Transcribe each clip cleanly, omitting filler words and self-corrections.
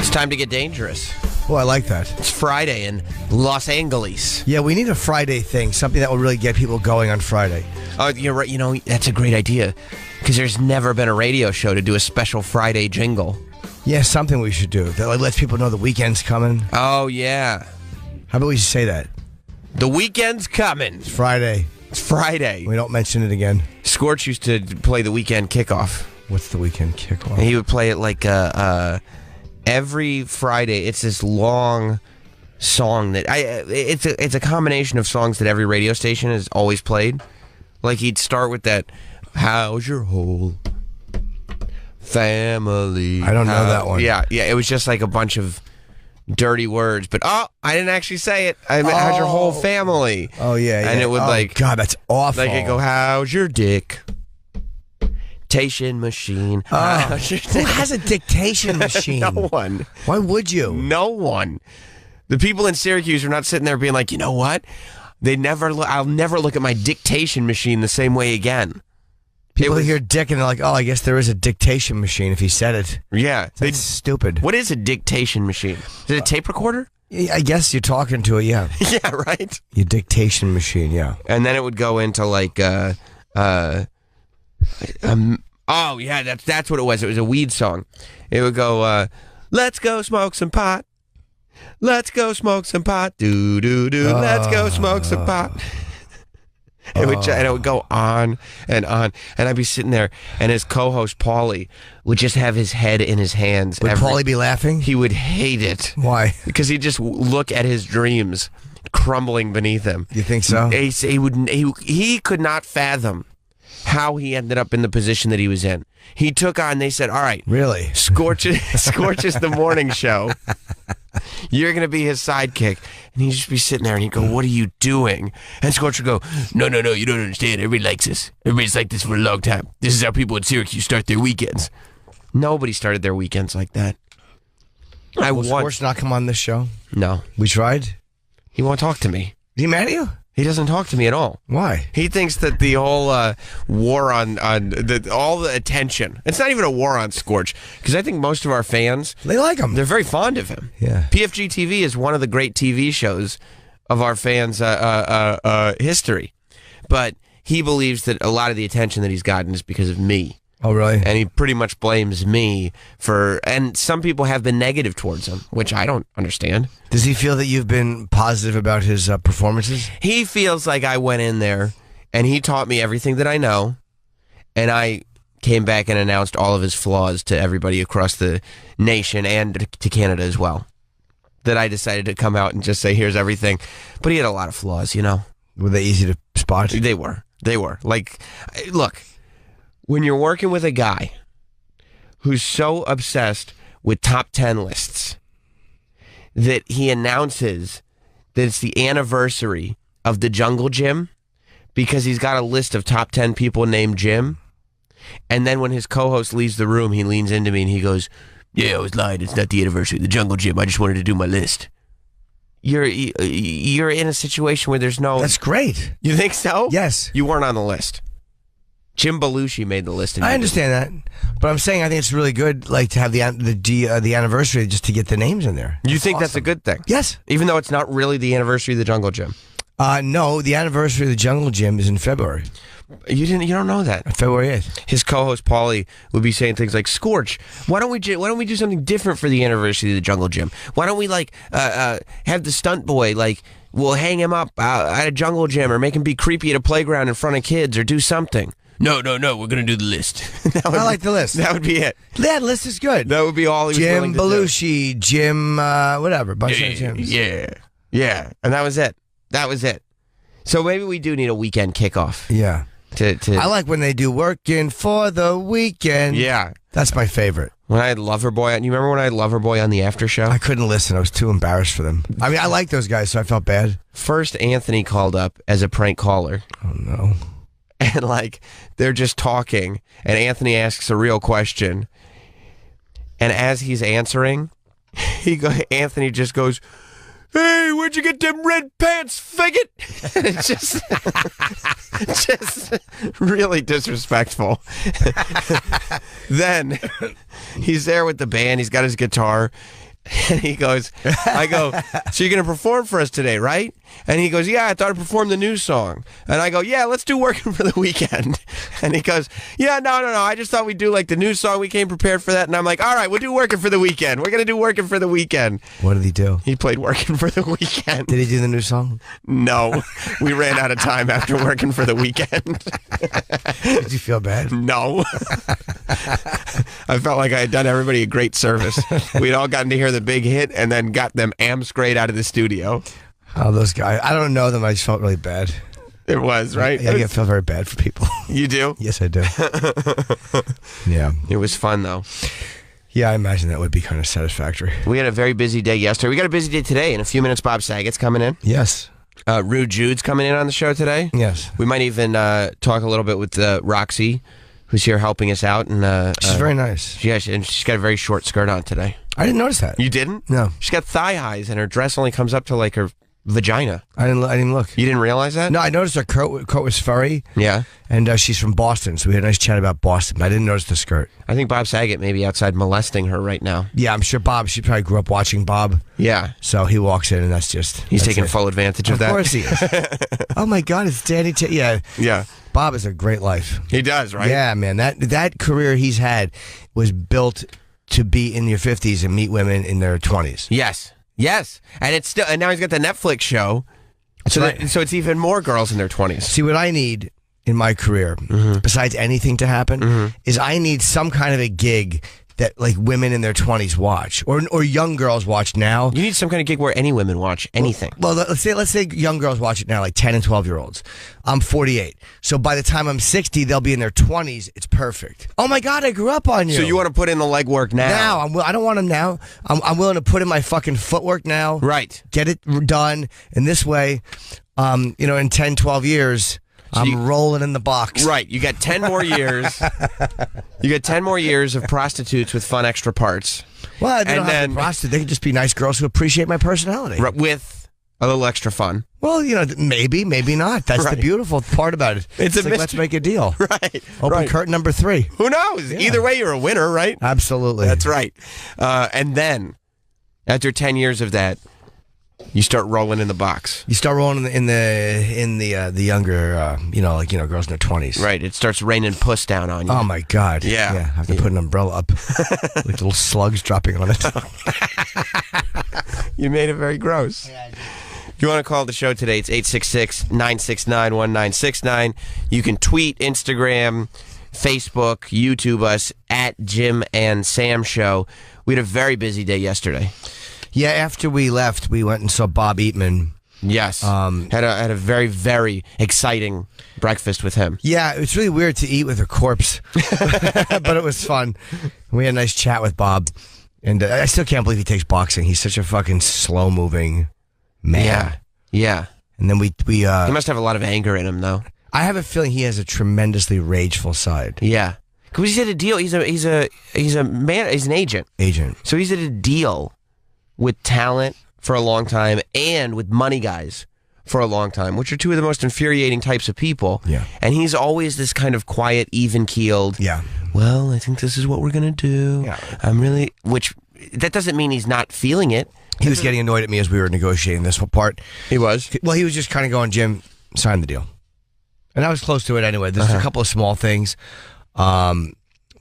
It's time to get dangerous. Oh, I like that. It's Friday in Los Angeles. Yeah, we need a Friday thing, something that will really get people going on Friday. Oh, you're right. You know, that's a great idea because there's never been a radio show to do a special Friday jingle. Yeah, something we should do that lets people know the weekend's coming. Oh, yeah. How about we say that? The weekend's coming. It's Friday. It's Friday. We don't mention it again. Scorch used to play the weekend kickoff. What's the weekend kickoff? And he would play it like every Friday. It's this long song that it's a combination of songs that every radio station has always played. Like he'd start with that, "How's your whole family?" I don't know that one. Yeah. It was just like a bunch of dirty words, but I didn't actually say it. I meant, "How's your whole family?" Oh yeah. And it would God, that's awful. Like it go, "How's your dick? Dictation machine." Who has a dictation machine? No one. Why would you? No one. The people in Syracuse are not sitting there being like, you know what? I'll never look at my dictation machine the same way again. People hear dick and they're like, oh, I guess there is a dictation machine if he said it. Yeah. That's stupid. What is a dictation machine? Is it a tape recorder? I guess you're talking to it, yeah. Yeah, right? Your dictation machine, yeah. And then it would go into like, oh, yeah, that's what it was. It was a weed song. It would go, "Let's go smoke some pot. Let's go smoke some pot. Do, do, do. Let's go smoke some pot." And it would go on and on. And I'd be sitting there, and his co-host, Paulie, would just have his head in his hands. Would Paulie be laughing? He would hate it. Why? Because he'd just look at his dreams crumbling beneath him. You think so? He could not fathom how he ended up in the position that he was in. He took on, they said, all right. Really? Scorch is the morning show. You're going to be his sidekick. And he'd just be sitting there and he'd go, "What are you doing?" And Scorch would go, No, you don't understand. Everybody likes this. Everybody's like this for a long time. This is how people in Syracuse start their weekends. Nobody started their weekends like that. Will Scorch not come on this show? No. We tried? He won't talk to me. Is he mad at you? He doesn't talk to me at all. Why? He thinks that the whole war on all the attention. It's not even a war on Scorch, because I think most of our fans, they like him. They're very fond of him. Yeah. PFG TV is one of the great TV shows of our fans' history, but he believes that a lot of the attention that he's gotten is because of me. Oh, really? And he pretty much blames me and some people have been negative towards him, which I don't understand. Does he feel that you've been positive about his performances? He feels like I went in there and he taught me everything that I know, and I came back and announced all of his flaws to everybody across the nation and to Canada as well. That I decided to come out and just say, here's everything. But he had a lot of flaws, you know. Were they easy to spot? They were. Like, look. When you're working with a guy who's so obsessed with top 10 lists that he announces that it's the anniversary of the Jungle Gym because he's got a list of top 10 people named Jim, and then when his co-host leaves the room, he leans into me and he goes, "Yeah, I was lying. It's not the anniversary of the Jungle Gym. I just wanted to do my list." You're in a situation where there's no... That's great. You think so? Yes. You weren't on the list. Jim Belushi made the list. I understand that, but I'm saying I think it's really good, like to have the anniversary just to get the names in there. You think that's a good thing? Yes, even though it's not really the anniversary of the Jungle Gym. No, the anniversary of the Jungle Gym is in February. You don't know that. February 8th. His co-host Paulie would be saying things like, "Scorch, why don't we do something different for the anniversary of the Jungle Gym? Why don't we have the stunt boy we'll hang him up at a Jungle Gym or make him be creepy at a playground in front of kids or do something." No, we're going to do the list. I like the list. That would be it. That list is good. That would be all he was willing to do. Jim Belushi, Jim, whatever, bunch of Jims. Yeah. And that was it. So maybe we do need a weekend kickoff. Yeah. I like when they do working for the weekend. Yeah. That's my favorite. When I had Loverboy, you remember when I had Loverboy on the after show? I couldn't listen. I was too embarrassed for them. I mean, I like those guys, so I felt bad. First, Anthony called up as a prank caller. Oh, no. And they're just talking, and Anthony asks a real question. And as he's answering, Anthony just goes, "Hey, where'd you get them red pants, faggot?" It's just really disrespectful. Then he's there with the band. He's got his guitar, And he goes, I go, so you're going to perform for us today, right? And he goes, yeah, I thought I'd perform the new song. And I go, yeah, let's do Working for the Weekend. And he goes, yeah, no, I just thought we'd do like the new song. We came prepared for that. And I'm like, all right, we'll do Working for the Weekend. We're going to do Working for the Weekend. What did he do? He played Working for the Weekend. Did he do the new song? No, we ran out of time after Working for the Weekend. Did you feel bad? No. I felt like I had done everybody a great service. We'd all gotten to hear the big hit and then got them straight out of the studio. Oh, those guys. I don't know them. I just felt really bad. It was, right? Yeah, I feel very bad for people. You do? Yes, I do. Yeah. It was fun, though. Yeah, I imagine that would be kind of satisfactory. We had a very busy day yesterday. We got a busy day today. In a few minutes, Bob Saget's coming in. Yes. Rude Jude's coming in on the show today. Yes. We might even talk a little bit with Roxy, who's here helping us out. And she's very nice. Yeah, and she's got a very short skirt on today. I didn't notice that. You didn't? No. She's got thigh highs, and her dress only comes up to like her vagina. I didn't look. You didn't realize that? No, I noticed her coat was furry. Yeah. And she's from Boston, so we had a nice chat about Boston. But I didn't notice the skirt. I think Bob Saget may be outside molesting her right now. Yeah, I'm sure Bob. She probably grew up watching Bob. Yeah. So he walks in, and that's taking it. full advantage of that. Of course he is. Oh my God, it's Danny. Yeah. Yeah. Bob has a great life. He does, right? Yeah, man. That career he's had was built to be in your 50s and meet women in their 20s. Yes. Yes. And now he's got the Netflix show. So right. So it's even more girls in their 20s. See, what I need in my career, besides anything to happen, is I need some kind of a gig that like women in their 20s watch or young girls watch now. You need some kind of gig where any women watch anything. Well, let's say young girls watch it now, like 10 and 12-year-olds. I'm 48. So by the time I'm 60, they'll be in their 20s. It's perfect. Oh my God, I grew up on you. So you want to put in the legwork now? I don't want them now. I'm willing to put in my fucking footwork now. Right. Get it done. And this way, in 10, 12 years, I'm rolling in the box. Right. You got 10 more years. You got 10 more years of prostitutes with fun extra parts. Well, they don't have to be prostitutes. They could just be nice girls who appreciate my personality. With a little extra fun. Well, maybe not. That's the beautiful part about it. It's like, let's make a deal. Right. Open curtain number 3. Who knows? Yeah. Either way, you're a winner, right? Absolutely. That's right. And then, after 10 years of that, you start rolling in the box. You start rolling in the younger, girls in their 20s. Right. It starts raining puss down on you. Oh my God. Yeah. I have to put an umbrella up, with little slugs dropping on it. You made it very gross. Yeah, I did. If you want to call the show today, it's 866-969-1969. You can tweet, Instagram, Facebook, YouTube us at Jim and Sam Show. We had a very busy day yesterday. Yeah, after we left, we went and saw Bob Eatman. Yes. Had a very, very exciting breakfast with him. Yeah, it's really weird to eat with a corpse, but it was fun. We had a nice chat with Bob, and I still can't believe he takes boxing. He's such a fucking slow-moving man. Yeah. And then we he must have a lot of anger in him, though. I have a feeling he has a tremendously rageful side. Yeah. Because he's at a deal. He's an agent. So he's at a deal with talent for a long time and with money guys for a long time, which are two of the most infuriating types of people. Yeah. And he's always this kind of quiet, even-keeled. Yeah. Well, I think this is what we're going to do. Yeah. Which that doesn't mean he's not feeling it. He was getting annoyed at me as we were negotiating this part. He was? Well, he was just kind of going, Jim, sign the deal. And I was close to it anyway. There's a couple of small things.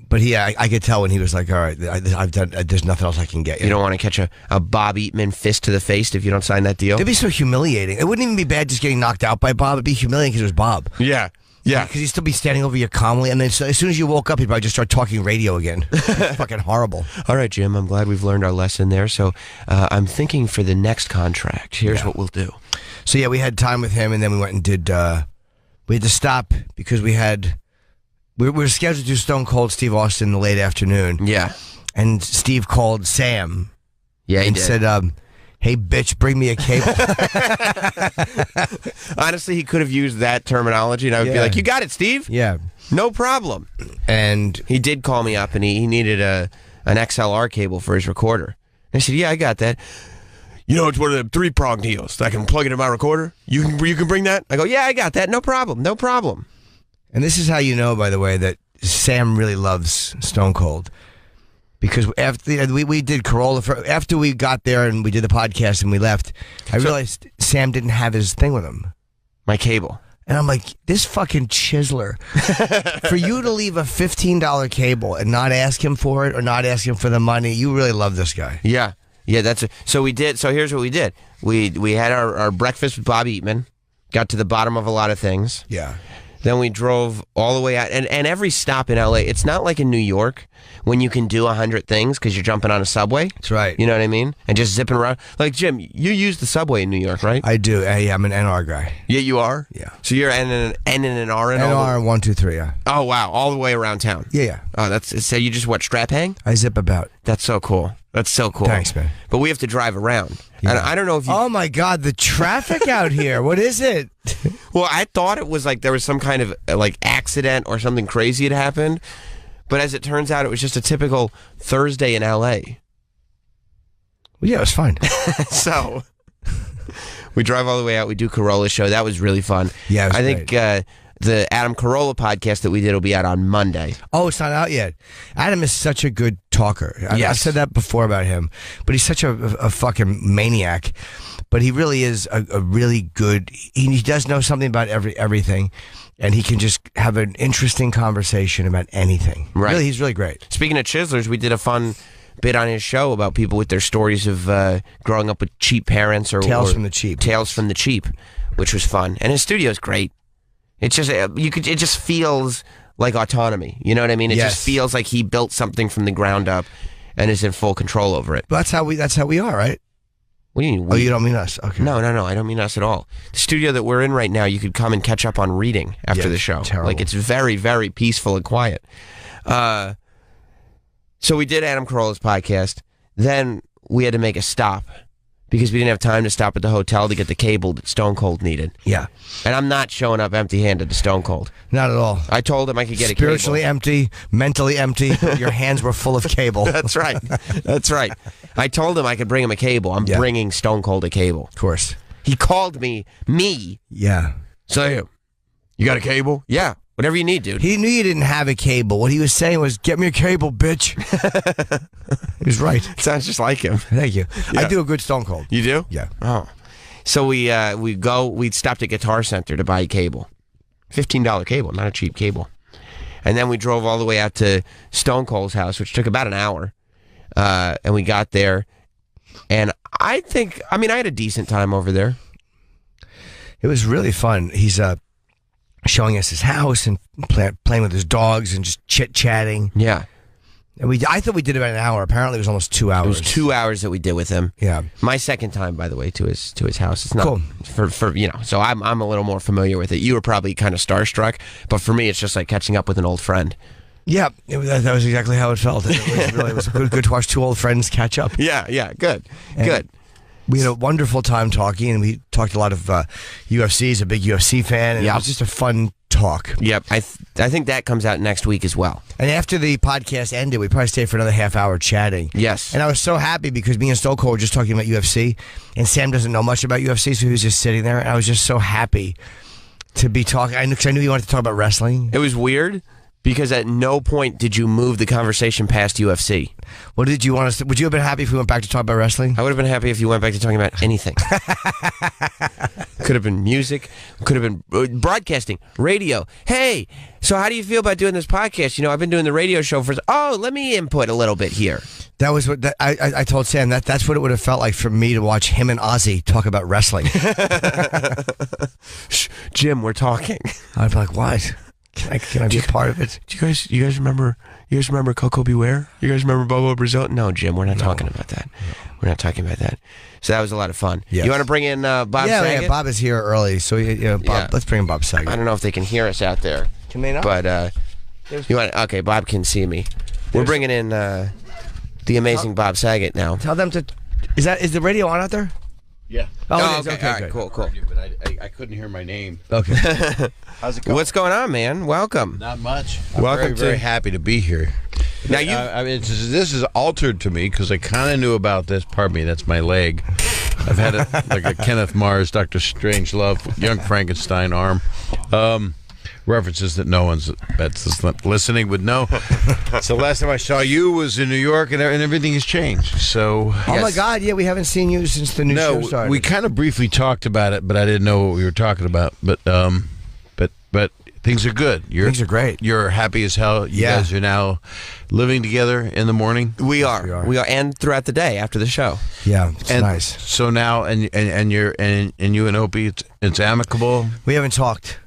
But I could tell when he was like, all right, I've done. There's nothing else I can get you. You don't want to catch a Bob Eatman fist to the face if you don't sign that deal? It'd be so humiliating. It wouldn't even be bad just getting knocked out by Bob. It'd be humiliating because it was Bob. Yeah. Yeah. Because he'd still be standing over you calmly, and then as soon as you woke up, he'd probably just start talking radio again. It's fucking horrible. All right, Jim, I'm glad we've learned our lesson there. So I'm thinking for the next contract, here's what we'll do. So, yeah, we had time with him, and then we went and did, we had to stop because we were scheduled to do Stone Cold Steve Austin in the late afternoon. Yeah. And Steve called Sam. Yeah, he and did. Said, hey, bitch, bring me a cable. Honestly, he could have used that terminology, and I would be like, you got it, Steve. Yeah. No problem. And he did call me up, and he needed an XLR cable for his recorder. And I said, yeah, I got that. You know, it's one of them 3-prong deals. I can plug it in my recorder. You can bring that? I go, yeah, I got that. No problem. No problem. And this is how you know, by the way, that Sam really loves Stone Cold. Because after we did Corolla, after we got there and we did the podcast and we left, I realized Sam didn't have his thing with him. My cable. And I'm like, this fucking chiseler. For you to leave a $15 cable and not ask him for it or not ask him for the money, you really love this guy. Yeah. Yeah, so we did. So here's what we did. We had our breakfast with Bob Eatman, got to the bottom of a lot of things. Yeah. Then we drove all the way out. And every stop in L.A., it's not like in New York when you can do 100 things because you're jumping on a subway. That's right. You know what I mean? And just zipping around. Like, Jim, you use the subway in New York, right? I do. Yeah, I'm an NR guy. Yeah, you are? Yeah. So you're N and an R and NR 1, 2, 3, yeah. Oh, wow. All the way around town. Yeah. Oh, so you just, strap hang? I zip about. That's so cool. That's so cool. Thanks, man. But we have to drive around. Yeah. And I don't know if you... Oh, my God, the traffic out here. What is it? Well, I thought it was like there was some kind of accident or something crazy had happened. But as it turns out, it was just a typical Thursday in L.A. Well, yeah, it was fine. So we drive all the way out. We do Corolla show. That was really fun. Yeah, it was think the Adam Carolla podcast that we did will be out on Monday. Oh, it's not out yet. Adam is such a good talker. I've said that before about him, but he's such a fucking maniac. But he really is a really good. He does know something about everything, and he can just have an interesting conversation about anything. Right. Really, he's really great. Speaking of chiselers, we did a fun bit on his show about people with their stories of growing up with cheap parents or Tales from the Cheap. Tales from the Cheap, which was fun. And his studio's great. It's just it just feels like autonomy. You know what I mean? It just feels like he built something from the ground up and is in full control over it. But that's how we are, right? What do you mean? Oh, you don't mean us? Okay. No, I don't mean us at all. The studio that we're in right now, you could come and catch up on reading after the show. Terrible. Like, it's very, very peaceful and quiet. So we did Adam Carolla's podcast. Then we had to make a stop because we didn't have time to stop at the hotel to get the cable that Stone Cold needed. Yeah. And I'm not showing up empty-handed to Stone Cold. Not at all. I told him I could get a cable. Spiritually empty, mentally empty. Your hands were full of cable. That's right. That's right. I told him I could bring him a cable. I'm bringing Stone Cold a cable. Of course. He called me. Yeah. So, you got a cable? Yeah. Whatever you need, dude. He knew you didn't have a cable. What he was saying was, get me a cable, bitch. He was right. Sounds just like him. Thank you. Yeah. I do a good Stone Cold. You do? Yeah. Oh. So we stopped at Guitar Center to buy a cable. $15 cable, not a cheap cable. And then we drove all the way out to Stone Cold's house, which took about an hour. And we got there. And I had a decent time over there. It was really fun. He's showing us his house and playing with his dogs and just chit-chatting. Yeah. And I thought we did about an hour. Apparently it was almost 2 hours. It was 2 hours that we did with him. Yeah. My second time, by the way, to his house. It's not cool. for so I'm a little more familiar with it. You were probably kind of starstruck, but for me it's just like catching up with an old friend. Yeah, that was exactly how it felt. It was good to watch two old friends catch up. Yeah, good. We had a wonderful time talking, and we talked a lot of UFC. He's a big UFC fan, and it was just a fun talk. Yep, I think that comes out next week as well. And after the podcast ended, we probably stayed for another half hour chatting. Yes. And I was so happy because me and Stone Cold were just talking about UFC, and Sam doesn't know much about UFC, so he was just sitting there, and I was just so happy to be talking. Because I knew you wanted to talk about wrestling. It was weird. Because at no point did you move the conversation past UFC. What did you want us to... Would you have been happy if we went back to talk about wrestling? I would have been happy if you went back to talking about anything. Could have been music. Could have been broadcasting, radio. Hey, so how do you feel about doing this podcast? You know, I've been doing the radio show for... Oh, let me input a little bit here. That was what... I told Sam that's what it would have felt like for me to watch him and Ozzy talk about wrestling. Shh, Jim, we're talking. I'd be like, what? Can I be a part of it? Do you guys remember Coco Beware? You guys remember Bobo Brazil? No, Jim, we're not talking about that. We're not talking about that. So that was a lot of fun. Yes. You want to bring in Bob Saget? Yeah, Bob is here early, so Bob, let's bring in Bob Saget. I don't know if they can hear us out there. Can they not? But you want? Okay, Bob can see me. We're bringing in the amazing Bob Saget now. Tell them to. Is the radio on out there? Yeah. Oh, okay. All right, cool. But I couldn't hear my name. Okay. How's it going? What's going on, man? Welcome. Not much. I'm Welcome very happy to be here. Now you. This is altered to me because I kind of knew about this. Pardon me, that's my leg. I've had it like a Kenneth Mars, Dr. Strangelove, Young Frankenstein arm. references that no one's that's listening would know. So last time I saw you was in New York, and everything has changed. So oh my God, yeah, we haven't seen you since the new show started. We kind of briefly talked about it, but I didn't know what we were talking about. But things are good. Things are great. You're happy as hell. You guys are now living together in the morning. We are, and throughout the day after the show. Yeah, it's nice. So now, and you and Opie, it's amicable. We haven't talked.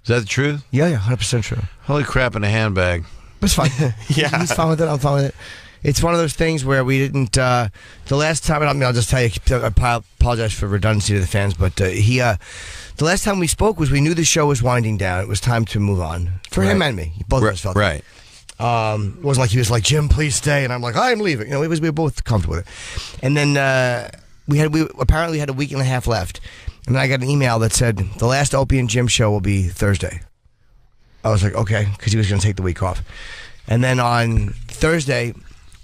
Is that the truth? Yeah, 100% true. Holy crap in a handbag. It's fine. Yeah, he's fine with it. I'm fine with it. It's one of those things where we didn't. The last time, I'll just tell you. I apologize for redundancy to the fans, but the last time we spoke was we knew the show was winding down. It was time to move on for him and me. Both of us felt right. It wasn't like he was like, Jim, please stay, and I'm like, I'm leaving. You know, we were both comfortable with it. And then we apparently had a week and a half left, and then I got an email that said the last Opie and Jim show will be Thursday. I was like, okay, because he was going to take the week off. And then on Thursday,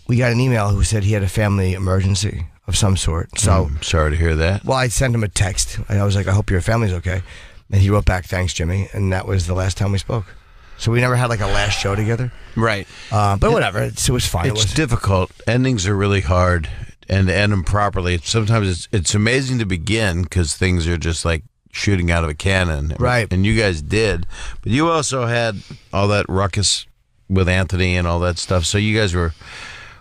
we got an email who said he had a family emergency of some sort. So sorry to hear that. Well, I sent him a text. I was like, I hope your family's okay. And he wrote back, thanks, Jimmy. And that was the last time we spoke. So we never had like a last show together. Right. But whatever. It was fine. It's difficult. Endings are really hard. And to end them properly, sometimes it's amazing to begin because things are just like shooting out of a cannon. Right. And you guys did. But you also had all that ruckus with Anthony and all that stuff. So you guys were,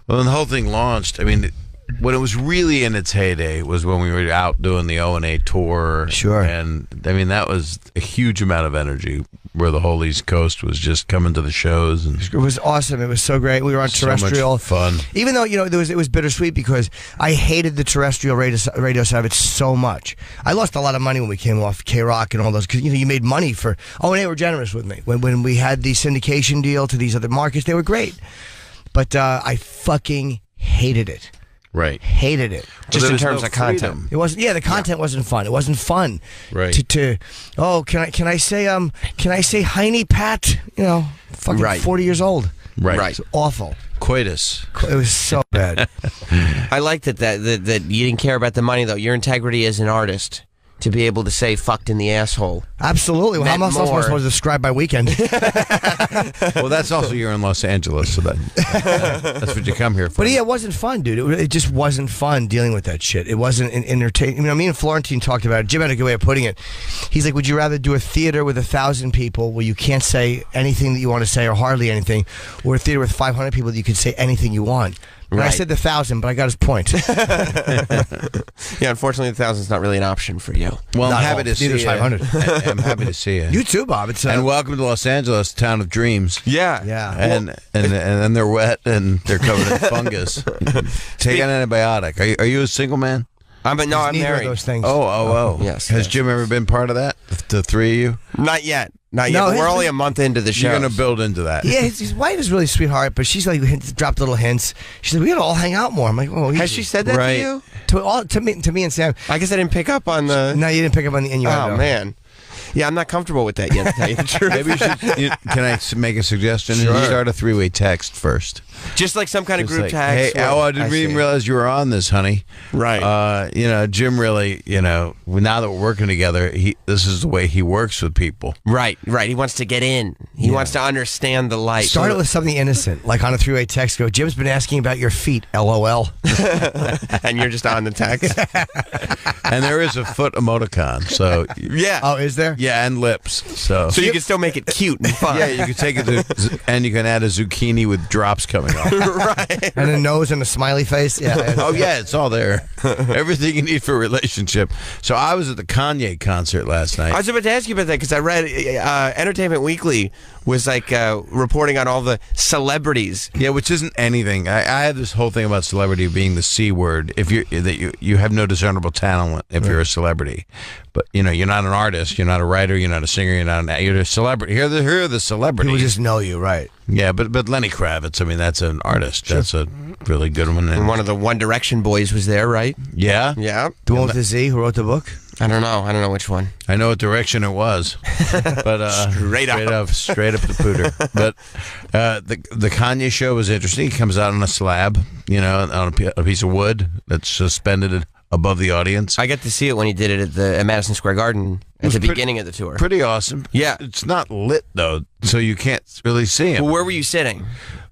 well, when the whole thing launched, I mean, when it was really in its heyday was when we were out doing the O&A tour. Sure. And, I mean, that was a huge amount of energy where the whole East Coast was just coming to the shows. And it was awesome. It was so great. We were on terrestrial. So much fun. Even though, you know, it was bittersweet because I hated the terrestrial radio side of it so much. I lost a lot of money when we came off K-Rock and all those, because, you know, you made money for, O&A were generous with me. When we had the syndication deal to these other markets, they were great. But I fucking hated it. Right. Hated it. Just in terms of content. It wasn't. Yeah, the content wasn't fun. It wasn't fun. Right. Can I say Heine Pat? You know, fucking 40 years old. Right. It's awful. Coitus. It was so bad. I like that you didn't care about the money though. Your integrity as an artist. To be able to say "fucked in the asshole." Absolutely. Well, how else am I supposed to describe my weekend? Well, that's also you're in Los Angeles, so that's what you come here for. But yeah, it wasn't fun, dude. It just wasn't fun dealing with that shit. It wasn't entertaining. You know, me and Florentine talked about it. Jim had a good way of putting it. He's like, would you rather do a theater with 1,000 people where you can't say anything that you want to say or hardly anything, or a theater with 500 people that you can say anything you want? And I said 1,000, but I got his point. Yeah, unfortunately, 1,000's not really an option for you. Well, I'm happy to see you. 500. I'm happy to see you. You too, Bob. And welcome to Los Angeles, town of dreams. Yeah. And they're wet and they're covered in fungus. Take an antibiotic. Are you a single man? I'm married. Of those things. Oh. Yes. Has Jim ever been part of that? The three of you? Not yet. No, We're only a month into the show. You're going to build into that. Yeah, his wife is really sweetheart, but she's like dropped little hints. She said we gotta all hang out more. I'm like, oh, easy. Has she said that to you? To me and Sam. I guess I didn't pick up on the. No, you didn't pick up on the innuendo. Oh man. Yeah, I'm not comfortable with that yet, to tell you the truth. Maybe you should. Can I make a suggestion? Sure. Start a three-way text first. Just like some kind of group like, text. Hey, I didn't even realize you were on this, honey. Right. Jim really, now that we're working together, this is the way he works with people. Right. He wants to get in. He wants to understand the light. Start it with something innocent, like on a three-way text. Go, Jim's been asking about your feet, LOL. And you're just on the text. And there is a foot emoticon, so yeah. Oh, is there? Yeah, and lips. So you can still make it cute and fun. Yeah, you can take it, and you can add a zucchini with drops coming off. Right. And a nose and a smiley face. Yeah. Oh yeah, it's all there. Everything you need for a relationship. So I was at the Kanye concert last night. I was about to ask you about that because I read Entertainment Weekly was like reporting on all the celebrities. Yeah, which isn't anything. I have this whole thing about celebrity being the C word. If you have no discernible talent if you're a celebrity, but you're not an artist, you're not a writer, you're not a singer, you're a celebrity. Here are the celebrities. People just know you, right? Yeah, but Lenny Kravitz, I mean, that's an artist. Sure. That's a really good one. And one of the One Direction boys was there, right? Yeah. Yeah. The one with the Z who wrote the book? I don't know which one. I know what direction it was, but straight up the pooter. But the Kanye show was interesting. He comes out on a slab, on a piece of wood that's suspended above the audience. I got to see it when he did it at Madison Square Garden. at the beginning of the tour. Pretty awesome. Yeah. It's not lit, though, so you can't really see him. Well, where were you sitting?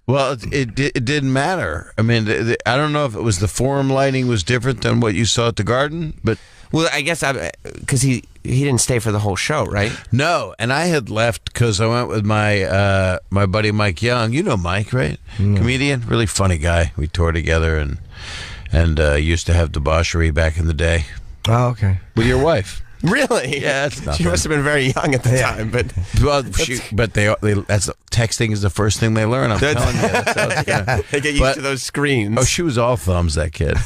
Well, it didn't matter. I mean, I don't know if it was the forum lighting was different than what you saw at the Garden, but... Well, I guess because he didn't stay for the whole show, right? No, and I had left because I went with my my buddy Mike Young. You know Mike, right? Comedian, really funny guy. We toured together and used to have debauchery back in the day. Oh, okay. With your wife. Really? Yeah, that's nothing. She must have been very young at the time, but texting is the first thing they learn. I'm telling you, they get used to those screens. Oh, she was all thumbs, that kid.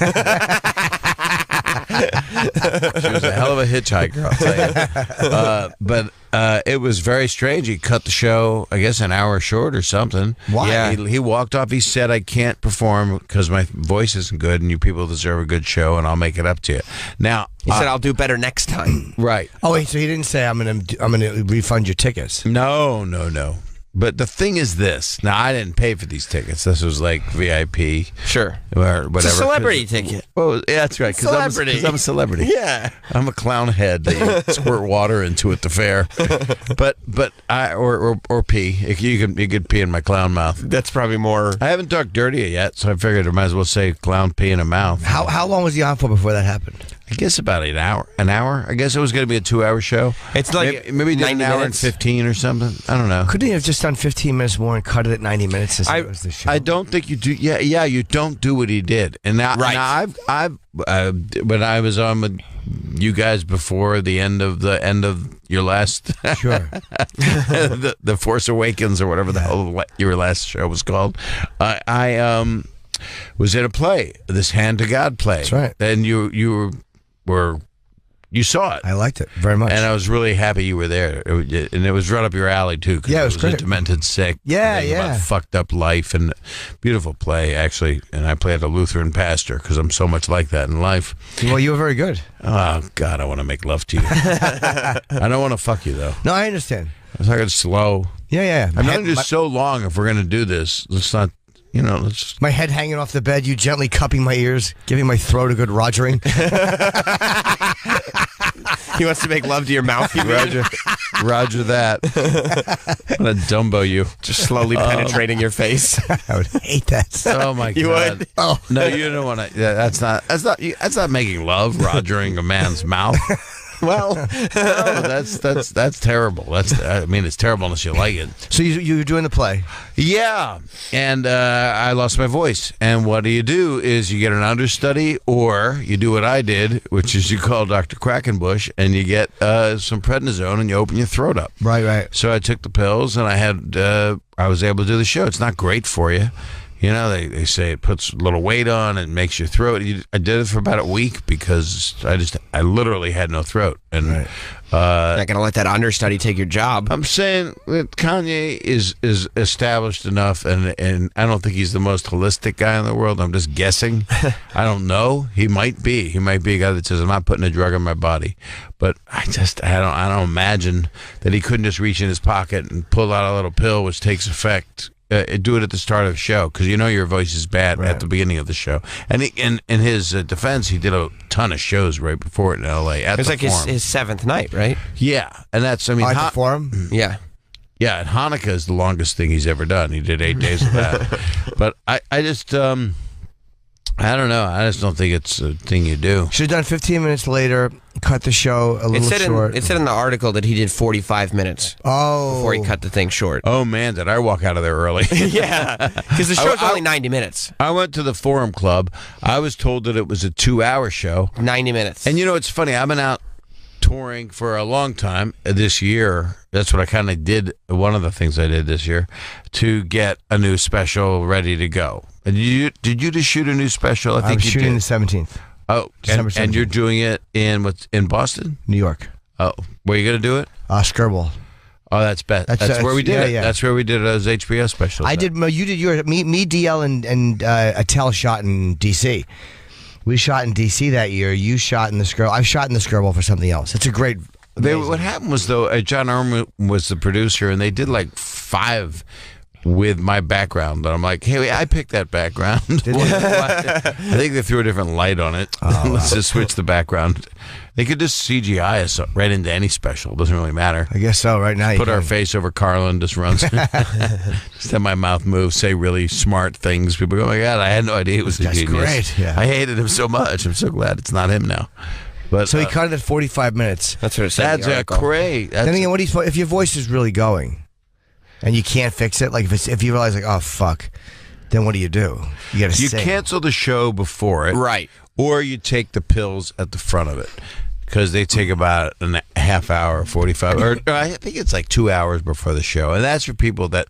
She was a hell of a hitchhiker, I'll tell you. But it was very strange. He cut the show, I guess, an hour short or something. Why? Yeah, he walked off. He said, I can't perform because my voice isn't good, and you people deserve a good show, and I'll make it up to you. Now, he said, I'll do better next time. Right. Oh, wait, so he didn't say, I'm gonna refund your tickets? No. But the thing is this. Now, I didn't pay for these tickets. This was like VIP. Sure. Or whatever. It's a celebrity ticket. Well, yeah, that's right. Because I'm a celebrity. Yeah. I'm a clown head that you squirt water into at the fair. But I or pee. You could pee in my clown mouth. That's probably more. I haven't talked dirty yet, so I figured I might as well say clown pee in a mouth. How long was he on for before that happened? I guess about an hour. I guess it was going to be a 2-hour show. It's like maybe did 90 an hour minutes. and 15 or something. I don't know. Couldn't he have just done 15 minutes more and cut it at 90 minutes since it was the show? I don't think you do. Yeah, you don't do what he did. And now, Right. now I've when I was on with you guys before the end of your last Sure. the Force Awakens or whatever the hell your last show was called. I was in a play, this Hand to God play. That's right. And you saw it. I liked it very much. And I was really happy you were there. And it was right up your alley, too. 'Cause Yeah, it it was was great. a demented sick. Yeah, thing yeah. About fucked up life and beautiful play, actually. And I played a Lutheran pastor because I'm so much like that in life. Well, you were very good. Oh, God, I want to make love to you. I don't want to fuck you, though. No, I understand. I'm talking slow. Yeah. I'm not just so long if we're going to do this. Let's not, let's... My head hanging off the bed, you gently cupping my ears, giving my throat a good rogering. He wants to make love to your mouth. Roger that. I'm going to Dumbo you. Just slowly penetrating your face. I would hate that. Oh my You God! would? Oh No, you don't want to. That's not making love. Rogering a man's mouth. Well, No, that's terrible. It's terrible unless you like it. So you were doing the play. Yeah, and I lost my voice. And what do is you get an understudy, or you do what I did, which is you call Dr. Quackenbush, and you get some prednisone, and you open your throat up. Right. So I took the pills, and I was able to do the show. It's not great for you. They say it puts a little weight on and makes your throat. I did it for about a week because I literally had no throat. And Right. not gonna let that understudy take your job. I'm saying that Kanye is established enough, and I don't think he's the most holistic guy in the world. I'm just guessing. I don't know. He might be. He might be a guy that says, I'm not putting a drug in my body. But I don't imagine that he couldn't just reach in his pocket and pull out a little pill which takes effect. Do it at the start of the show because your voice is bad Right. at the beginning of the show. And in his defense, he did a ton of shows right before it in L.A. at It was the like Forum. his seventh night, right? Yeah, and that's At the forum. Yeah. Yeah, and Hanukkah is the longest thing he's ever done. He did 8 days of that. But I just I don't know. I just don't think it's a thing you do. Should have done 15 minutes later. Cut the show a little short. It said in the article that he did 45 minutes before he cut the thing short. Oh man, did I walk out of there early? Yeah, because the show's only 90 minutes. I went to the Forum Club. I was told that it was a 2-hour show. 90 minutes. And it's funny. I've been out touring for a long time this year. That's what I kind of did. One of the things I did this year to get a new special ready to go. Did you just shoot a new special? I think I'm you shooting did. the 17th. Oh, December and 17th. you're doing it in Boston? New York. Oh, where are you going to do it? Skirball. Oh, that's best. That's where we did it. yeah. That's where we did those HBO specials. You did yours. Me, DL, and Attell shot in D.C. We shot in D.C. that year. You shot in the Skirball. I've shot in the Skirball for something else. It's a great... What happened was, though, John Armour was the producer, and they did like 5 with my background. But I'm like, hey, I picked that background. I think they threw a different light on it. Let's just switch the background. They could just CGI us right into any special. It doesn't really matter. I guess so. Right now, put our face over Carlin, just runs. Just have my mouth move, say really smart things. People go, oh my God, I had no idea he was a That's genius. great. Yeah. I hated him so much. I'm so glad it's not him now. But so he cut it at 45 minutes. That's what it said. That's great. Then again, if your voice is really going, and you can't fix it, like if you realize like, oh fuck, then what do? You got to sing. Cancel the show before it, right? Or you take the pills at the front of it. Because they take about a half hour, 45, or I think it's like 2 hours before the show. And that's for people that,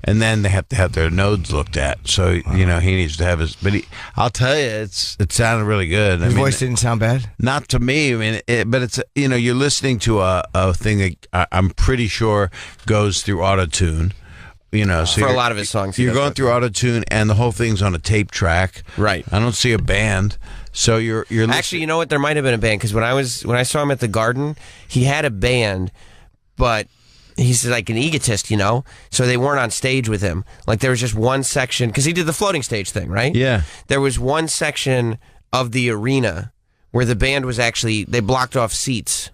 and then they have to have their nodes looked at. So, he needs to have his, but I'll tell you, it sounded really good. His voice didn't sound bad? Not to me. I mean, but it's, you're listening to a thing that I'm pretty sure goes through auto-tune. So for a lot of his songs. You're going through auto-tune, and the whole thing's on a tape track. Right. I don't see a band. So you're actually, you know what? There might have been a band because when I saw him at the Garden, he had a band, but he's like an egotist, So they weren't on stage with him. Like there was just one section because he did the floating stage thing, right? Yeah. There was one section of the arena where the band was actually they blocked off seats,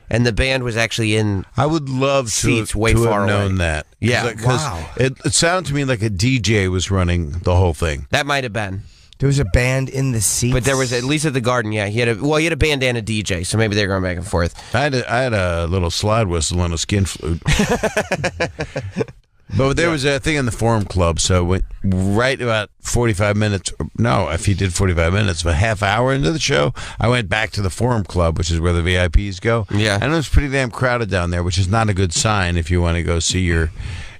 and the band was actually in. I would love seats to way have far known away. that. Yeah. Wow. It sounded to me like a DJ was running the whole thing. That might have been. There was a band in the seats, but there was at least at the Garden. Yeah, he had a band and a DJ, so maybe they were going back and forth. I had a little slide whistle and a skin flute. But there was a thing in the Forum Club, so right about 45 minutes. No, if he did 45 minutes, but half hour into the show, I went back to the Forum Club, which is where the VIPs go. Yeah, and it was pretty damn crowded down there, which is not a good sign if you want to go see your.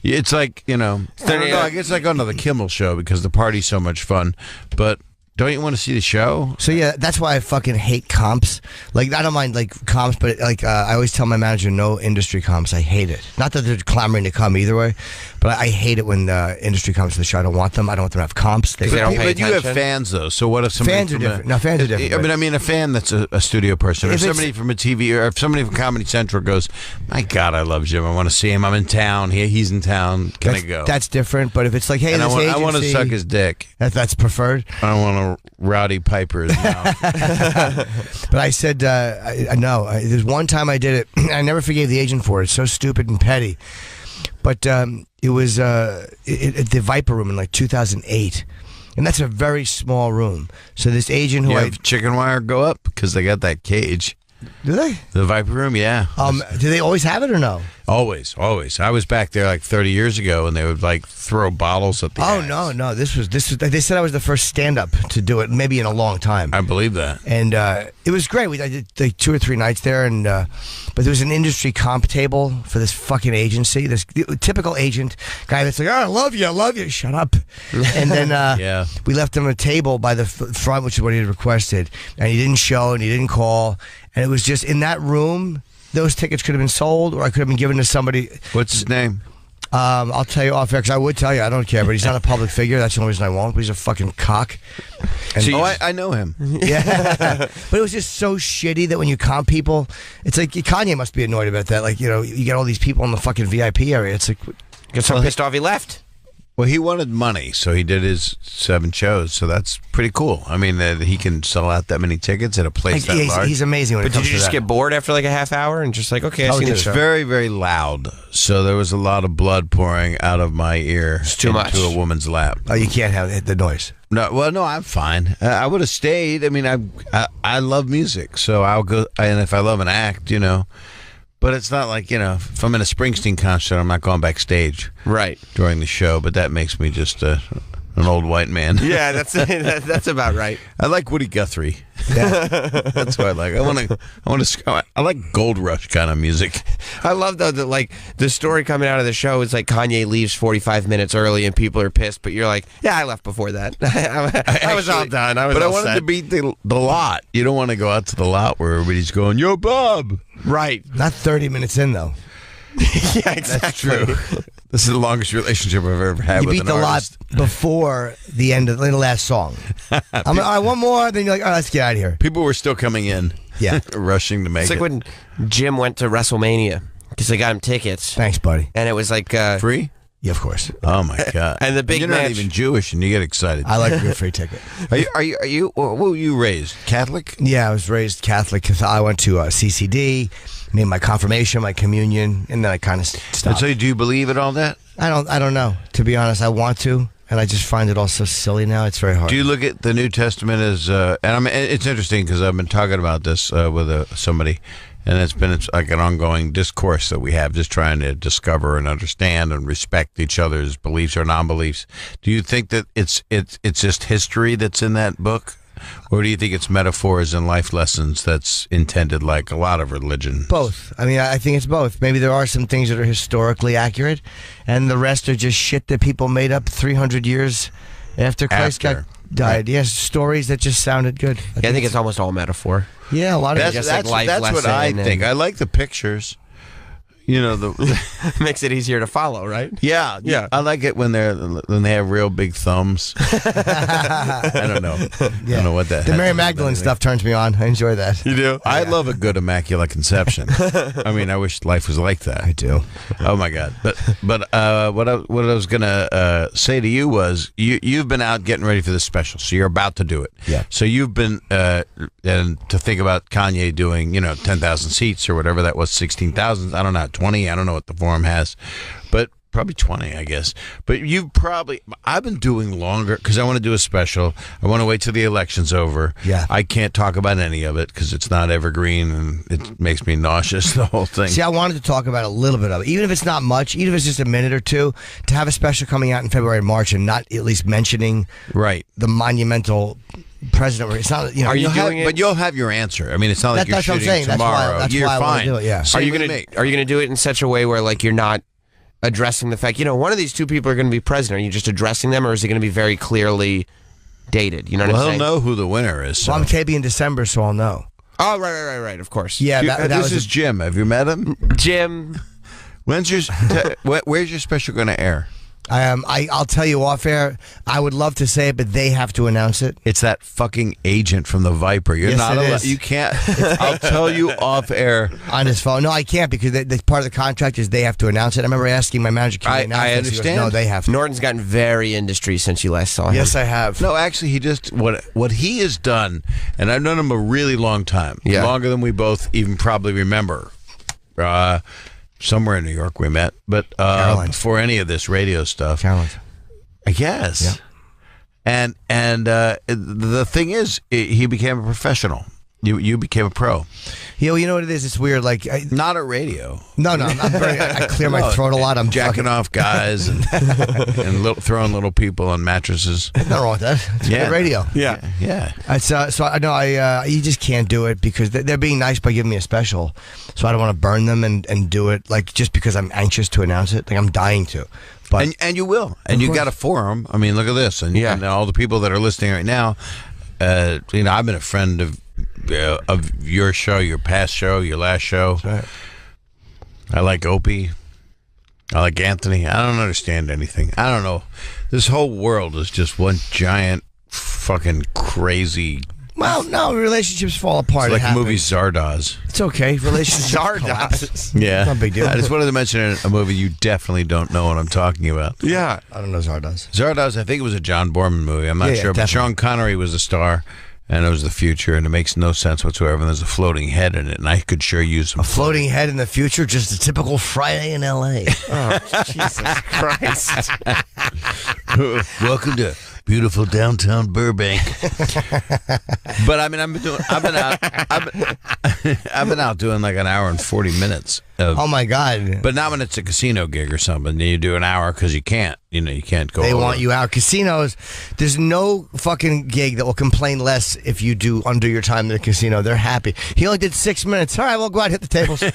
It's like, I don't know, I guess like going to the Kimmel show because the party's so much fun. But don't you want to see the show? So yeah, that's why I fucking hate comps. Like I don't mind like comps, but like I always tell my manager no industry comps. I hate it. Not that they're clamoring to come either way, but I hate it when industry comes to the show. I don't want them. I don't want them to have comps. They don't pay but you attention. have fans though. So what if somebody fans are different? No, fans are different. I mean a fan that's a studio person, or somebody from a TV, or if somebody from Comedy Central goes, my God, I love Jim. I want to see him. I'm in town. He's in town. Can I go? That's different. But if it's like, hey, and this I agency, want to suck his dick. That's preferred. I don't want to rowdy Piper's mouth. But I said, no. There's one time I did it. I never forgave the agent for it. It's so stupid and petty. But it was at the Viper Room in like 2008. And that's a very small room. So this agent who you have chicken wire go up because they got that cage. Do they? The Viper Room, yeah. Do they always have it or no? Always. I was back there like 30 years ago, and they would like throw bottles at the ass. No. This was. They said I was the first stand-up to do it, maybe in a long time. I believe that. And it was great. I did like 2 or 3 nights there, and but there was an industry comp table for this fucking agency. This typical agent guy that's like, oh, I love you. Shut up. And then yeah, we left him a table by the front, which is what he had requested, and he didn't show and he didn't call, and it was just in that room. Those tickets could have been sold, or I could have been given to somebody. What's his name? I'll tell you off air, because I would tell you. I don't care, but he's not a public figure. That's the only reason I won't. But he's a fucking cock. And I know him. Yeah. But it was just so shitty that when you comp people, it's like Kanye must be annoyed about that. Like, you get all these people in the fucking VIP area. It's like, get so pissed off he left. Well, he wanted money, so he did his 7 shows. So that's pretty cool. I mean, that he can sell out that many tickets at a place that large. He's amazing. When but it comes did you just to that. get bored after like a half hour and just like, okay, I've seen the It's show? very, very loud. So there was a lot of blood pouring out of my ear too much. into a woman's lap. Oh, you can't have the noise. No, I'm fine. I would have stayed. I mean, I love music, so I'll go. And if I love an act, But it's not like, if I'm in a Springsteen concert, I'm not going backstage right during the show. But that makes me just an old white man. Yeah, that's about right. I like Woody Guthrie. Yeah. That's what I like. I like Gold Rush kind of music. I love though that like the story coming out of the show is like Kanye leaves 45 minutes early and people are pissed, but you're like, yeah, I left before that. I was all done. I wanted to beat the lot. You don't want to go out to the lot where everybody's going, yo, Bob. Right. Not 30 minutes in though. Yeah, exactly. That's true. This is the longest relationship I've ever had You with beat an the artist. lot before the end of the last song. I'm like, all right, one more. Then you're like, all right, let's get out of here. People were still coming in. Yeah. Rushing to make It's like it. when Jim went to WrestleMania because they got him tickets. Thanks, buddy. And it was like Free? Yeah, of course. Oh my God! And the big You're match. not even Jewish, and you get excited. I like a good free ticket. Are you? What were you raised? Catholic? Yeah, I was raised Catholic. I went to CCD, made my confirmation, my communion, and then I kind of And stopped. so, do you believe in all that? I don't know. To be honest, I want to, and I just find it all so silly now. It's very hard. Do you look at the New Testament as? It's interesting because I've been talking about this with somebody, and it's like an ongoing discourse that we have, just trying to discover and understand and respect each other's beliefs or non-beliefs. Do you think that it's just history that's in that book, or do you think it's metaphors and life lessons that's intended like a lot of religion? Both. I mean, I think it's both. Maybe there are some things that are historically accurate, and the rest are just shit that people made up 300 years after Christ died. Right. Yes, stories that just sounded good. I think it's almost all metaphor. Yeah, a lot of That's, it. just like that's, life that's what lesson I and- think. I like the pictures. You know the Makes it easier to follow, right? yeah. I like it when they have real big thumbs. I don't know. I don't know what that. The has Mary to do with Magdalene anything. stuff turns me on. I enjoy that. You do? I love a good immaculate conception. I mean, I wish life was like that. I do. Oh my God! But what I was gonna say to you was you've been out getting ready for this special, so you're about to do it. Yeah. So you've been and to think about Kanye doing 10,000 seats or whatever that was, 16,000. I don't know, 20. I don't know what the forum has, but probably 20, I guess. But I've been doing longer because I want to do a special. I want to wait till the election's over. Yeah. I can't talk about any of it because it's not evergreen and it makes me nauseous, the whole thing. See, I wanted to talk about a little bit of it, even if it's not much, even if it's just a minute or two, to have a special coming out in February and March and not at least mentioning Right. the monumental president. It's not, you know. Are you You'll doing it? But you'll have your answer. I mean, it's not like you're That's what I'm shooting saying. That's why- tomorrow. that's You're why I wanna fine. do it, yeah. Are Same you with gonna me. Are you gonna do it in such a way where like you're not addressing the fact one of these two people are going to be president? Are you just addressing them, or is it going to be very clearly dated? You know what Well, I'm he'll saying? know who the winner is. So. Well, I'm taping in December, so I'll know. Oh, right. Of course. Yeah, that this was is Jim. Have you met him? Jim. When's your? Where's your special going to air? I'll tell you off air. I would love to say it, but they have to announce it. It's that fucking agent from the Viper. You're Yes, not it allowed. is. You can't. I'll tell you off air. On his phone. No, I can't because the part of the contract is they have to announce it. I remember asking my manager, can I they announce this? He goes, understand. no, they have to. Norton's gotten very industry since you last saw him. Yes, I have. No, actually, he just what he has done, and I've known him a really long time, longer than we both even probably remember. Somewhere in New York we met, but before any of this radio stuff, Caroline's. I guess. Yeah. And the thing is, he became a professional. You became a pro. You know what it is? It's weird. Like, Not at radio. no, I clear my throat a lot. I'm Jacking off guys and throwing little people on mattresses. Nothing wrong with that. It's good radio. Yeah. Yeah. It's, so I know you just can't do it because they're being nice by giving me a special. So I don't want to burn them and do it like just because I'm anxious to announce it. Like I'm dying to. But And you will. And you got a forum. I mean, look at this. And all the people that are listening right now, I've been a friend of your show, your past show, your last show. right. I like Opie. I like Anthony. I don't understand anything. I don't know. This whole world is just one giant fucking crazy. Well, no, relationships fall apart. It's like It the happens. movie Zardoz. It's okay. Relationships collapse. Yeah. Not a big deal. I just wanted to mention a movie you definitely don't know what I'm talking about. Yeah. I don't know Zardoz. Zardoz, I think it was a John Borman movie. I'm not Yeah, sure. But definitely. Sean Connery was the star, and it was the future, and it makes no sense whatsoever. And there's a floating head in it, and I could sure use some A floating head in the future, just a typical Friday in L.A. Oh, Jesus Christ. Welcome to beautiful downtown Burbank. But I mean, I've been out doing like an hour and 40 minutes. Oh my God! But not when it's a casino gig or something. Then you do an hour because you can't. You can't go. They over. want you out. Casinos, there's no fucking gig that will complain less if you do under your time in the casino. They're happy. He only did 6 minutes. All right, we'll go out and hit the tables. They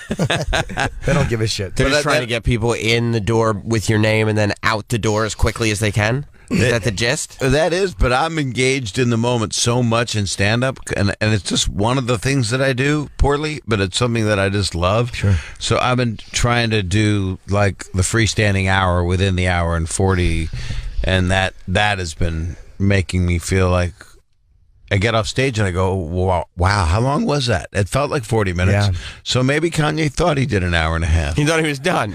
don't give a shit. They're just trying to get people in the door with your name and then out the door as quickly as they can. Is that the gist? That is, but I'm engaged in the moment so much in stand-up, and it's just one of the things that I do poorly, but it's something that I just love. Sure. So I've been trying to do like the freestanding hour within the hour and 40, and that has been making me feel like I get off stage and I go, wow, how long was that? It felt like 40 minutes. Yeah. So maybe Kanye thought he did an hour and a half. He thought he was done.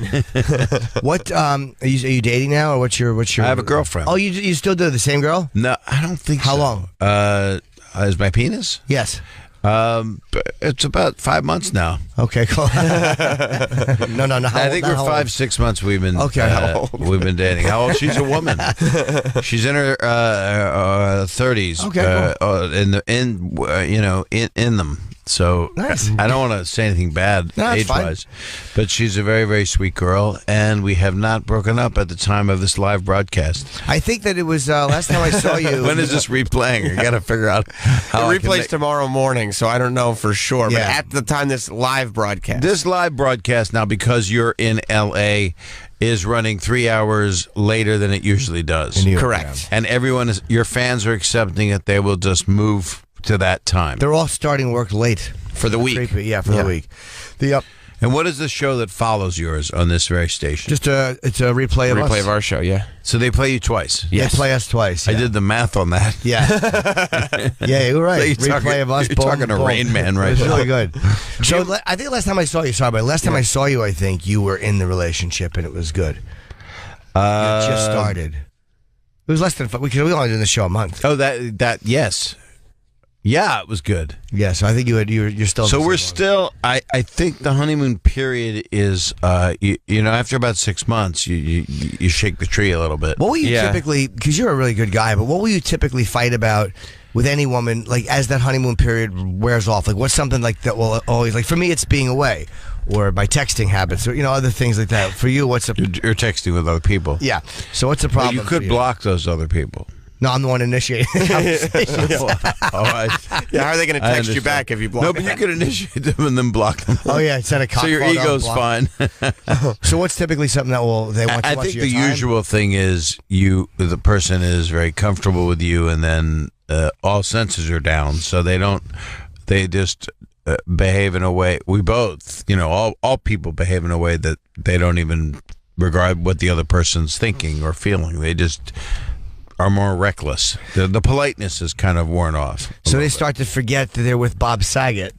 What are you dating now, or what's your? I have a girlfriend. Oh, you still do the same girl? No, I don't think How so. long? Is my penis? Yes. It's about 5 months now. Okay, cool. no. I think we're 5-6 months we've been we've been dating. How old? She's a woman. She's in her 30s. Okay, cool. In them. So nice. I don't want to say anything bad age-wise, but she's a very, very sweet girl, and we have not broken up at the time of this live broadcast. I think that it was last time I saw you. When is this replaying? I got to figure out how It replays tomorrow morning, so I don't know for sure. Yeah. But at the time, this live broadcast. This live broadcast now, because you're in L.A., is running 3 hours later than it usually does. Correct. And your fans are accepting it. They will just move to that time. They're all starting work late For the week. Creepy. Yeah, for the week. And what is the show that follows yours on this very station? It's a replay of us. Replay of our show, yeah. So they play you twice. They play us twice. I Yeah. did the math on that. Yeah. Yeah, you're right. Replay of us. You're boom, talking to boom. Rain Man right It's now. really good. So I think last time I saw you, I saw you, I think you were in the relationship and it was good. You just started. It was less than we only did the show a month. Oh, that yes. Yeah, it was good. Yeah, so I think you're still. So we're still. I think the honeymoon period is. After about 6 months, you shake the tree a little bit. What will you typically? Because you're a really good guy, but what will you typically fight about with any woman? Like as that honeymoon period wears off, like what's something like that will always like? For me, it's being away, or my texting habits, or other things like that. For you, what's You're texting with other people. Yeah. So what's the problem? You could block those other people. No, I'm the one initiating the conversation. Yeah, how are they going to text you back if you block No, but you could initiate them and then block them. Oh yeah, send a cock So your photo, ego's block. fine. So what's typically something that they want? I too much think of your the time? usual thing is the person is very comfortable with you, and then all senses are down, so they just behave in a way. We both, all people behave in a way that they don't even regard what the other person's thinking or feeling. They just are more reckless. The politeness is kind of worn off. So they start to forget that they're with Bob Saget.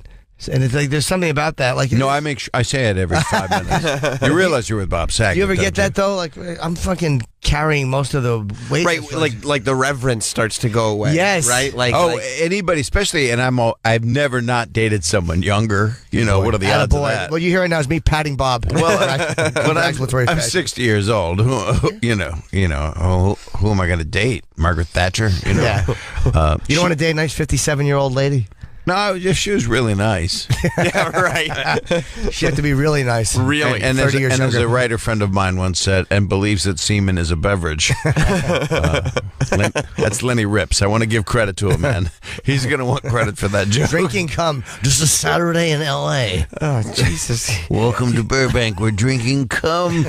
And it's like there's something about that. Like No, I say it every 5 minutes. You realize you're with Bob Saget. Do you ever get don't that though? Like I'm fucking carrying most of the weight. Right, like the reverence starts to go away. Yes. Right? Like, anybody, especially, and I've never not dated someone younger. What are the odds of that? What you hear right now is me patting Bob. Well, but I'm 60 years old. Who am I going to date? Margaret Thatcher? Yeah. You don't want to date a nice 57-year-old lady? No, if she was really nice. yeah, right. She had to be really nice. Really. And 30 years as younger. a writer friend of mine once said, and believes that semen is a beverage. That's Lenny Rips. I want to give credit to him, man. He's going to want credit for that joke. Drinking cum. Just a Saturday in L.A. Oh, Jesus. Welcome to Burbank. We're drinking cum.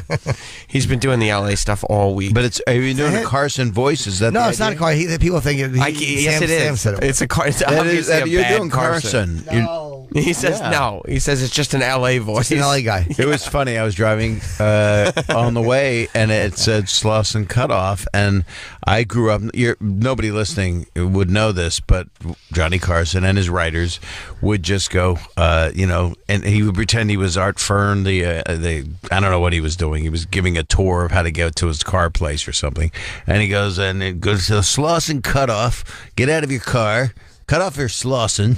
He's been doing the LA stuff all week. But are you doing a Carson voice? Is that No, the it's not a idea? car. People think yes, it Sam is. said it. It's a car. It's That is, obviously a you're bad doing Carson. No. He says Yeah. no. He says it's just an LA voice. He's an LA guy. It was funny. I was driving on the way, and it said Slauson Cutoff, and I grew up. Nobody listening would know this, but Johnny Carson and his writers would just go, and he would pretend he was Art Fern. I don't know what he was doing. He was giving a tour of how to get to his car place or something, and he goes to the Slauson Cutoff. Get out of your car. Cut off your Slauson.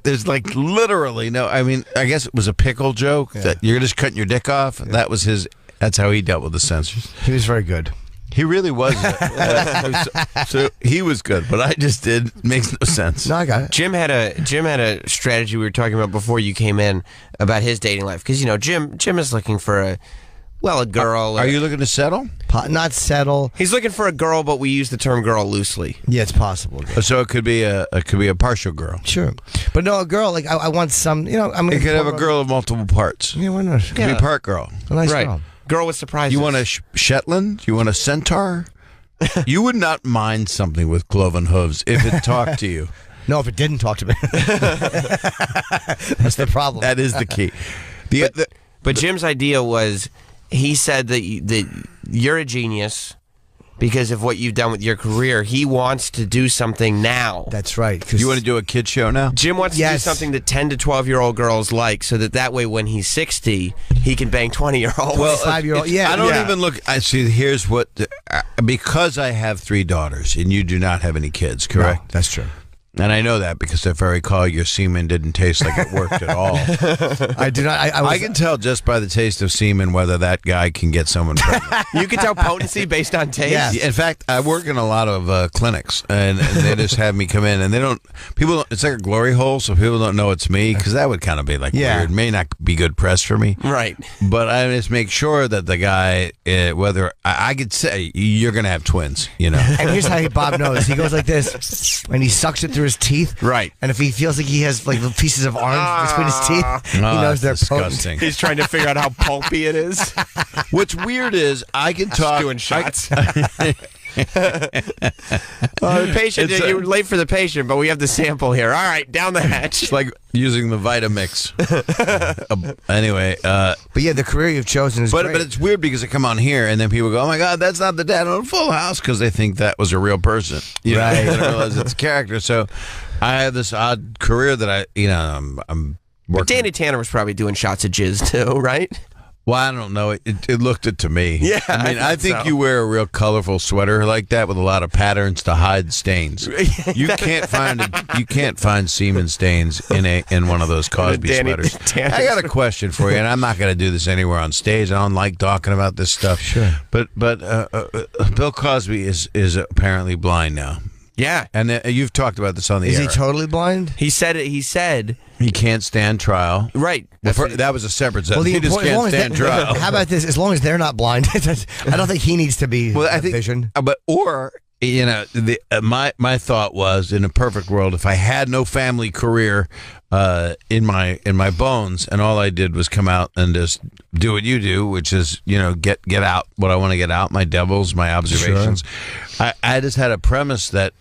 There's like literally no. I mean, I guess it was a pickle joke that you're just cutting your dick off. Yeah. That was his. That's how he dealt with the censors. He was very good. He really was. So he was good, but I just did. Makes no sense. No, I got it. Jim had a strategy we were talking about before you came in about his dating life because Jim is looking for a girl. Are you looking to settle? Not settle. He's looking for a girl, but we use the term girl loosely. Yeah, it's possible. So it could be a partial girl. Sure, but no, a girl. Like I want some. I mean, it could have a girl of multiple parts. Yeah, why not? It could be a part girl. A nice Right. girl. Girl with surprises. You want a Shetland? You want a centaur? You would not mind something with cloven hooves if it talked to you. No, if it didn't talk to me. That's the problem. That is the key. But Jim's idea was, he said that you're a genius, because of what you've done with your career. He wants to do something now. That's right. You want to do a kid show now? Jim wants to do something that 10 to 12-year-old girls like, so that way when he's 60, he can bang 20-year-olds. Well, 5-year-old. Yeah. I don't even look. I see. Here's what. Because I have 3 daughters, and you do not have any kids, correct? No, that's true. And I know that because if I recall, your semen didn't taste like it worked at all. I do not. I can tell just by the taste of semen whether that guy can get someone pregnant. You can tell potency based on taste? Yeah. In fact, I work in a lot of clinics, and they just have me come in, and it's like a glory hole, so people don't know it's me, because that would kind of be like weird. It may not be good press for me. Right. But I just make sure that the guy, whether I could say, you're going to have twins, And here's how Bob knows. He goes like this, and he sucks it through his teeth. Right. And if he feels like he has like pieces of orange between his teeth, he knows they're disgusting. He's trying to figure out how pulpy it is. What's weird is I can talk. Doing shots. The patient, you're late for the patient, but we have the sample here. All right, down the hatch. It's like using the Vitamix. Anyway. But yeah, the career you've chosen is great. But it's weird because I come on here and then people go, oh my God, that's not the dad on Full House, because they think that was a real person. Right. They don't realize it's a character. So I have this odd career that I'm working. But Danny Tanner was probably doing shots of jizz too, right? Well, I don't know. It looked it to me. Yeah, I think so. You wear a real colorful sweater like that with a lot of patterns to hide stains. You can't find semen stains in one of those Cosby sweaters. I got a question for you, and I'm not going to do this anywhere on stage. I don't like talking about this stuff. Sure. But Bill Cosby is apparently blind now. Yeah. And you've talked about this on the air. Is he totally blind? He said he can't stand trial. Right. That was a separate sentence. Well, He just can't stand trial. How about this? As long as they're not blind, I don't think he needs to be vision. My thought was, in a perfect world, if I had no family career in my bones, and all I did was come out and just do what you do, which is get out what I want to get out, my devils, my observations. Sure. I just had a premise that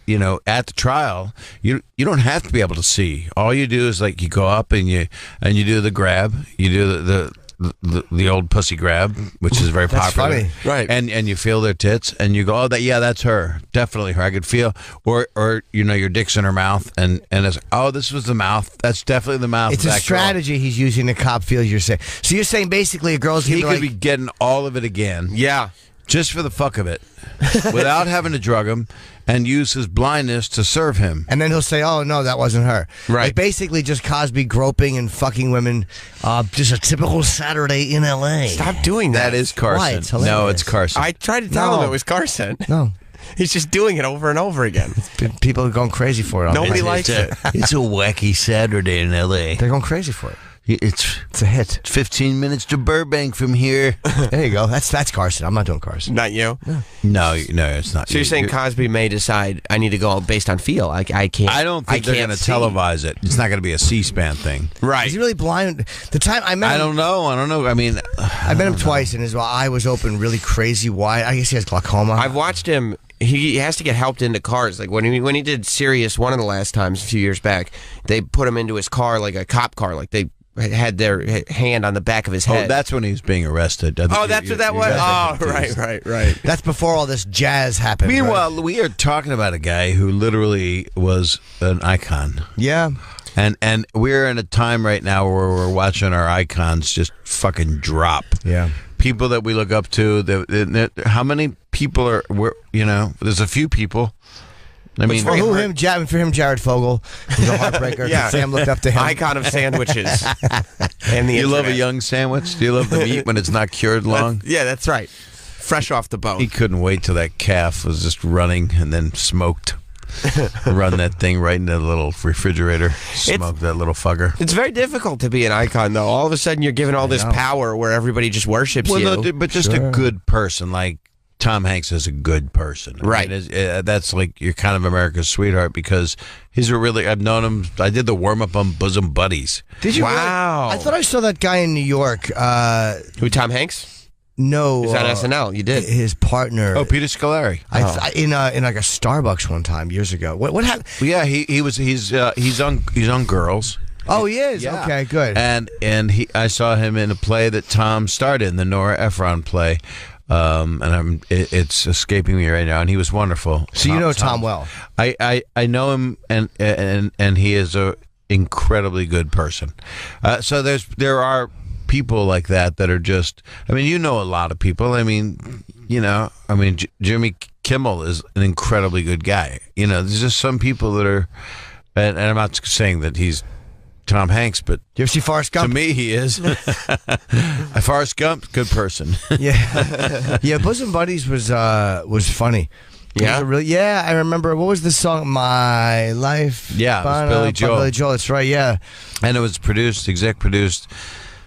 at the trial you don't have to be able to see. All you do is like you go up and you do the grab, you do the old pussy grab, which is very popular. Funny. Right? And you feel their tits, and you go, that's her, definitely her. I could feel, or your dick's in her mouth, and it's this was the mouth. That's definitely the mouth. It's of a that strategy he's using to cop feels. You're saying. So you're saying basically a girl's he could be getting all of it again. Yeah. Just for the fuck of it, without having to drug him, and use his blindness to serve him. And then he'll say, oh, no, that wasn't her. Right. Like basically just Cosby groping and fucking women. Just a typical Saturday in L.A. Stop doing that. That is Carson. Why? It's hilarious. No, it's Carson. I tried to tell him it was Carson. No. He's just doing it over and over again. People are going crazy for it. Nobody likes it. It's a wacky Saturday in L.A. They're going crazy for it. It's a hit. 15 minutes to Burbank from here. There you go. That's Carson. I'm not doing Carson. Not you? No, it's not. So you're saying Cosby may decide I need to go based on feel. I can't. I don't think they're going to televise it. It's not going to be a C-SPAN thing. Right. Is he really blind? The time I met him, I don't know. I mean, I met him twice, and his eye was open really crazy wide. I guess he has glaucoma. I've watched him. He has to get helped into cars. Like when he did Sirius one of the last times a few years back, they put him into his car like a cop car. Like they had their hand on the back of his head. Oh, that's when he was being arrested. That's what that was? Oh, right. That's before all this jazz happened. Meanwhile, we are talking about a guy who literally was an icon. Yeah. And we're in a time right now where we're watching our icons just fucking drop. Yeah. People that we look up to. How many people are, there's a few people. I mean, for him, Jared Fogle, he's a heartbreaker. Yeah. Sam looked up to him. Icon of sandwiches. And the you love a young sandwich? Do you love the meat when it's not cured long? That's right. Fresh off the bone. He couldn't wait till that calf was just running and then smoked. Run that thing right into the little refrigerator. Smoke that little fucker. It's very difficult to be an icon, though. All of a sudden, you're given all this power where everybody just worships you. No, but just a good person, like Tom Hanks is a good person. Right. I mean, that's like, you're kind of America's sweetheart because he's I've known him. I did the warm-up on Bosom Buddies. Did you? Wow. Really? I thought I saw that guy in New York. Who, Tom Hanks? No. He's on SNL. You did. His partner. Oh, Peter Scolari. In like a Starbucks one time years ago. What happened? Well, yeah, he's on Girls. Oh, he is? Yeah. Okay, good. And I saw him in a play that Tom starred in, the Nora Ephron play. it's escaping me right now. And he was wonderful. So you know Tom well. I know him, and he is a incredibly good person. So there are people like that are just. I mean, you know a lot of people. I mean, Jimmy Kimmel is an incredibly good guy. There's just some people that are, and I'm not saying that he's Tom Hanks, but you ever see Forrest Gump? To me, he is. Forrest Gump, good person. Yeah. Bosom Buddies was funny. Yeah, I remember. What was the song? My Life. Yeah, it was Billy Joel. Billy Joel. That's right. Yeah, and it was exec produced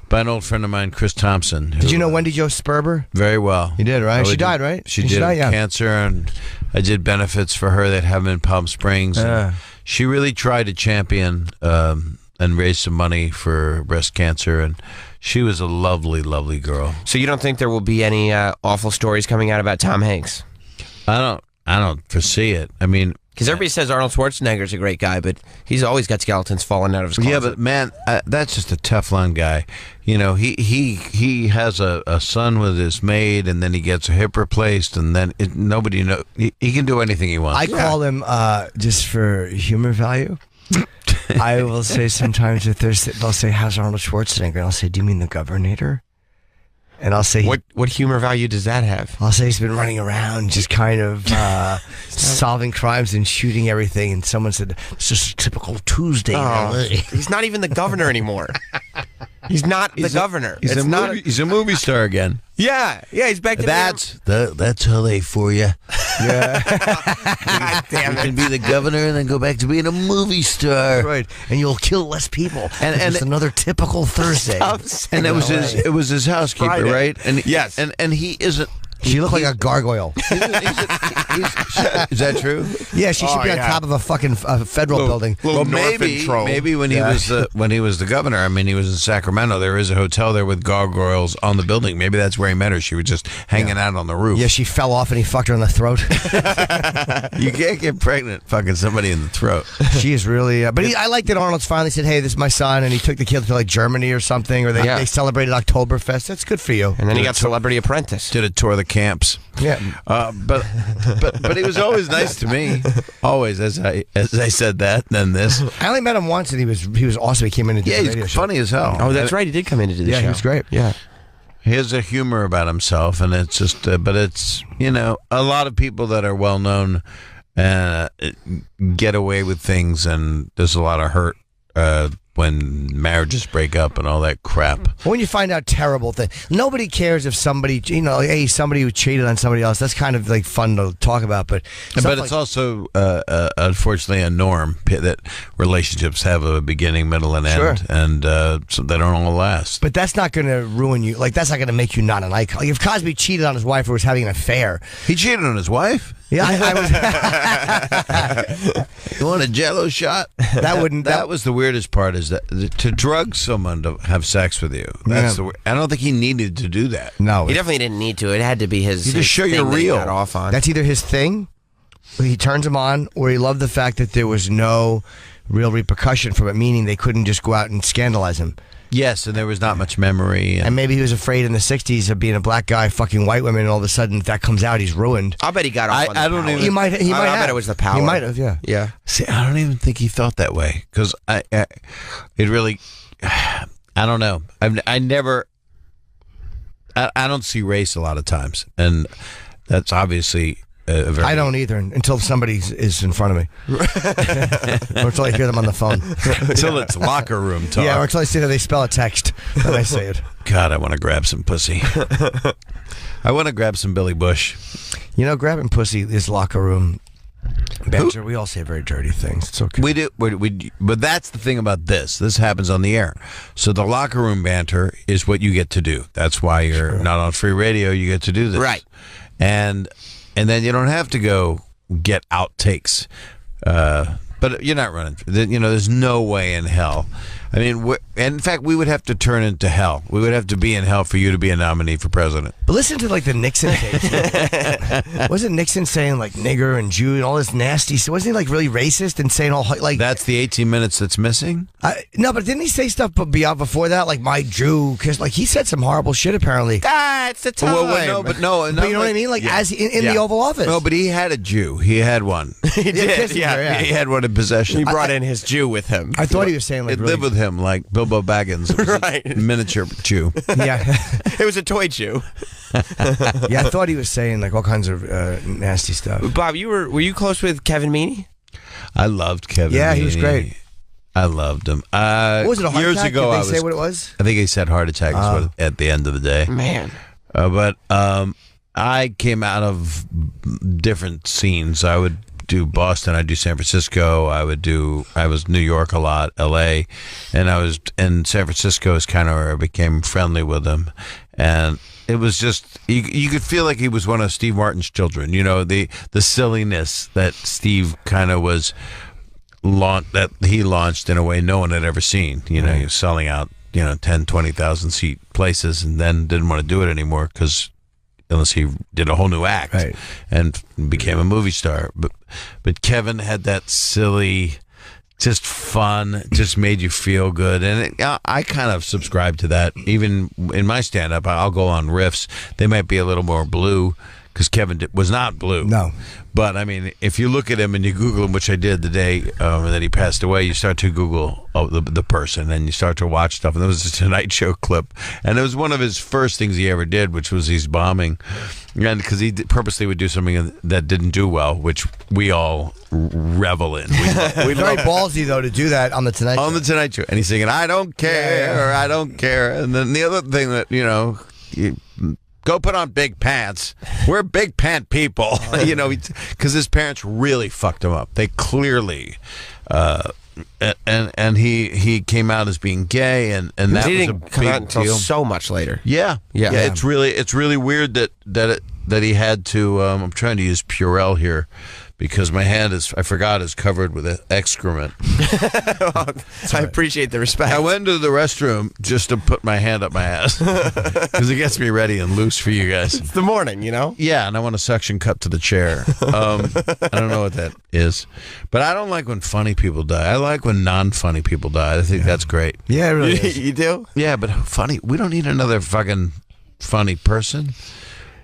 by an old friend of mine, Chris Thompson. Did you know Wendy Jo Sperber? Very well. You did, right? She died, right? She did cancer, and I did benefits for her that have in Palm Springs. She really tried to champion and raise some money for breast cancer, and she was a lovely, lovely girl. So you don't think there will be any awful stories coming out about Tom Hanks? I don't foresee it. I mean, because everybody says Arnold Schwarzenegger's a great guy, but he's always got skeletons falling out of his closet. Yeah, but man, that's just a Teflon guy. He has a son with his maid, and then he gets a hip replaced, and then nobody knows. He can do anything he wants. I call him just for humor value. I will say sometimes if they'll say, "How's Arnold Schwarzenegger?" and I'll say, "Do you mean the Governor?" And I'll say, what humor value does that have? I'll say he's been running around just kind of solving crimes and shooting everything. And someone said, it's just a typical Tuesday. He's not even the governor anymore. He's not the governor. He's a movie star again. Yeah, he's back to that's LA for you. Yeah. God damn You it. can be the governor and then go back to being a movie star. Right. And you'll kill less people. And it's another typical Thursday. And it was his housekeeper, Friday. right? And yes. And he isn't. She looked like a gargoyle. Is that true? Yeah, she should be on top of a fucking federal building. Well, maybe when he was the governor. I mean, he was in Sacramento. There is a hotel there with gargoyles on the building. Maybe that's where he met her. She was just hanging out on the roof. Yeah, she fell off and he fucked her in the throat. You can't get pregnant fucking somebody in the throat. She is really. But I like that Arnold's finally said, "Hey, this is my son," and he took the kid to like Germany or something, or they celebrated Oktoberfest. That's good for you. And then he got Celebrity Apprentice. Did a tour of the camps. Yeah. But he was always nice to me. Always, as I said that, then this. I only met him once, and he was awesome. He came in and did the radio he's show. funny as hell. Oh, that's right. He did come in to do the show. Yeah, he was great. Yeah. He has a humor about himself, and it's just, but it's, a lot of people that are well known get away with things, and there's a lot of hurt when marriages break up and all that crap. When you find out terrible things, nobody cares if somebody, somebody who cheated on somebody else. That's kind of like fun to talk about, but it's also unfortunately a norm that relationships have a beginning, middle, and end, and so they don't all last. But that's not going to ruin you. Like that's not going to make you not an icon. Like if Cosby cheated on his wife or was having an affair, he cheated on his wife. Yeah, I was. You want a Jello shot? That was the weirdest part. Is that to drug someone to have sex with you? That's I don't think he needed to do that. No, he definitely didn't need to. It had to be his. You just show you're real. Got off on. That's either his thing, or he turns him on, or he loved the fact that there was no real repercussion from it, meaning they couldn't just go out and scandalize him. Yes, and there was not much memory. And maybe he was afraid in the 60s of being a black guy fucking white women, and all of a sudden if that comes out, he's ruined. I'll bet he got off on the I don't power. even. He might have. I bet it was the power. He might have, yeah. Yeah. See, I don't even think he thought that way, because it really, I don't know. I never, I don't see race a lot of times, and that's obviously I don't either until somebody is in front of me, or until I hear them on the phone. Until it's locker room talk. Yeah, or until I see that they spell a text, then I say it. God, I want to grab some pussy. I want to grab some Billy Bush. Grabbing pussy is locker room banter. We all say very dirty things. It's okay. We do, but that's the thing about this. This happens on the air. So the locker room banter is what you get to do. That's why you're not on free radio. You get to do this, right? And then you don't have to go get outtakes. But you're not running. There's no way in hell. I mean, in fact, we would have to turn into hell. We would have to be in hell for you to be a nominee for president. But listen to like the Nixon tape. Wasn't Nixon saying like nigger and Jude and all this nasty? So wasn't he like really racist and saying all like? That's the 18 minutes that's missing. No, but didn't he say stuff beyond before that, like my Jew? Because like he said some horrible shit apparently. That's the time. Well, but no, but you know what I mean? Like as in the Oval Office. No, but he had a Jew. He had one. He did. Yeah. He had one in possession. He brought in his Jew with him. I thought he was saying like it lived with him like Bilbo Baggins. It was right. A miniature Jew. Yeah. It was a toy Jew. Yeah, I thought he was saying like all kinds of nasty stuff. Bob, were you close with Kevin Meaney? I loved Kevin. Yeah, Meaney. he was great. I loved him. What was it, a heart years attack? ago, Did they say what it was? I think he said heart attack is what, at the end of the day. Man. But I came out of different scenes. I would do Boston, I'd do San Francisco, I was New York a lot, LA, and I was in San Francisco is kind of where I became friendly with him. And it was just you could feel like he was one of Steve Martin's children, you know, the silliness that Steve kind of was that he launched in a way no one had ever seen. You know, he was selling out, 10, 20,000 seat places and then didn't want to do it anymore unless he did a whole new act and became a movie star. But Kevin had that silly, just fun, just made you feel good. And I kind of subscribe to that. Even in my stand-up, I'll go on riffs. They might be a little more blue because Kevin was not blue. No. But, I mean, if you look at him and you Google him, which I did the day that he passed away, you start to Google the person and you start to watch stuff. And there was a Tonight Show clip. And it was one of his first things he ever did, which was he's bombing. And because he purposely would do something that didn't do well, which we all revel in. We very ballsy, though, to do that on the Tonight Show. On the Tonight Show. And he's singing, I don't care, or I don't care. And then the other thing that, go put on big pants. We're big pant people, because his parents really fucked him up. They clearly, and he came out as being gay, and that was a didn't come out big until deal. so much later. Yeah. It's really weird that he had to. I'm trying to use Purell here. Because my hand is covered with excrement. I appreciate the respect. I went to the restroom just to put my hand up my ass. Because it gets me ready and loose for you guys. It's the morning, Yeah, and I want a suction cup to the chair. I don't know what that is. But I don't like when funny people die. I like when non-funny people die. I think that's great. Yeah, it really is. You do? Yeah, but funny. We don't need another fucking funny person.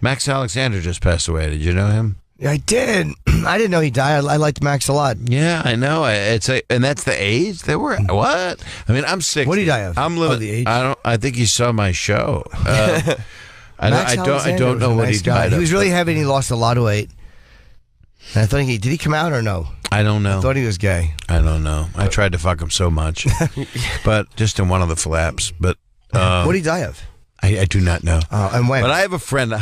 Max Alexander just passed away. Did you know him? I did. I didn't know he died. I liked Max a lot. Yeah, I know. And that's the age they were. What? I mean, I'm 60. What did he die of? I'm living. The age? I think he saw my show. I don't know what he died of. He was really heavy and he lost a lot of weight. And I thought did he come out or no? I don't know. I thought he was gay. I don't know. I tried to fuck him so much, but just in one of the flaps. But what did he die of? I do not know. And when? But I have a friend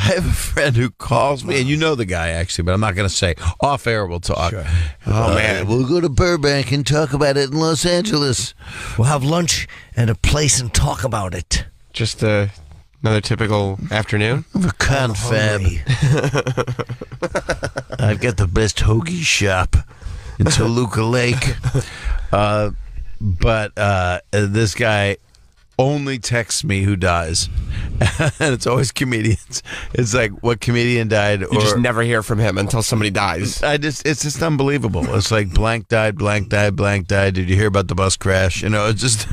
who calls me, and you know the guy actually, but I'm not going to say. Off air we'll talk. Sure. Oh man, we'll go to Burbank and talk about it in Los Angeles. We'll have lunch at a place and talk about it. Just another typical afternoon. Of a confab. I've got the best hoagie shop in Toluca Lake. But this guy only texts me who dies. And it's always comedians. It's like, what comedian died? You just never hear from him until somebody dies. It's just unbelievable. It's like blank died, blank died, blank died. Did you hear about the bus crash? It's just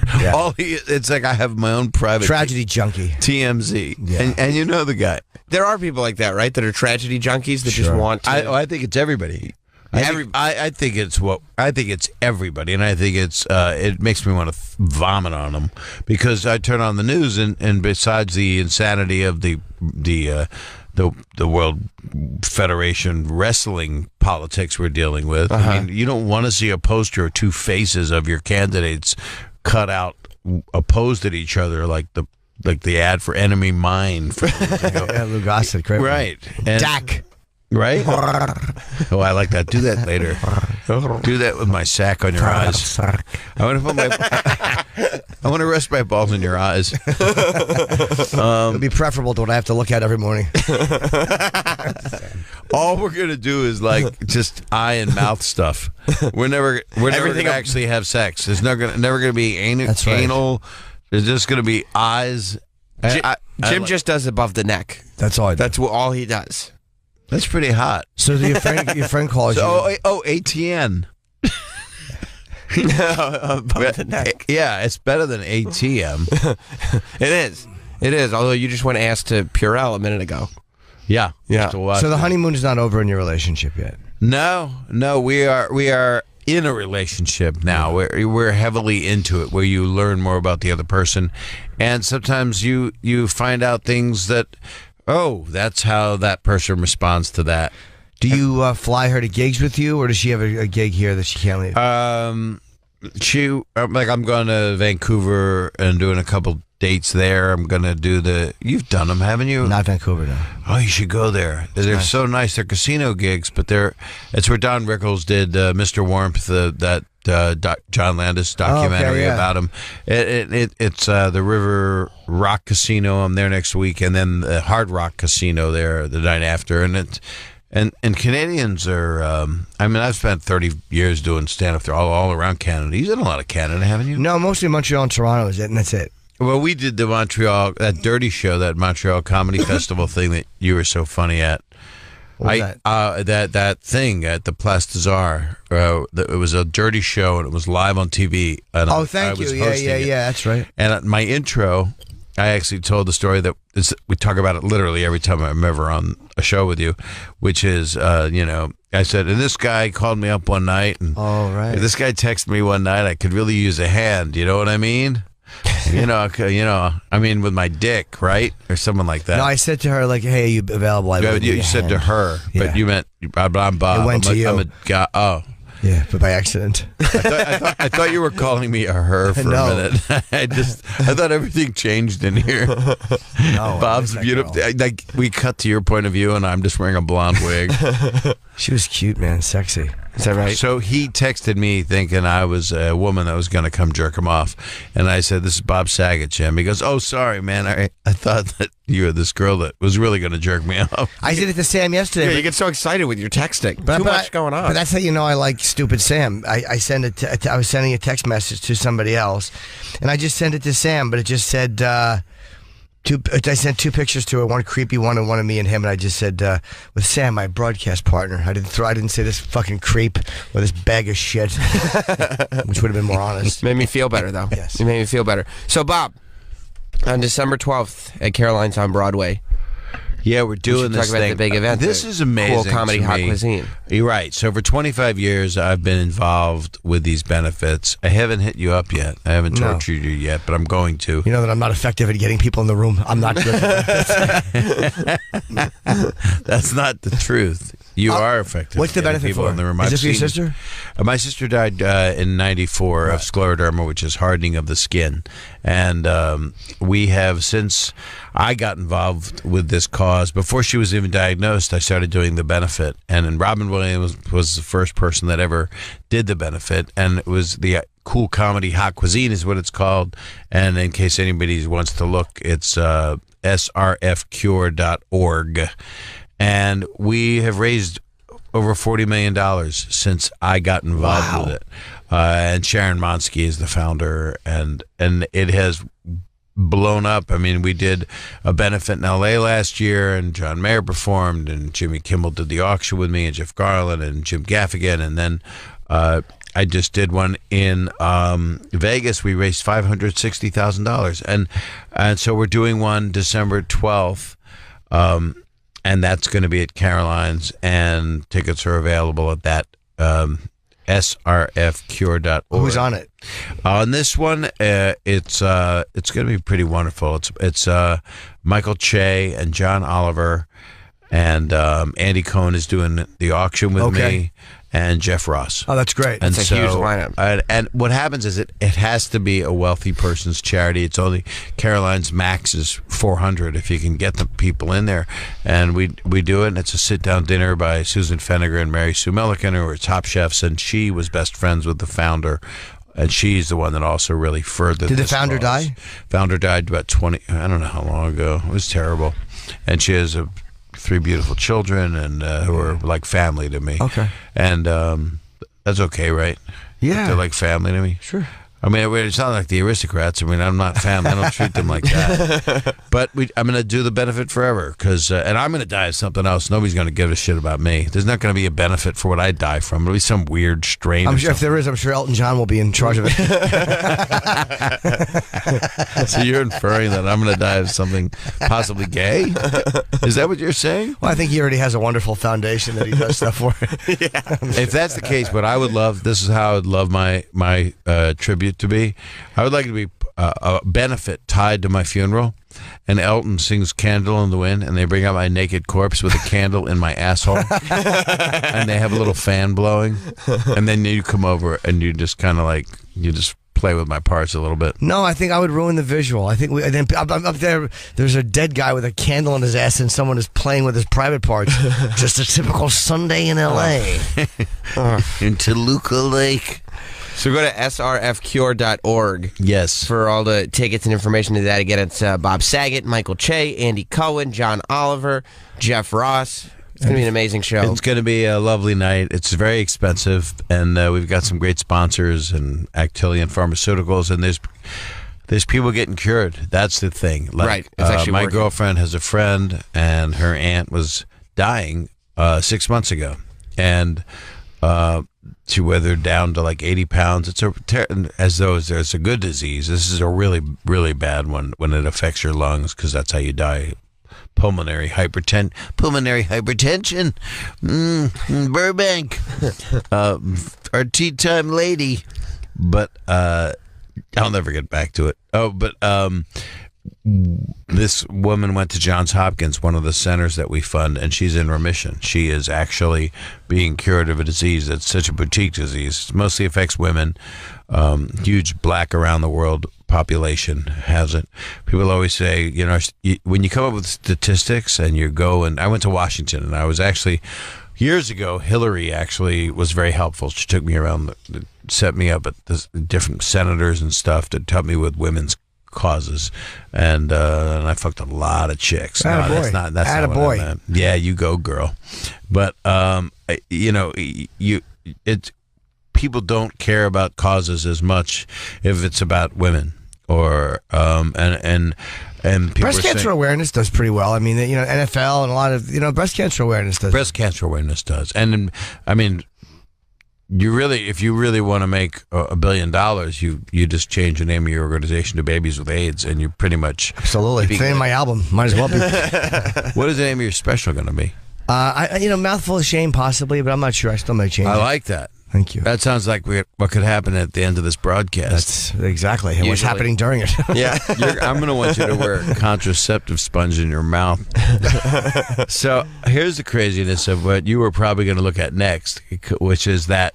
it's like I have my own private tragedy junkie. TMZ. Yeah. And you know the guy. There are people like that, right? That are tragedy junkies that just want to. I think it's everybody. I think it's everybody, and I think it makes me want to vomit on them because I turn on the news and besides the insanity of the World Federation wrestling politics we're dealing with, I mean, you don't want to see a poster or two faces of your candidates cut out opposed at each other like the ad for Enemy Mine. Lou Gossett, great. Right, and Dak. Right? Oh, I like that. Do that later. Do that with my sack on your eyes. I want to put my I want to rest my balls in your eyes. It'd be preferable to what I have to look at every morning. All we're gonna do is like just eye and mouth stuff. We're never gonna actually have sex. There's never gonna be anal. There's just gonna be eyes. Jim just does above the neck. That's all. That's all he does. That's pretty hot. So your friend calls you. ATN. Above the neck. Yeah, it's better than ATM. It is. Although you just went asked to Purell a minute ago. Yeah. So the honeymoon is not over in your relationship yet. No, we are in a relationship now. We're heavily into it, where you learn more about the other person, and sometimes you find out things that, oh, that's how that person responds to that. Do you fly her to gigs with you, or does she have a gig here that she can't leave? I'm going to Vancouver and doing a couple dates there. I'm going to do you've done them, haven't you? Not Vancouver, no. Oh, you should go there. They're nice. So nice. They're casino gigs, but it's where Don Rickles did Mr. Warmth, that John Landis documentary about him. It's the River Rock Casino. I'm there next week, and then the Hard Rock Casino there the night after, and Canadians are. I've spent 30 years doing stand-up there all around Canada. You've done a lot of Canada, haven't you? No, mostly Montreal and Toronto is it, and that's it. Well, we did the Montreal, that Dirty Show, that Montreal Comedy Festival thing that you were so funny at. What was that? That thing at the Place des Arts. It was a Dirty Show, and it was live on TV. And thank you. Yeah, that's right. And at my intro, I actually told the story that we talk about it literally every time I'm ever on a show with you, which is, I said, and this guy called me up one night, and this guy texted me one night, I could really use a hand, you know what I mean? With my dick, right? Or someone like that. No, I said to her, like, hey, are you available? You said to her, but you meant, I'm Bob. It went to you. I'm a guy. Oh. Yeah, but by accident. I thought you were calling me a her for a minute. I thought everything changed in here. No, Bob's beautiful. Like, we cut to your point of view, and I'm just wearing a blonde wig. She was cute, man, sexy. Is that right? So he texted me thinking I was a woman that was going to come jerk him off, and I said, "This is Bob Saget, Jim." He goes, "Oh, sorry, man. I thought that you were this girl that was really going to jerk me off." I did it to Sam yesterday. Yeah, you get so excited with your texting. Too much going on. But that's how you know I like stupid Sam. I send it. I was sending a text message to somebody else, and I just sent it to Sam, but it just said. I sent two pictures to her, one creepy one and one of me and him, and I just said, with Sam, my broadcast partner. I didn't say this fucking creep or this bag of shit, which would have been more honest. Made me feel better, though. Yes. It made me feel better. So, Bob, on December 12th at Caroline's on Broadway. Yeah, we're doing this talk about the big event. This is amazing. Cool comedy, hot cuisine. You're right. So for 25 years, I've been involved with these benefits. I haven't hit you up yet. I haven't tortured you yet, but I'm going to. You know that I'm not effective at getting people in the room. I'm not good at that. That's not the truth. You are effective. What's the benefit people for? In the room. Is this for your sister? My sister died in '94 of scleroderma, which is hardening of the skin. And we have, since I got involved with this cause, before she was even diagnosed, I started doing the benefit. And then Robin Williams was the first person that ever did the benefit. And it was the Cool Comedy Hot Cuisine is what it's called. And in case anybody wants to look, it's srfcure.org. And we have raised over $40 million since I got involved with it. And Sharon Monsky is the founder, and it has blown up. I mean, we did a benefit in L.A. last year, and John Mayer performed, and Jimmy Kimmel did the auction with me, and Jeff Garland, and Jim Gaffigan, and then I just did one in Vegas. We raised $560,000, and so we're doing one December 12th. And that's going to be at Caroline's, and tickets are available at that srfcure.org. Who's on it? On this one, it's going to be pretty wonderful. It's Michael Che and John Oliver, and Andy Cohen is doing the auction with me, and Jeff Ross. Oh, that's great. That's a huge lineup. And what happens is it has to be a wealthy person's charity. It's only Caroline's max is $400 if you can get the people in there. And we do it, and it's a sit-down dinner by Susan Feniger and Mary Sue Milliken, who are top chefs, and she was best friends with the founder And she's the one that also really furthered. Did the this founder cause. die? Founder died about 20. I don't know how long ago. It was terrible. And she has 3 beautiful children, and who are like family to me. Okay. And that's okay, right? Yeah. They're like family to me. Sure. I mean, it's not like the aristocrats. I mean, I'm not family. I don't treat them like that. But I'm going to do the benefit forever, and I'm going to die of something else. Nobody's going to give a shit about me. There's not going to be a benefit for what I die from. It'll be some weird strain. I'm sure if there is, I'm sure Elton John will be in charge of it. So you're inferring that I'm going to die of something possibly gay? Is that what you're saying? Well, I think he already has a wonderful foundation that he does stuff for. If that's the case, what I would love, this is how I would love my tribute to be. I would like it to be a benefit tied to my funeral, and Elton sings "Candle in the Wind," and they bring out my naked corpse with a candle in my asshole, and they have a little fan blowing, and then you come over and you just kind of like just play with my parts a little bit. No, I think I would ruin the visual. I think then I'm up there. There's a dead guy with a candle in his ass, and someone is playing with his private parts. Just a typical Sunday in L.A. In Toluca Lake. So go to srfcure.org. Yes. For all the tickets and information to that. Again, it's Bob Saget, Michael Che, Andy Cohen, John Oliver, Jeff Ross. It's going to be an amazing show. It's going to be a lovely night. It's very expensive, and we've got some great sponsors and Actelion Pharmaceuticals, and there's people getting cured. That's the thing. Like, right. It's actually my working. girlfriend has a friend, and her aunt was dying 6 months ago, and she withered down to like 80 pounds. It's as though there's a good disease. This is a really, really bad one when it affects your lungs, because that's how you die. Pulmonary hypertension. Burbank. Our tea time lady. But I'll never get back to it. Oh, but this woman went to Johns Hopkins, one of the centers that we fund, and she's in remission. She is actually being cured of a disease that's such a boutique disease. It mostly affects women. Huge black around the world population has it. People always say, when you come up with statistics and you go, and I went to Washington, and I was actually, years ago, Hillary actually was very helpful. She took me around, set me up at the different senators and stuff to help me with women's causes, and I fucked a lot of chicks. No, that's not what I meant. Yeah, you go, girl. But people don't care about causes as much if it's about women or and people breast cancer awareness does pretty well. I mean, NFL and a lot of breast cancer awareness does. Breast cancer awareness does, and I mean. If you really want to make $1 billion, you just change the name of your organization to Babies with AIDS, and you pretty much absolutely. It's the name of my album. Might as well be. What is the name of your special going to be? Mouthful of Shame, possibly, but I'm not sure. I still may change. I like that. Thank you. That sounds like what could happen at the end of this broadcast. That's exactly what's happening during it. Yeah. I'm going to want you to wear a contraceptive sponge in your mouth. So here's the craziness of what you were probably going to look at next, which is that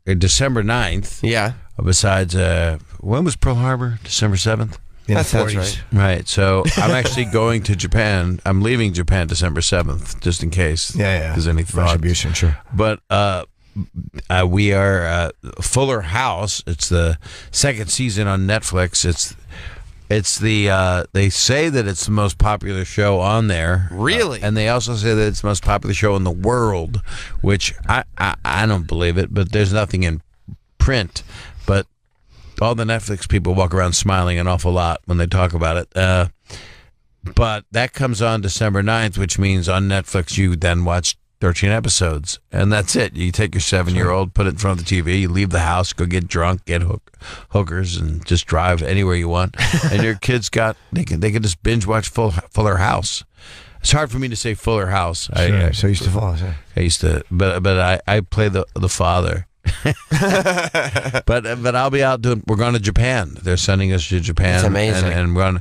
December 9th. Yeah. Besides, when was Pearl Harbor? December 7th? That sounds right. Right. So I'm actually going to Japan. I'm leaving Japan December 7th, just in case. Yeah. There's any thought. Retribution, sure. But we are Fuller House. It's the second season on Netflix. It's the they say that it's the most popular show on there. Really? And they also say that it's the most popular show in the world, which I don't believe it, but there's nothing in print. But all the Netflix people walk around smiling an awful lot when they talk about it. But that comes on December 9th, which means on Netflix you then watch 13 episodes, and that's it. You take your 7-year-old, put it in front of the TV, you leave the house, go get drunk, get hookers, and just drive anywhere you want. And your kids they can just binge watch Fuller House. It's hard for me to say Fuller House. Sure. So used to follow. Sure. I used to, but I play the father. but I'll be out doing. We're going to Japan. They're sending us to Japan. That's amazing. And we're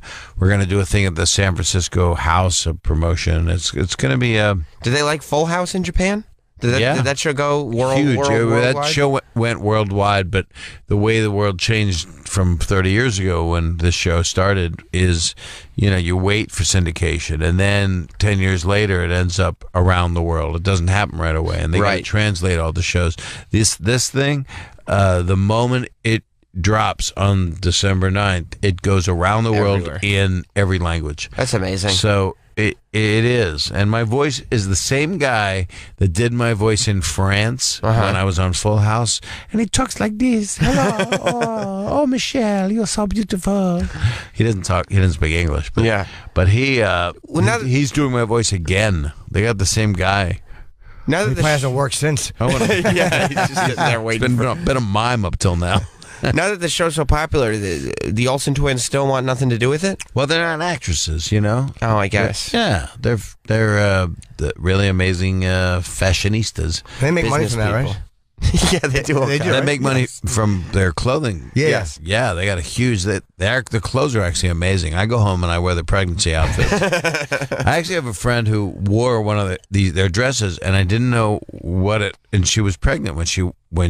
going to do a thing at the San Francisco House of Promotion. It's going to be Do they like Full House in Japan? Did that show go huge? worldwide? That show went worldwide, but the way the world changed from 30 years ago when this show started is, you wait for syndication, and then 10 years later it ends up around the world. It doesn't happen right away, and they got to translate all the shows. This thing, the moment it drops on December 9th, it goes around the world Everywhere. in every language. That's amazing. So it is. And my voice is the same guy that did my voice in France when I was on Full House. And he talks like this. Hello. Oh, Michelle, you're so beautiful. He doesn't speak English. But, but he's doing my voice again. They got the same guy. Now that He probably hasn't worked since. yeah, he's just sitting there waiting. It's been a mime up till now. Now that the show's so popular, the Olsen twins still want nothing to do with it? Well, they're not actresses, you know? Oh, I guess. Yeah, they're really amazing fashionistas. They make money Business from that, people. right? Yeah, they do. They do. They right? make money from their clothing. Yes. Yeah, they got a huge. The clothes are actually amazing. I go home and I wear the pregnancy outfits. I actually have a friend who wore one of their dresses, and I didn't know what it. And she was pregnant when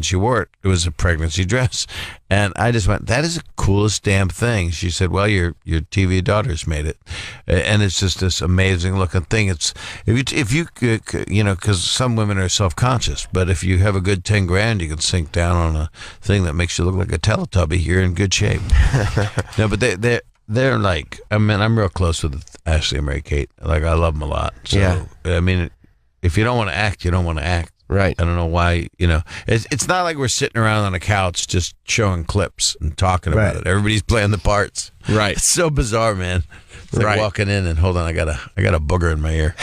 she wore it. It was a pregnancy dress, and I just went, "That is the coolest damn thing." She said, "Well, your TV daughters made it, and it's just this amazing looking thing. It's if you you know, because some women are self-conscious, but if you have a good 10 grand, you can sink down on a thing that makes you look like a Teletubby. You're in good shape." No, but they're like, I mean, I'm real close with Ashley and Mary Kate. Like, I love them a lot. So, Yeah. I mean, if you don't want to act, you don't want to act. Right. I don't know why, you know. It's not like we're sitting around on a couch just showing clips and talking about Right. it. Everybody's playing the parts. Right. It's so bizarre, man. It's like Right. walking in and hold on, I got a booger in my ear.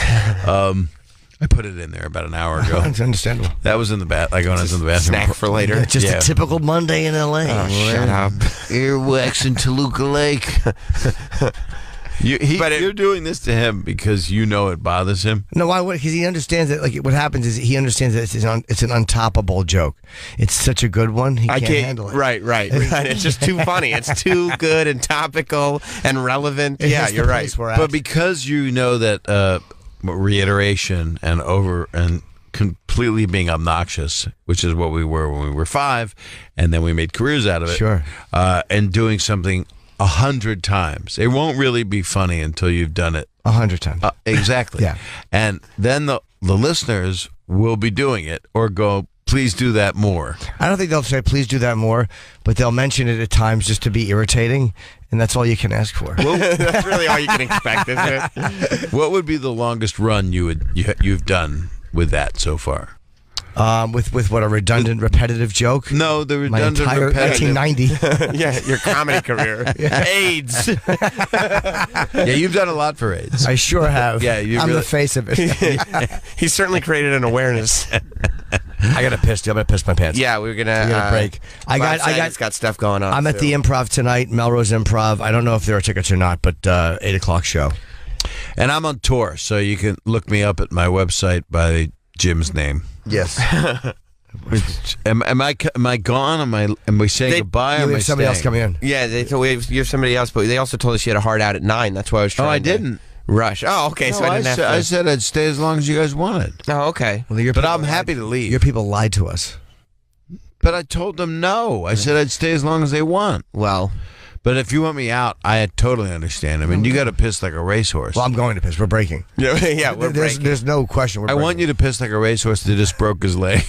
I put it in there about an hour ago. It's understandable. That was in the like when I was in the bathroom. Snack for later. Just Yeah. a typical Monday in L.A. Oh, shut up. Earwax in Toluca Lake. You're doing this to him because you know it bothers him. No, why? Because he understands that. Like, what happens is he understands that it's an untoppable joke. It's such a good one. He can't handle it. Right. It's just too funny. It's too good and topical and relevant. It Yeah, hits the you're right. place we're at. But because you know that reiteration and completely being obnoxious, which is what we were when we were 5, and then we made careers out of it. Sure. And doing something 100 times, it won't really be funny until you've done it 100 times. exactly. Yeah. And then the listeners will be doing it or go, please do that more. I don't think they'll say, please do that more, but they'll mention it at times just to be irritating, and that's all you can ask for. That's really all you can expect, isn't it? What would be the longest run you've done with that so far? With what, a redundant, repetitive joke? No, the My redundant entire repetitive. 1990. Yeah, your comedy career. AIDS. Yeah, you've done a lot for AIDS. I sure have. Yeah, you I'm really- the face of it. He certainly created an awareness. I gotta piss. I'm gonna piss my pants. Yeah, we're gonna We got a break. I Bob got stuff going on. I'm at the Improv tonight, Melrose Improv. I don't know if there are tickets or not, but 8 o'clock show. And I'm on tour, so you can look me up at my website by Jim's name. Yes. Am I gone? Am we saying goodbye? Or You am I have somebody else staying? coming in. Yeah, they told you have somebody else, but they also told us you had a hard out at 9. That's why I was trying. Oh, I to didn't. rush. Oh, okay. No, So I didn't have to. I said I'd stay as long as you guys wanted. Oh, okay. Well, your But people I'm lied- happy to leave. Your people lied to us. But I told them no. I said I'd stay as long as they want. Well, But if you want me out, I totally understand. I mean, you got to piss like a racehorse. Well, I'm going to piss. We're breaking. yeah, we're breaking. There's no question. We're I want you to piss like a racehorse that just broke his leg.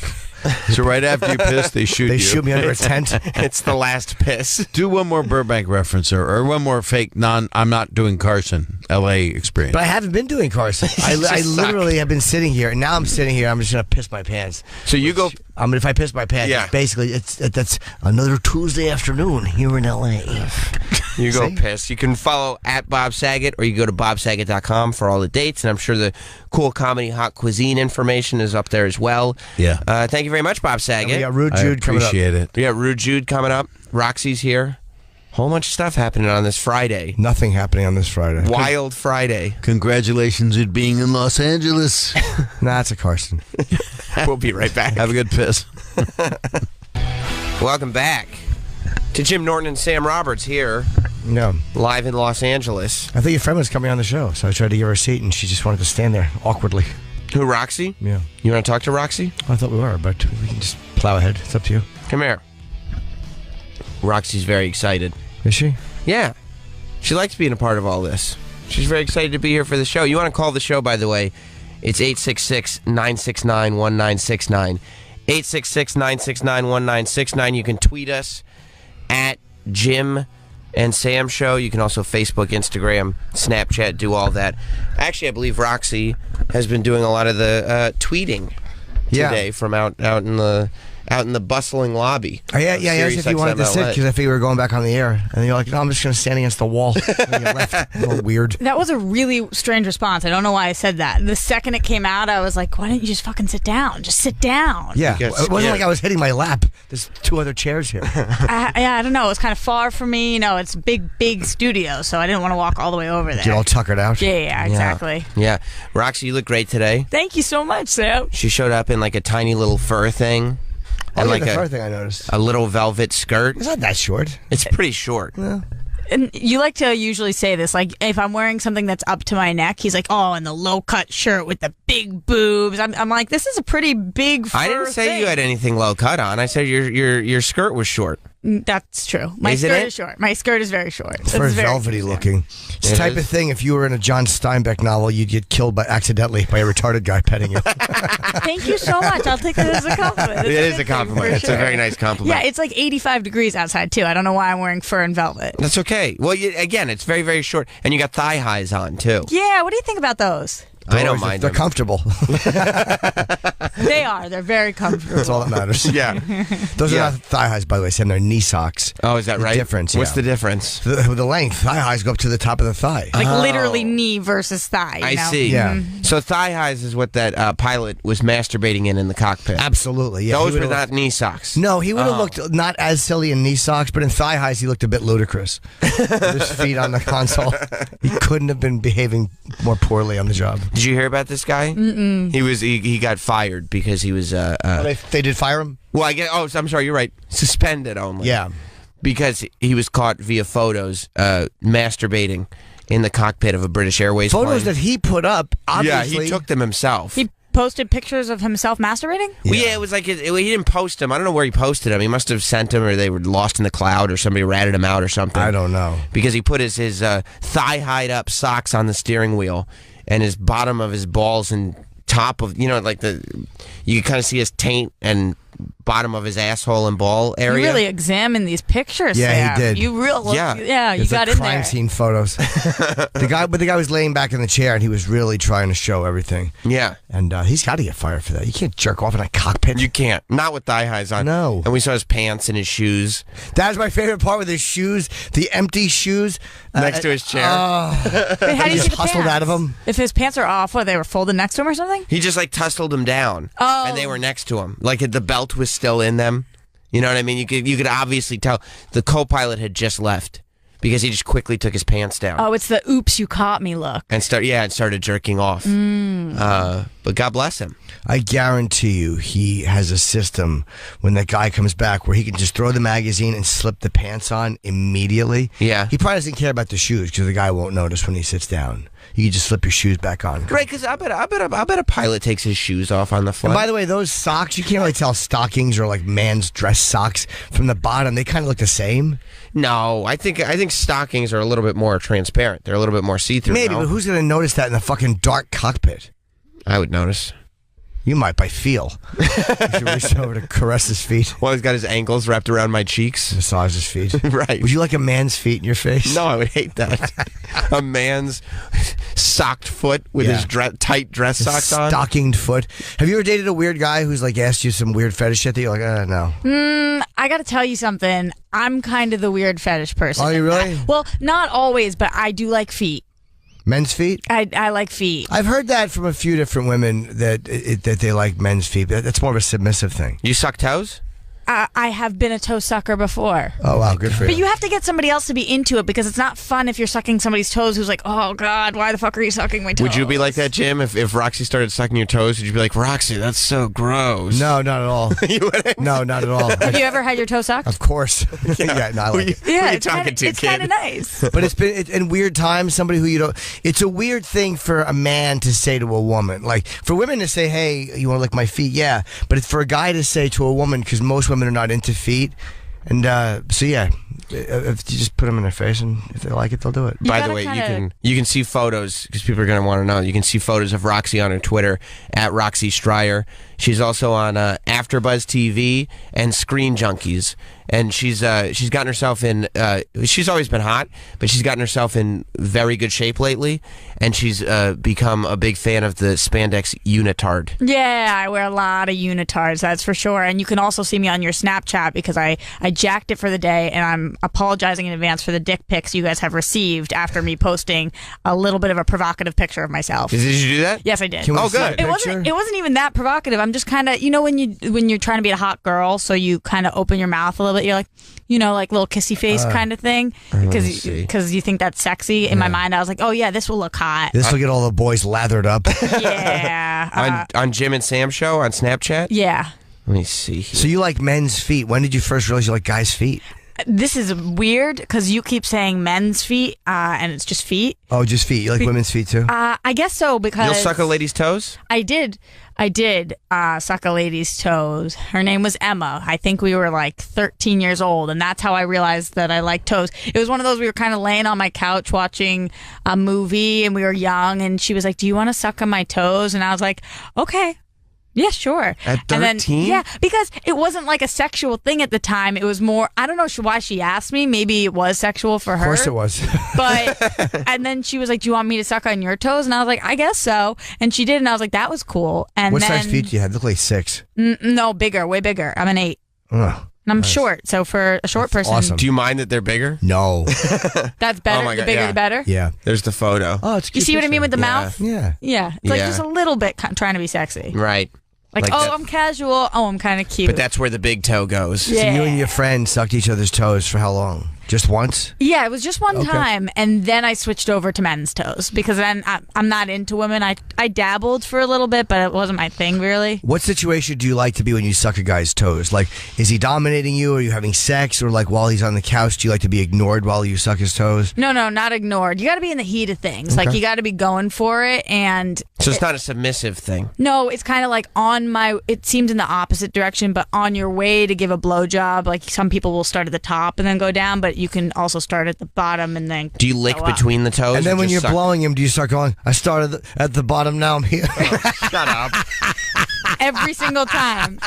So right after you piss, they shoot They you. shoot me under a tent. It's the last piss. Do one more Burbank reference or one more fake I'm not doing Carson, L.A. experience. But I haven't been doing Carson. I just literally have been sitting here, and now I'm sitting here. I'm just gonna piss my pants. So you go. I mean, if I piss my pants, Yeah. it's basically that's another Tuesday afternoon here in L.A. You go See? piss. You can follow at Bob Saget, or you go to bobsaget.com for all the dates, and I'm sure the cool comedy hot cuisine information is up there as well. Yeah. Thank you very much, Bob Saget. We got Rude I Jude coming up. appreciate it. We got Rude Jude coming up. Roxy's here. Whole bunch of stuff happening on this Friday. Nothing happening on this Friday. Wild Friday. Congratulations on being in Los Angeles. Nah, it's a Carson. We'll be right back. Have a good piss. Welcome back to Jim Norton and Sam Roberts here, No, live in Los Angeles. I thought your friend was coming on the show, so I tried to give her a seat, and she just wanted to stand there awkwardly. Who, Roxy? Yeah, You want to talk to Roxy? I thought we were, but we can just plow ahead. It's up to you. Come here. Roxy's very excited. Is she? Yeah. She likes being a part of all this. She's very excited to be here for the show. You want to call the show, by the way. It's 866-969-1969. 866-969-1969. You can tweet us at Jim and Sam Show. You can also Facebook, Instagram, Snapchat, do all that. Actually, I believe Roxy has been doing a lot of the tweeting today from out in the bustling lobby. Oh, yeah. Yes, if you wanted to sit, because I figured we were going back on the air, and you're like, no, I'm just going to stand against the wall. And you left. A little weird. That was a really strange response. I don't know why I said that. The second it came out, I was like, why don't you just fucking sit down? Just sit down. Yeah, it wasn't like I was hitting my lap. There's 2 other chairs here. I don't know. It was kind of far from me. You know, it's a big studio, so I didn't want to walk all the way over there. Get all tuckered out. Yeah, exactly. Yeah. Roxy, you look great today. Thank you so much, Sam. She showed up in like a tiny little fur thing. And the fur thing I noticed. A little velvet skirt. It's not that short. It's pretty short. Yeah. And you like to usually say this, like if I'm wearing something that's up to my neck, he's like, oh, and the low-cut shirt with the big boobs. I'm like, this is a pretty big fur I didn't say thing. you had anything low cut on. I said your skirt was short. That's true. My skirt is short. My skirt is very short. It's very velvety looking. It's the type of thing, if you were in a John Steinbeck novel, you'd get killed accidentally by a retarded guy petting you. Thank you so much. I'll take that as a compliment. It is a compliment. It's a very nice compliment. Yeah, it's like 85 degrees outside, too. I don't know why I'm wearing fur and velvet. That's okay. Well, again, it's very, very short. And you got thigh highs on, too. Yeah, what do you think about those? I don't mind They're them. comfortable. They are. They're very comfortable. That's all that matters. Yeah. Those are not thigh highs, by the way, Sam. They're knee socks. Oh, is that right? Difference, What's yeah. the difference? The length. Thigh highs go up to the top of the thigh. Like literally knee versus thigh. You I know? see. Yeah. So thigh highs is what that pilot was masturbating in the cockpit. Absolutely, yeah. Those were not knee socks. No, he would have looked not as silly in knee socks, but in thigh highs, he looked a bit ludicrous. With his feet on the console. He couldn't have been behaving more poorly on the job. Did you hear about this guy? Mm-mm. He got fired because he was They did fire him? well, I guess. Oh, I'm sorry. You're right. Suspended only. Yeah. Because he was caught via photos masturbating in the cockpit of a British Airways Photos plane. that he put up, obviously. Yeah, he took them himself. He posted pictures of himself masturbating? Well, yeah, it was like he didn't post them. I don't know where he posted them. He must have sent them, or they were lost in the cloud, or somebody ratted him out, or something. I don't know. Because he put his thigh-high up socks on the steering wheel, and his bottom of his balls and top of, you can kind of see his taint and bottom of his asshole and ball area. You really examined these pictures. Yeah, Sam. he did. You really, Yeah. you It's got like in crime there. scene photos. the guy was laying back in the chair, and he was really trying to show everything. Yeah. And he's got to get fired for that. You can't jerk off in a cockpit. You can't. Not with thigh highs on. No. And we saw his pants and his shoes That was my favorite part with his shoes, the empty shoes. next to his chair. Wait, how do you He see just the hustled pants? out of them. If his pants are off, what, they were folded next to him or something? He just tussled them down. Oh. And they were next to him. Like the belt was still in them. You know what I mean? You could obviously tell the co-pilot had just left because he just quickly took his pants down. Oh, it's the oops, you caught me look. And started jerking off. But God bless him. I guarantee you he has a system when that guy comes back where he can just throw the magazine and slip the pants on immediately. Yeah. He probably doesn't care about the shoes because the guy won't notice when he sits down. You can just slip your shoes back on. Right, because I bet a pilot takes his shoes off on the flight. And by the way, those socks, you can't really tell stockings or like man's dress socks from the bottom. They kind of look the same. No, I think stockings are a little bit more transparent. They're a little bit more see-through. Maybe, no? but who's going to notice that in the fucking dark cockpit? I would notice. You might by feel. You should reach over to caress his feet, Well, he's got his ankles wrapped around my cheeks. massage his feet. Right. Would you like a man's feet in your face? No, I would hate that. A man's socked foot with Yeah. his tight dress socks on. Stockinged foot. Have you ever dated a weird guy who's like asked you some weird fetish shit that you're like, no? I got to tell you something. I'm kind of the weird fetish person. Are you really? Well, not always, but I do like feet. Men's feet? I like feet. I've heard that from a few different women that they like men's feet. That's more of a submissive thing. You suck toes? I have been a toe sucker before. Oh, wow. Good for But you. you have to get somebody else to be into it because it's not fun if you're sucking somebody's toes who's like, oh, God, why the fuck are you sucking my toes? Would you be like that, Jim? If Roxy started sucking your toes, would you be like, Roxy, that's so gross? No, not at all. You wouldn't? No, not at all. Have you ever had your toe sucked? Of course. Yeah, no, I like it. Who Yeah, are you it's talking kinda, to, it's kid? kind of nice. But it's been in weird times, somebody who you don't. It's a weird thing for a man to say to a woman. Like, for women to say, hey, you want to lick my feet? Yeah. But it's for a guy to say to a woman, because most women are not into feet. And so, yeah, if you just put them in their face, and if they like it, they'll do it. You By the gotta way, kinda- you can see photos because people are going to want to know. You can see photos of Roxy on her Twitter at Roxy Striar. She's also on AfterBuzz TV and Screen Junkies, and she's gotten herself in. She's always been hot, but she's gotten herself in very good shape lately, and she's become a big fan of the spandex unitard. Yeah, I wear a lot of unitards, that's for sure. And you can also see me on your Snapchat because I jacked it for the day, and I'm apologizing in advance for the dick pics you guys have received after me posting a little bit of a provocative picture of myself. Did you do that? Yes, I did. Oh, good. It wasn't even that provocative. I'm just kind of, when you're trying to be a hot girl, so you kind of open your mouth a little bit. You're like, like little kissy face kind of thing, because you think that's sexy. In my mind, I was like, oh yeah, this will look hot. This will get all the boys lathered up. Yeah. On Jim and Sam show on Snapchat. Yeah. Let me see here. So you like men's feet. When did you first realize you like guys' feet? This is weird because you keep saying men's feet, and it's just feet. Oh, just feet. You like women's feet too? I guess so, because You'll suck a lady's toes? I did suck a lady's toes. Her name was Emma. I think we were like 13 years old, and that's how I realized that I liked toes. It was one of those, we were kind of laying on my couch watching a movie, and we were young, and she was like, do you want to suck on my toes? And I was like, okay. Yeah, sure. At 13? Yeah, because it wasn't like a sexual thing at the time. It was more, I don't know why she asked me. Maybe it was sexual for her. Of course it was. But, and then she was like, do you want me to suck on your toes? And I was like, I guess so. And she did, and I was like, that was cool. And what then, size feet do you have? Look like 6. No, bigger, way bigger. I'm an 8. Oh, and I'm short, so for a short person. awesome. Do you mind that they're bigger? No. That's better. Oh my the God, bigger, yeah. the better. Yeah. There's the photo. Oh, it's You cute see what I picture. mean with the Yeah. mouth? Yeah. Yeah. It's like Yeah. just a little bit trying to be sexy. Right. Like, that. I'm casual. Oh, I'm kind of cute. But that's where the big toe goes. So you and your friend sucked each other's toes for how long? Just once? Yeah, it was just one Okay. time, and then I switched over to men's toes because then I'm not into women. I dabbled for a little bit, but it wasn't my thing really. What situation do you like to be when you suck a guy's toes? Like, is he dominating you? Are you having sex? Or like while he's on the couch, do you like to be ignored while you suck his toes? No, not ignored. You got to be in the heat of things. Like, you got to be going for it, and So it's not a submissive thing. no, it's kind of like it seems in the opposite direction, but on your way to give a blowjob, like some people will start at the top and then go down, but you can also start at the bottom and then Do you lick go up. between the toes? And then or when just you're suck? blowing him, do you start going, I started at the bottom, now I'm here? Shut up. every single time.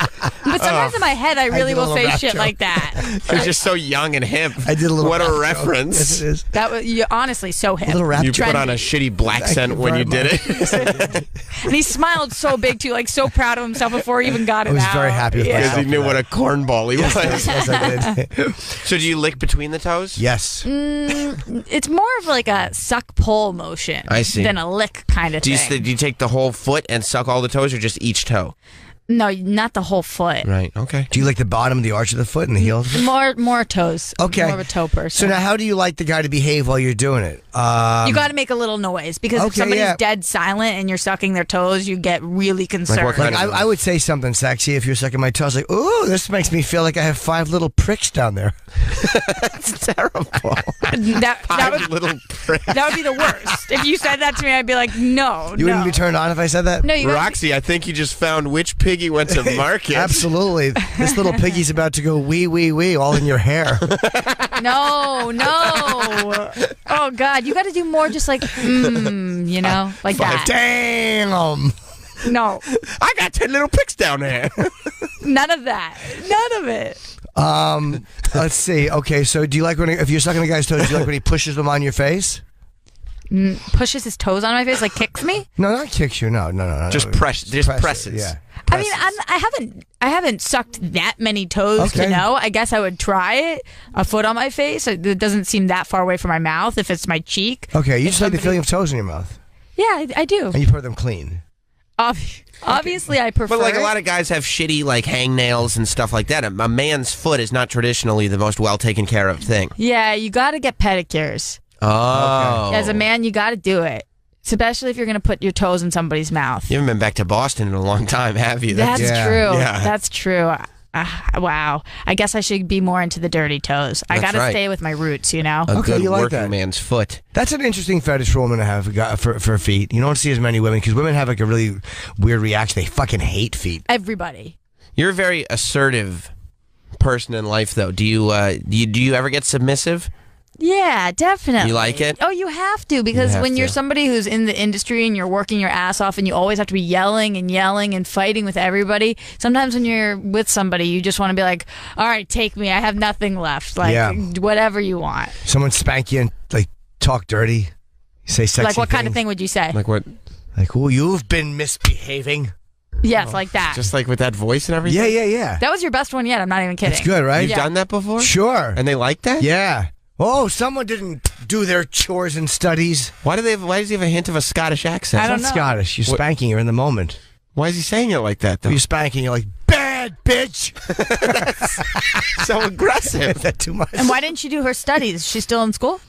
But sometimes in my head, I really did a will little say rap shit joke. like that. You're just so young and hip. I did a little What rap a joke. reference. Yes, it is. That was honestly so hip. A little rap You joke. put on a shitty black Thank scent you when very you did much. it. And he smiled so big too, like so proud of himself before he even got it I was out. very happy with Yeah. Because he knew what a cornball he was. Yes, I did. So do you lick between the toes? Yes. It's more of like a suck pull motion. I see. Than a lick kind of Do thing. you take the whole foot and suck all the toes, or just each toe? No, not the whole foot. Right. Okay. Do you like the bottom of the arch of the foot and the heel of the foot? More toes. Okay. More of a toe person. So now how do you like the guy to behave while you're doing it? you got to make a little noise because if okay, somebody's yeah. dead silent and you're sucking their toes, you get really concerned. what kind Like I would say something sexy if you're sucking my toes, like, "Ooh, this makes me feel like I have 5 little pricks down there." That's terrible. that would Little prick. that would be the worst. If you said that to me, I'd be like, no, You no. wouldn't be turned on if I said that? No, you gotta- Roxy, I think you just found which piggy went to market. Absolutely. This little piggy's about to go wee wee wee all in your hair. No. Oh God, you got to do more, just like, like that. Damn. No, I got 10 little picks down there. none of that. None of it. Let's see. Okay, so do you like if you're sucking a guy's toes, do you like when he pushes them on your face? Pushes his toes on my face, like kicks me. No, not kicks you. No. Just presses. it, Yeah. I mean, I haven't sucked that many toes Okay. to know. I guess I would try it. A foot on my face. It doesn't seem that far away from my mouth. If it's my cheek. Okay, you If just like the somebody- feeling of toes in your mouth, Yeah, I do. and you put them clean. Obviously, I prefer. But like a it. lot of guys have shitty like hangnails and stuff like that. A man's foot is not traditionally the most well taken care of thing. Yeah, you got to get pedicures. Oh. As a man, you got to do it. Especially if you're going to put your toes in somebody's mouth. You haven't been back to Boston in a long time, have you? That's Yeah. true. Yeah. That's true. Wow. I guess I should be more into the dirty toes. I That's got to right. stay with my roots, you know? A Okay, good you like working that. man's foot. That's an interesting fetish for a woman to have for feet. You don't see as many women because women have like a really weird reaction. They fucking hate feet. Everybody. You're a very assertive person in life, though. Do you ever get submissive? Yeah, definitely. You like it? Oh, you have to, because have when you're to. somebody who's in the industry and you're working your ass off and you always have to be yelling and fighting with everybody, sometimes when you're with somebody, you just want to be like, all right, take me. I have nothing left. Like, whatever you want. Someone spank you and like talk dirty, say sexy Like, what kind of things. thing would you say? Like what? Like, oh, you've been misbehaving. Yes, like that. Just like with that voice and everything? Yeah. That was your best one yet. I'm not even kidding. It's good, right? You've done that before? Sure. And they like that? Yeah. Oh, someone didn't do their chores and studies. Why does he have a hint of a Scottish accent? I don't It's not know. Scottish. You're spanking her in the moment. Why is he saying it like that, though? You're spanking, you're like, bad bitch. so aggressive. Is that too much? And why didn't she do her studies? Is she still in school?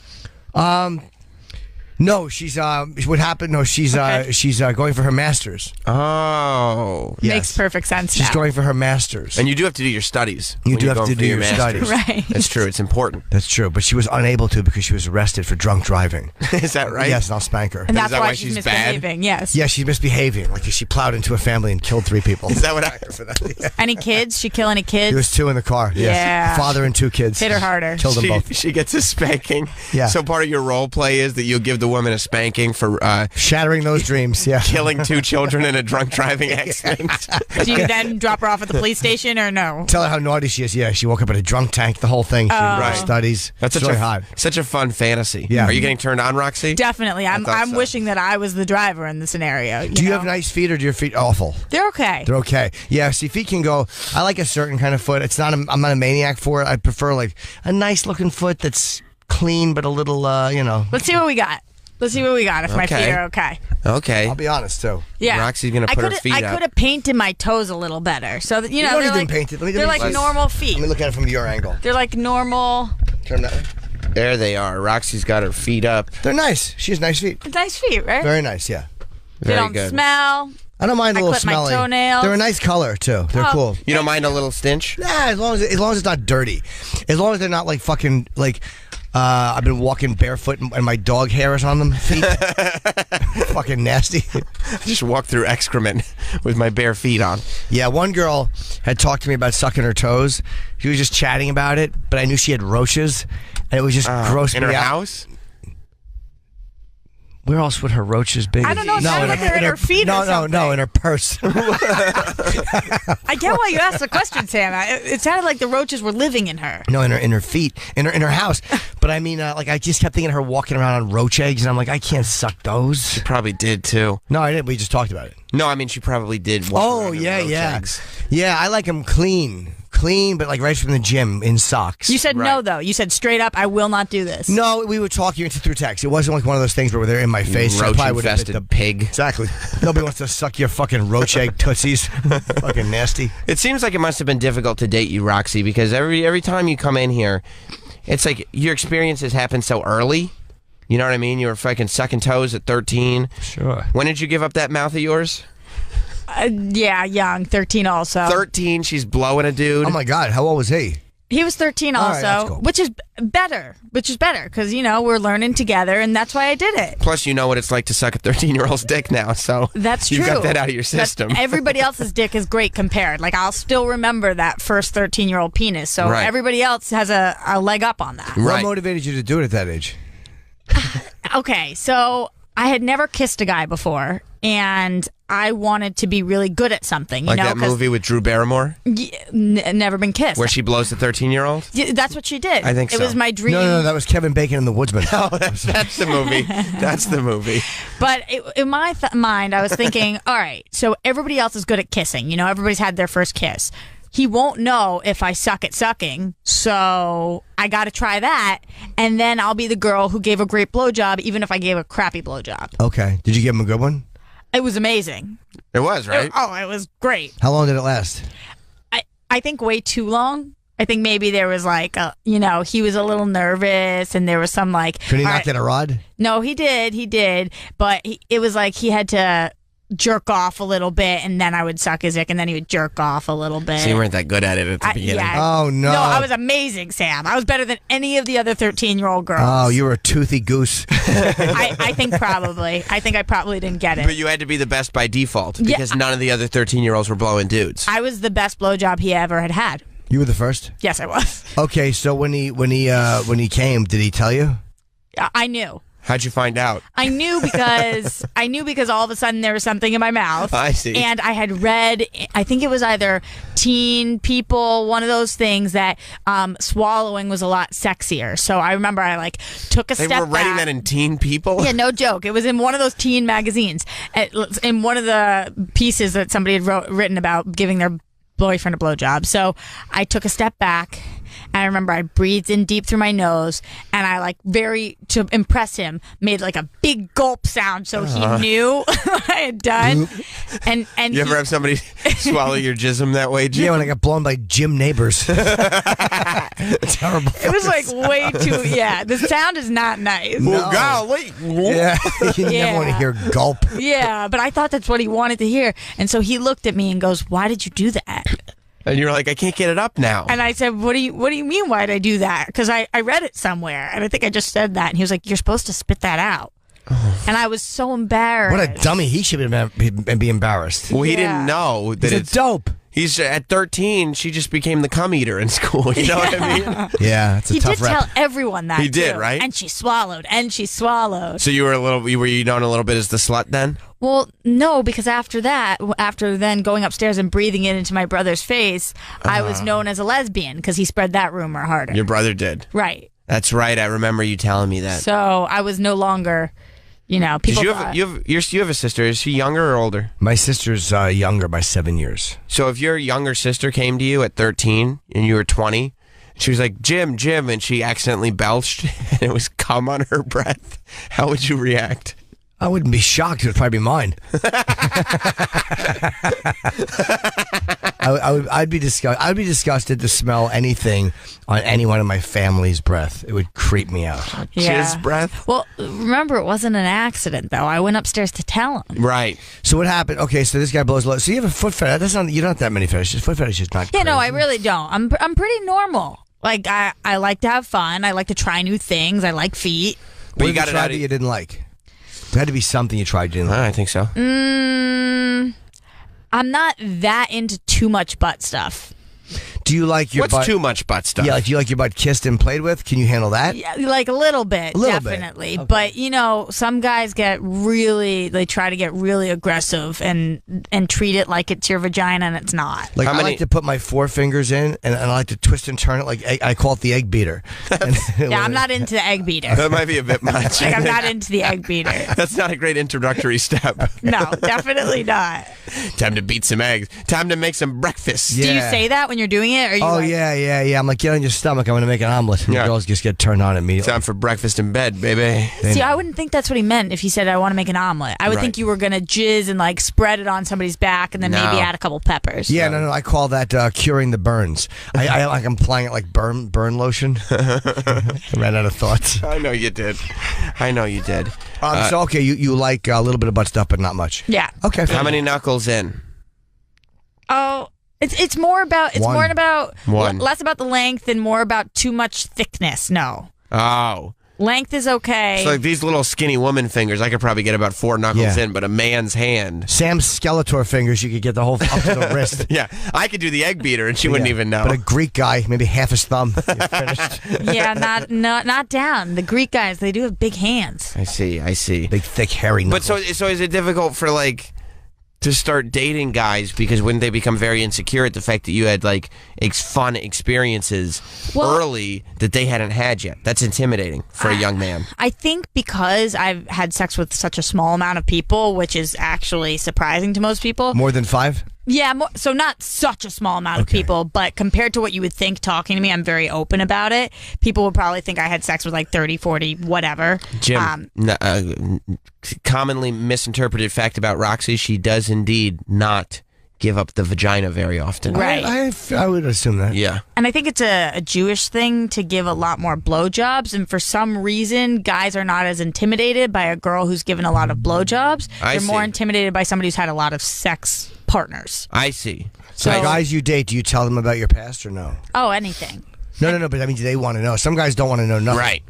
No, she's what happened? No, she's going for her masters. Oh. Yes. Makes perfect sense She's now. going for her masters. And you do have to do your studies. You when do you're have going to for do your masters. studies. Right. That's true. It's important. That's true, but she was unable to because she was arrested for drunk driving. Is that right? Yes, and I'll spank her. And that's Is that why why she's she's bad? misbehaving. Yes. Yeah, she's misbehaving. Like she plowed into a family and killed 3 people. Is that what happened for that? Any kids? She kill any kids? There was 2 in the car. Yes. Yeah. Father and 2 kids. Hit her harder. Killed them both. She gets a spanking. Yeah. So part of your role play is that you'll give the woman a spanking for Shattering those dreams. Yeah. killing 2 children in a drunk driving accident. Do you then drop her off at the police station or no? Tell her how naughty she is. Yeah, she woke up in a drunk tank. The whole thing. She Right. studies. That's It's such really a hot. such a fun fantasy. Yeah. Are you getting turned on, Roxy? Definitely. I'm thought so. wishing that I was the driver in the scenario. Do you know? have nice feet or do your feet awful? They're okay. They're okay. Yeah, see, feet can go. I like a certain kind of foot. It's not. I'm not a maniac for it. I prefer like a nice looking foot that's clean but a little, Let's see what we got. Let's see what we got if my Okay. feet are okay. Okay. I'll be honest too. Yeah. Roxy's gonna put her feet I up. could have painted my toes a little better. So that, You know, don't they're even like, paint it. Let me they're like see. normal feet. Let me look at it from your angle. They're like normal. Turn that way. There they are. Roxy's got her feet up. They're nice. She has nice feet. Nice feet, right? Very nice. Yeah. They Very don't good. smell. I don't mind a I little clip my smelly. toenails. They're a nice color too. They're Oh. cool. You don't mind a little stench? Nah, as long as it's not dirty. As long as they're not like fucking like. I've been walking barefoot and my dog hair is on them feet. Fucking nasty. Just walk through excrement with my bare feet on. Yeah, one girl had talked to me about sucking her toes. She was just chatting about it, but I knew she had roaches, and it was just gross In me her out. house? Where else would her roaches be? I don't know. It sounded like they're in her feet or No, something. in her purse. I get why you asked the question, Sam. It sounded like the roaches were living in her. No, in her feet, in her house. But I mean, like I just kept thinking of her walking around on roach eggs, and I'm like, I can't suck those. Probably did too. No, I didn't. We just talked about it. No, I mean she probably did. walk Oh around in yeah, roach yeah, eggs. yeah. I like them clean, but like right from the gym in socks. You said no, Right. though. You said straight up, I will not do this. No, we were talking through text. It wasn't like one of those things where they're in my face. I Roach probably would've bit infested pig. Exactly. Nobody wants to suck your fucking roach egg tootsies. Fucking nasty. It seems like it must have been difficult to date you, Roxy, because every time you come in here, it's like your experiences happen so early. You know what I mean? You were fucking sucking toes at 13. Sure. When did you give up that mouth of yours? Yeah, young, 13 also. 13. She's blowing a dude. Oh my God, how old was he? He was 13 All right, also, that's cool. which is better because, we're learning together, and that's why I did it. Plus, you know what it's like to suck a 13-year-old's dick now, so That's you've true. got that out of your But system. everybody else's dick is great compared. Like, I'll still remember that first 13-year-old penis, so Right. everybody else has a leg up on that. What Right. motivated you to do it at that age? Okay, so I had never kissed a guy before, and I wanted to be really good at something. Like that 'cause movie with Drew Barrymore, never been kissed. where she blows the 13-year-old? Yeah, that's what she did. I think it so. was my dream. No, that was Kevin Bacon in The Woodsman. Oh, that's the movie. That's the movie. But in my mind, I was thinking, all right, so everybody else is good at kissing. Everybody's had their first kiss. He won't know if I suck at sucking, so I got to try that, and then I'll be the girl who gave a great blowjob, even if I gave a crappy blowjob. Okay. Did you give him a good one? It was amazing. It was, right? It was great. How long did it last? I think way too long. I think maybe there was like, he was a little nervous, and there was some like. Could he all not right- get a rod? No, he did, but it was like he had to jerk off a little bit, and then I would suck his dick, and then he would jerk off a little bit. So you weren't that good at it at the beginning. Oh, no. No, I was amazing, Sam. I was better than any of the other 13-year-old girls. Oh, you were a toothy goose. I think probably. I think I probably didn't get But it. you had to be the best by default Yeah, because none of the other 13-year-olds were blowing dudes. I was the best blowjob he ever had. You were the first? Yes, I was. Okay, so when he came, did he tell you? I knew. How'd you find out? I knew because all of a sudden there was something in my mouth. I see. And I had read, I think it was either Teen People, one of those things that swallowing was a lot sexier. So I remember I like took a step back. They were writing that in Teen People? Yeah, no joke. It was in one of those teen magazines. In one of the pieces that somebody had written about giving their boyfriend a blowjob. So I took a step back. And I remember I breathed in deep through my nose, and I to impress him, made like a big gulp sound so he knew what I had done. And you ever have somebody swallow your jism that way, Jim? Yeah, when I got blown by Jim Neighbors. Terrible. It was like way too. Yeah, the sound is not nice. No. Oh, golly. Yeah, you never want to hear gulp. Yeah, but I thought that's what he wanted to hear, and so he looked at me and goes, "Why did you do that?" And you're like, I can't get it up now. And I said, what do you mean, why did I do that? Because I read it somewhere, and I think I just said that. And he was like, you're supposed to spit that out. And I was so embarrassed. What a dummy. He should be embarrassed. Well, he didn't know that He's a dope. He's at 13. She just became the cum eater in school. You know what I mean? Yeah, it's a he tough did rep. tell everyone that. He did, too. right? And she swallowed, and she swallowed. So you were known a little bit as the slut then? Well, no, because after then going upstairs and breathing it into my brother's face, I was known as a lesbian because he spread that rumor harder. Your brother did. Right. That's right. I remember you telling me that. So I was no longer, people. You have a sister. Is she younger or older? My sister's younger by 7 years. So if your younger sister came to you at 13 and you were 20, she was like, Jim, and she accidentally belched and it was cum on her breath, how would you react? I wouldn't be shocked. It would probably be mine. I'd be disgusted. I'd be disgusted to smell anything on anyone in my family's breath. It would creep me out. Jizz breath? Well, remember, it wasn't an accident, though. I went upstairs to tell him. Right. So what happened? Okay, so this guy blows low. So you have a foot fetish. That's not. You don't have that many fetishes. Foot fetish is not. Yeah, crazy. no, I really don't. I'm pretty normal. Like I like to have fun. I like to try new things. I like feet. But you got it tried out that of you didn't like. There had to be something you tried you didn't like. I think so. I'm not that into too much butt stuff. Do you like your What's butt? too much butt stuff? Yeah, like do you like your butt kissed and played with? Can you handle that? Yeah, like a little bit, definitely. Okay. But some guys they try to get really aggressive and treat it like it's your vagina and it's not. Like I like to put my forefingers in and I like to twist and turn it like I call it the egg beater. Yeah, I'm not into the egg beater. That might be a bit much. Like I'm not into the egg beater. That's not a great introductory step. No, definitely not. Time to beat some eggs. Time to make some breakfast. Do you say that when you're doing it? Or you yeah. I'm like, get on your stomach. I'm going to make an omelet. And the girls just get turned on immediately. Time for breakfast in bed, baby. See, I wouldn't think that's what he meant if he said, I want to make an omelet. I would think you were going to jizz and like spread it on somebody's back and then maybe add a couple peppers. Yeah, no. I call that curing the burns. I'm applying it like burn lotion. I ran out of thoughts. I know you did. So, okay, you like a little bit of butt stuff, but not much. Yeah. Okay. How many knuckles in? Oh, it's more about One. less about the length and more about too much thickness. No. Oh. Length is okay. So like these little skinny woman fingers, I could probably get about 4 knuckles Yeah. in, but a man's hand. Sam's Skeletor fingers, you could get the whole up to the wrist. Yeah, I could do the egg beater and she wouldn't even know. But a Greek guy, maybe half his thumb, you're finished. Yeah, not down. The Greek guys, they do have big hands. I see. Big, thick, hairy But knuckles. so is it difficult for like to start dating guys because wouldn't they become very insecure at the fact that you had like fun experiences early that they hadn't had yet? That's intimidating for a young man. I think because I've had sex with such a small amount of people, which is actually surprising to most people. More than 5? Yeah, so not such a small amount of people, but compared to what you would think talking to me, I'm very open about it. People would probably think I had sex with like 30, 40, whatever. Jim, commonly misinterpreted fact about Roxy, she does indeed not give up the vagina very often. Right. I would assume that. Yeah. And I think it's a Jewish thing to give a lot more blowjobs. And for some reason, guys are not as intimidated by a girl who's given a lot of blowjobs. They're more intimidated by somebody who's had a lot of sex partners. I see. So guys you date, do you tell them about your past or no? Oh, anything. No, but I mean, do they want to know? Some guys don't want to know nothing. Right.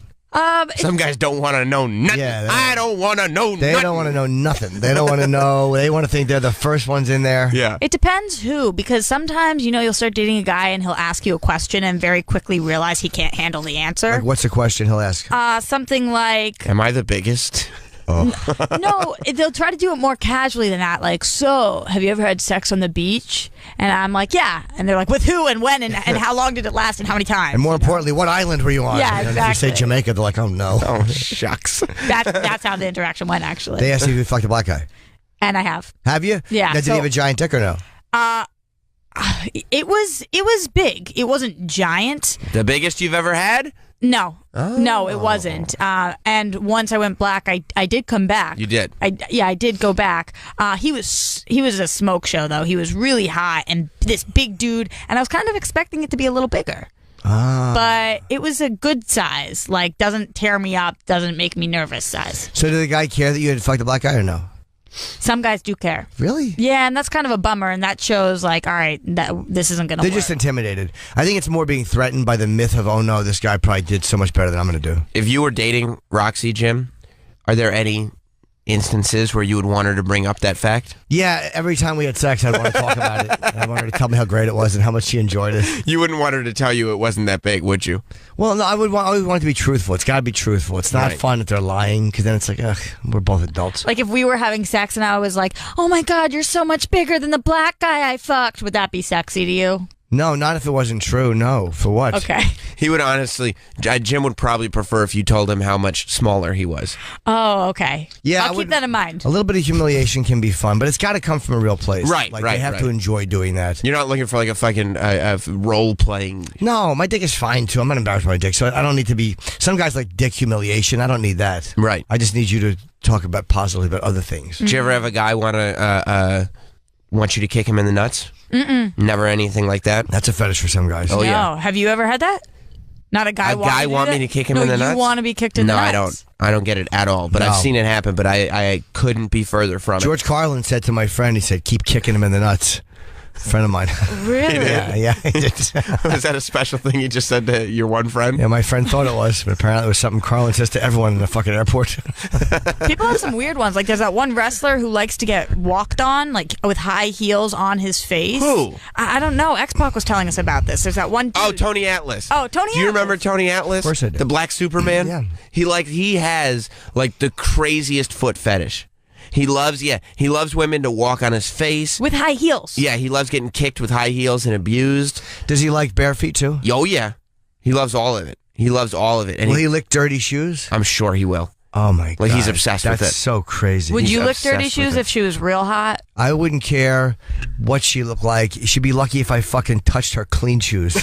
Some guys don't want to know nothing. Yeah, I don't want to know They nothing. don't want to know nothing. They don't want to know. They want to think they're the first ones in there. Yeah. It depends who, because sometimes, you'll start dating a guy and he'll ask you a question and very quickly realize he can't handle the answer. Like, what's the question he'll ask? Something like, Am I the biggest? no, they'll try to do it more casually than that. Like, so, have you ever had sex on the beach? And I'm like, yeah. And they're like, with who and when and how long did it last and how many times? And more importantly, what island were you on? Yeah, And if you say exactly. Jamaica, they're like, oh no. Oh, shucks. That's how the interaction went, actually. They asked you if you fucked a black guy. And I have. Have you? Yeah, Did he have a giant dick or no? It was big. It wasn't giant. The biggest you've ever had? No, it wasn't. And once I went black, I did come back. You did? I did go back. He was a smoke show, though. He was really hot and this big dude, and I was kind of expecting it to be a little bigger. But it was a good size. Like, doesn't tear me up, doesn't make me nervous size. So did the guy care that you had fucked a black guy or no? Some guys do care. Really? Yeah, and that's kind of a bummer, and that shows, like, all right, this isn't going to work. They're just intimidated. I think it's more being threatened by the myth of, oh no, this guy probably did so much better than I'm going to do. If you were dating Roxy, Jim, are there any instances where you would want her to bring up that fact? Yeah, every time we had sex, I'd want to talk about it. I want her to tell me how great it was and how much she enjoyed it. You wouldn't want her to tell you it wasn't that big, would you? Well, no, I always want it to be truthful. It's got to be truthful. It's not Right. fun if they're lying, because then it's like, ugh, we're both adults. Like, if we were having sex and I was like, oh my God, you're so much bigger than the black guy I fucked, would that be sexy to you? No, not if it wasn't true. No, for what? Okay. He would honestly, Jim would probably prefer if you told him how much smaller he was. Oh, okay. Yeah, I'll keep that in mind. A little bit of humiliation can be fun, but it's got to come from a real place. Right, Like, right, they have right. to enjoy doing that. You're not looking for like a fucking role playing. No, my dick is fine too. I'm not embarrassed by my dick, so I don't need to be. Some guys like dick humiliation. I don't need that. Right. I just need you to talk about positively about other things. Did you ever have a guy want you to kick him in the nuts? Never anything like that. That's a fetish for some guys. Oh, No. yeah. Have you ever had that? Not a guy. A guy want me to kick him in the nuts? You want to be kicked in the No, nuts? I don't get it at all. But I've No. seen it happen. But I couldn't be further from George Carlin said to my friend, he said, keep kicking him in the nuts. A friend of mine. Really? yeah, he did. it. Was that a special thing you just said to your one friend? Yeah, my friend thought it was, but apparently it was something Carlin says to everyone in the fucking airport. People have some weird ones. Like, there's that one wrestler who likes to get walked on, like, with high heels on his face. Who? I don't know. X-Pac was telling us about this. There's that one dude. Oh, Tony Atlas. Oh, Tony Do you Atlas. remember Tony Atlas? Of course I do. The Black Superman? Yeah. He has like the craziest foot fetish. He loves women to walk on his face. With high heels. Yeah, he loves getting kicked with high heels and abused. Does he like bare feet too? Oh yeah. He loves all of it. He loves all of it. And Will he lick dirty shoes? I'm sure he will. Oh my god. Like, he's obsessed with That's it. so crazy. Would He's you lick obsessed dirty with shoes it. if she was real hot? I wouldn't care what she looked like. She'd be lucky if I fucking touched her clean shoes.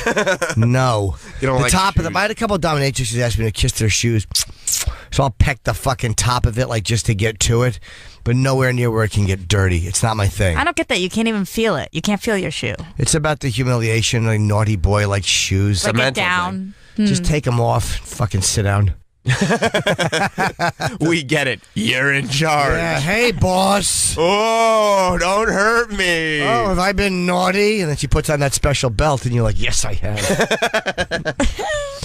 No. You don't the like top of them. shoes. I had a couple of dominatrixes who asked me to kiss their shoes. So I'll peck the fucking top of it, like, just to get to it. But nowhere near where it can get dirty. It's not my thing. I don't get that. You can't even feel it. You can't feel your shoe. It's about the humiliation, like naughty boy, like shoes. Like, get mental down. Just take them off. Fucking sit down. We get it. You're in charge. Yeah, hey, boss. Oh, don't hurt me. Oh, have I been naughty? And then she puts on that special belt, and you're like, yes, I have.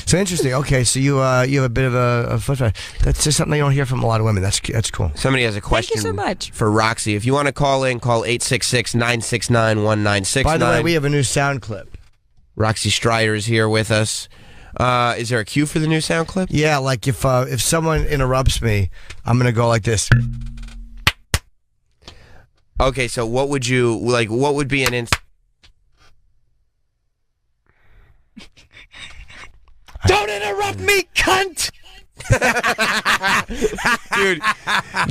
So interesting. Okay, so you have a bit of a foot fetish. That's just something you don't hear from a lot of women. That's cool. Somebody has a question so much. for Roxy. If you want to call in, call 866-969-1969. By the way, we have a new sound clip. Roxy Striar is here with us. Is there a cue for the new sound clip? Yeah, like if someone interrupts me, I'm gonna go like this. Okay, so what would you like? What would be an Don't interrupt me, cunt! Dude,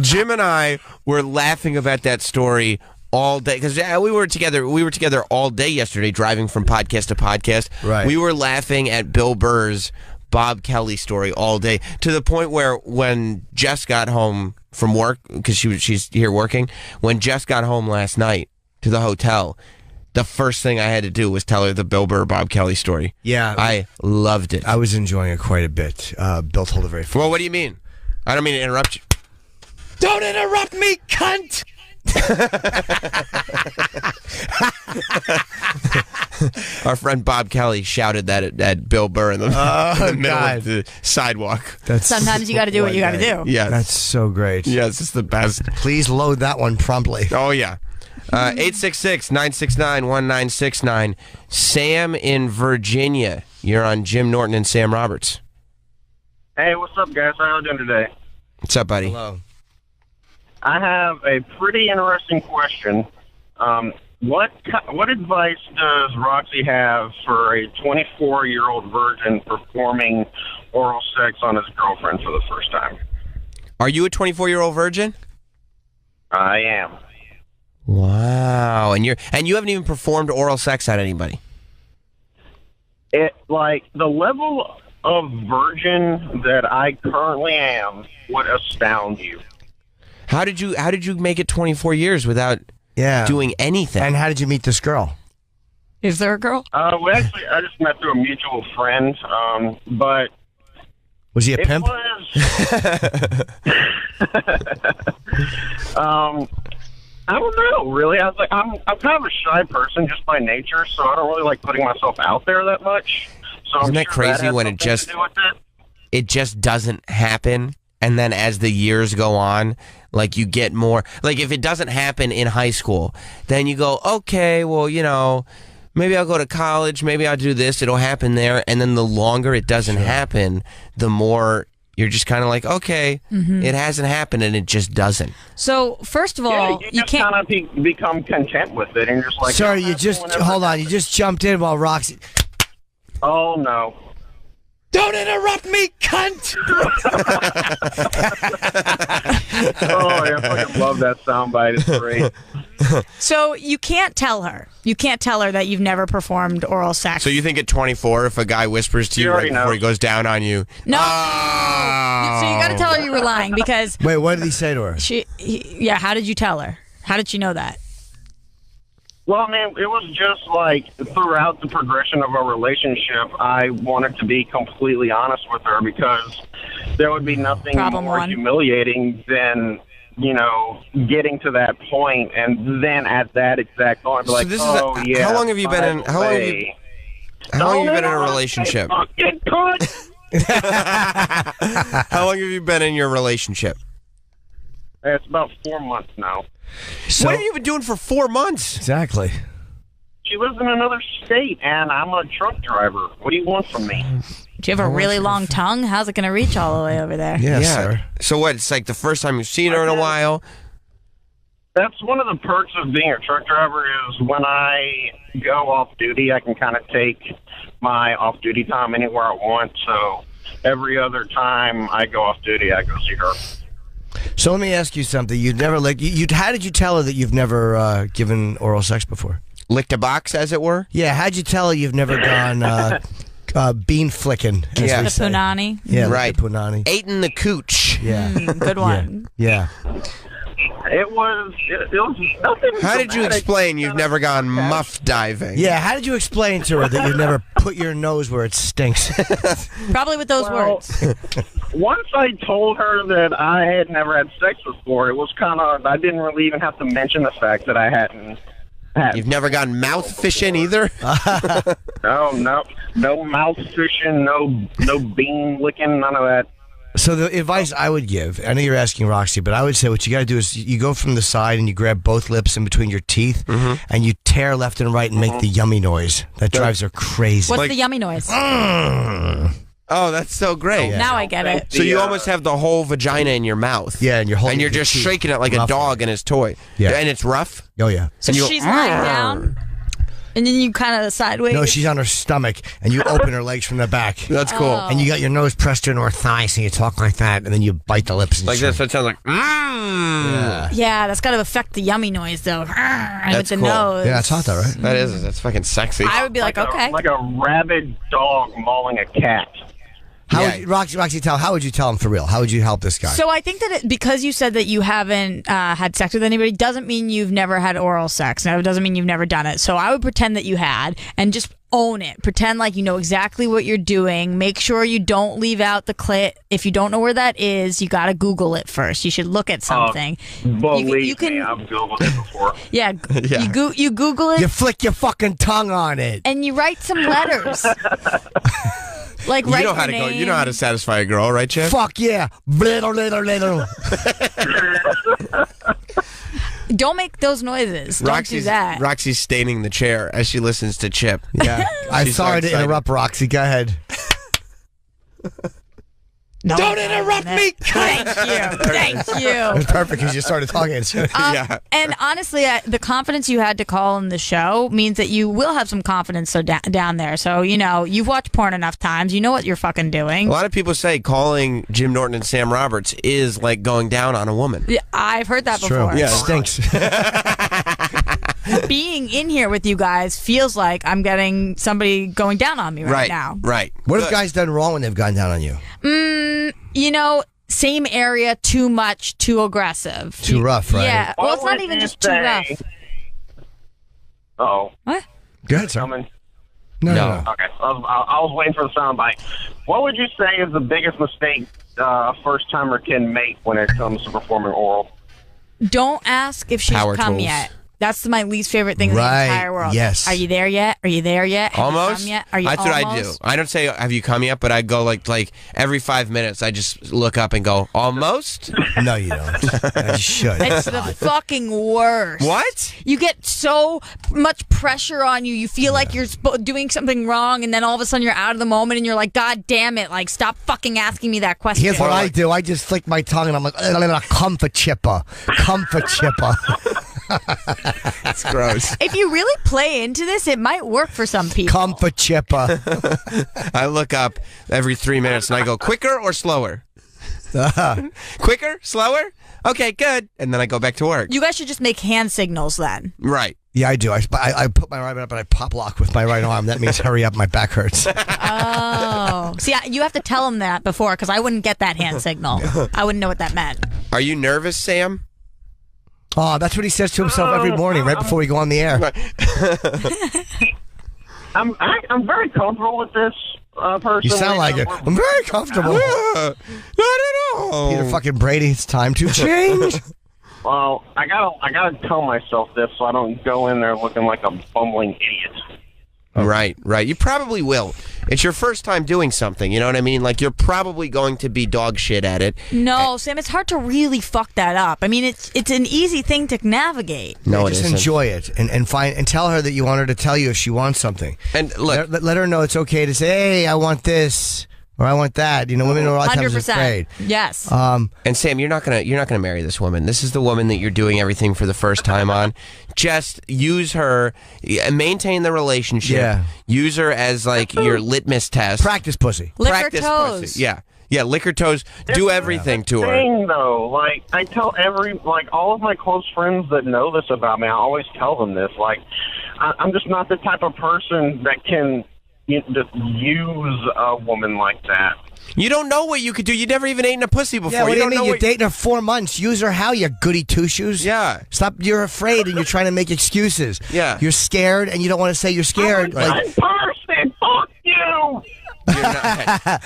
Jim and I were laughing about that story all day because we were together all day yesterday, driving from podcast to podcast. Right. We were laughing at Bill Burr's Bob Kelly story all day, to the point where when Jess got home from work, because she's here working, when Jess got home last night to the hotel, the first thing I had to do was tell her the Bill Burr Bob Kelly story. Yeah, I loved it. I was enjoying it quite a bit. Bill told it very fast. Well, what do you mean? I don't mean to interrupt you. Don't interrupt me, cunt! Our friend Bob Kelly shouted that at Bill Burr in the, in the middle of the sidewalk. Sometimes you got to do what you got to do. Yeah, That's so great. yes, it's the best. Please load that one promptly. Oh yeah. 866-969-1969. Sam in Virginia. You're on Jim Norton and Sam Roberts. Hey, what's up, guys? How are you doing today? What's up, buddy? Hello. I have a pretty interesting question. What advice does Roxy have for a 24-year-old virgin performing oral sex on his girlfriend for the first time? Are you a 24-year-old virgin? I am. Wow. And you haven't even performed oral sex on anybody. It the level of virgin that I currently am would astound you. How did you make it 24 years without doing anything? And how did you meet this girl? Is there a girl? Well, actually, I just met through a mutual friend, but Was he a pimp? I don't know, really. I was like, I'm kind of a shy person just by nature, so I don't really like putting myself out there that much. So Isn't I'm that sure crazy has when something it just to do with it. it just doesn't happen? And then as the years go on, like you get more, like if it doesn't happen in high school, then you go, okay, well, maybe I'll go to college, maybe I'll do this, it'll happen there. And then the longer it doesn't happen, the more you're just kind of like, okay, it hasn't happened, and it just doesn't. So, first of all, you can't. kind of become content with it, and you're just like, Sorry, "Oh, you that's just whenever hold it on. You just jumped in while Roxy. Oh, no. Don't interrupt me, cunt! Oh, I fucking love that soundbite. It's great. So you can't tell her. You can't tell her that you've never performed oral sex. So you think at 24, if a guy whispers to you right already before knows. he goes down on you, No. So you got to tell her you were lying because Wait, what did he say to her? how did you tell her? How did she know that? Well, man, it was just like throughout the progression of our relationship, I wanted to be completely honest with her because there would be nothing Problem more one. humiliating than, getting to that point, and then at that exact point, be like, this is yeah. how long have you been in? How long have you been in a relationship? Fucking cunt! How long have you been in your relationship? It's about 4 months now. So, What have you been doing for 4 months? Exactly. She lives in another state, and I'm a truck driver. What do you want from me? Do you have a really long tongue? How's it going to reach all the way over there? Yes, sir. So what? It's like the first time you've seen her in a while. That's one of the perks of being a truck driver is when I go off duty, I can kind of take my off-duty time anywhere I want. So every other time I go off duty, I go see her. So let me ask you something. You'd never how did you tell her that you've never given oral sex before? Licked a box, as it were. Yeah, how'd you tell her you've never gone bean flicking? As Yeah. we The say? punani. Yeah, like Right. the punani. Eating the cooch. Yeah. Good one. Yeah. It was nothing. How did you dramatic. explain you've never gone muff diving? Yeah, how did you explain to her that you never put your nose where it stinks? Probably with those Well, words. Once I told her that I had never had sex before, it was kind of, I didn't really even have to mention the fact that I hadn't had. You've never gone mouth fishing either? No mouth fishing, no bean licking, none of that. So the advice I would give, I know you're asking Roxy, but I would say what you got to do is you go from the side and you grab both lips in between your teeth and you tear left and right and make the yummy noise. That drives her crazy. What's the yummy noise? Oh, that's so great. Now I get it. So you almost have the whole vagina in your mouth. Yeah, and you're holding And you're your just teeth shaking it like a roughly. dog in his toy. Yeah. And it's rough? Oh, yeah. So And you go, she's lying down, and then you kind of sideways. No, she's on her stomach, and you open her legs from the back. That's cool. And you got your nose pressed into her thigh, so you talk like that, and then you bite the lips. And Like shit. this, that sounds like, Yeah, that's got to affect the yummy noise though. With the cool. nose. Yeah, it's hot though, right? That's fucking sexy. I would be like, okay. Like a rabid dog mauling a cat. How Yeah. would you, Roxy, how would you tell him for real? How would you help this guy? So I think that because you said that you haven't had sex with anybody doesn't mean you've never had oral sex. No, it doesn't mean you've never done it. So I would pretend that you had and just own it. Pretend like you know exactly what you're doing. Make sure you don't leave out the clit. If you don't know where that is, you got to Google it first. You should look at something. Believe me, I've Googled it before. Yeah, you Google it. You flick your fucking tongue on it. And you write some letters. Like, You write know how to your go. name. You know how to satisfy a girl, right, Chip? Fuck yeah. Little. Don't make those noises. Don't do that. Roxy's staining the chair as she listens to Chip. Yeah. I'm She's sorry so to excited. interrupt, Roxy. Go ahead. No, Don't interrupt me. Thank you. It was perfect because you started talking. Yeah. And honestly, the confidence you had to call in the show means that you will have some confidence down there. So, you know, you've watched porn enough times. You know what you're fucking doing. A lot of people say calling Jim Norton and Sam Roberts is like going down on a woman. Yeah, I've heard that True. before. Yeah, it stinks. Being in here with you guys feels like I'm getting somebody going down on me right now. Right. What have guys done wrong when they've gone down on you? You know, same area, too much, too aggressive. Too rough, right? Yeah. Well, it's What not would even you just too say- rough. Oh, What? Go ahead, sir. coming. No. Okay, I was waiting for the soundbite. What would you say is the biggest mistake a first timer can make when it comes to performing oral? Don't ask if she's Power come tools. yet. That's my least favorite thing in the Right, entire world. yes. Are you there yet? Are you there yet? Have Almost. You come yet? Are you That's what I do. almost? I don't say "Have you come yet," but I go like every 5 minutes. I just look up and go almost. No, you don't. You should. It's the fucking worst. What? You get so much pressure on you. You feel like you're doing something wrong, and then all of a sudden you're out of the moment, and you're like, God damn it! Like, stop fucking asking me that question. Here's what I do. I just flick my tongue and I'm like, comfort chipper. Comfort chipper. That's gross. If you really play into this, it might work for some people. Comfort chipper. I look up every 3 minutes and I go quicker or slower. Quicker, slower. Okay, good. And then I go back to work. You guys should just make hand signals then. Right. Yeah, I do. I put my right up and I pop lock with my right arm. That means hurry up, my back hurts. Oh. See, you have to tell him that before, because I wouldn't get that hand signal. I wouldn't know what that meant. Are you nervous, Sam? Oh, that's what he says to himself every morning right before we go on the air. I'm very comfortable with this person. You sound like it. I'm very comfortable. Not at all. Peter fucking Brady, it's time to change. Well, I gotta tell myself this so I don't go in there looking like a bumbling idiot. Right. You probably will. It's your first time doing something, you know what I mean? Like, you're probably going to be dog shit at it. No, Sam, it's hard to really fuck that up. I mean, it's an easy thing to navigate. No, it just isn't. enjoy it and find and tell her that you want her to tell you if she wants something. And look, Let her know it's okay to say, hey, I want or I want that. You know, women are a lot of times 100%. afraid. Yes. and Sam, you're not gonna marry this woman. This is the woman that you're doing everything for the first time on. Just use her, maintain the relationship. Yeah. Use her as like your litmus test. Practice pussy. Lick her Practice toes. pussy. Yeah, lick her toes. Do everything to her. Thing though, like I tell all of my close friends that know this about me, I always tell them this. Like, I'm just not the type of person that can just use a woman like that. You don't know what you could do. You never even ate in a pussy before. Yeah, what do you don't mean? know You're what dating her 4 months. Use her how, you goody two-shoes? Yeah. Stop. You're afraid and you're trying to make excuses. Yeah. You're scared and you don't want to say you're scared. That person, fuck you!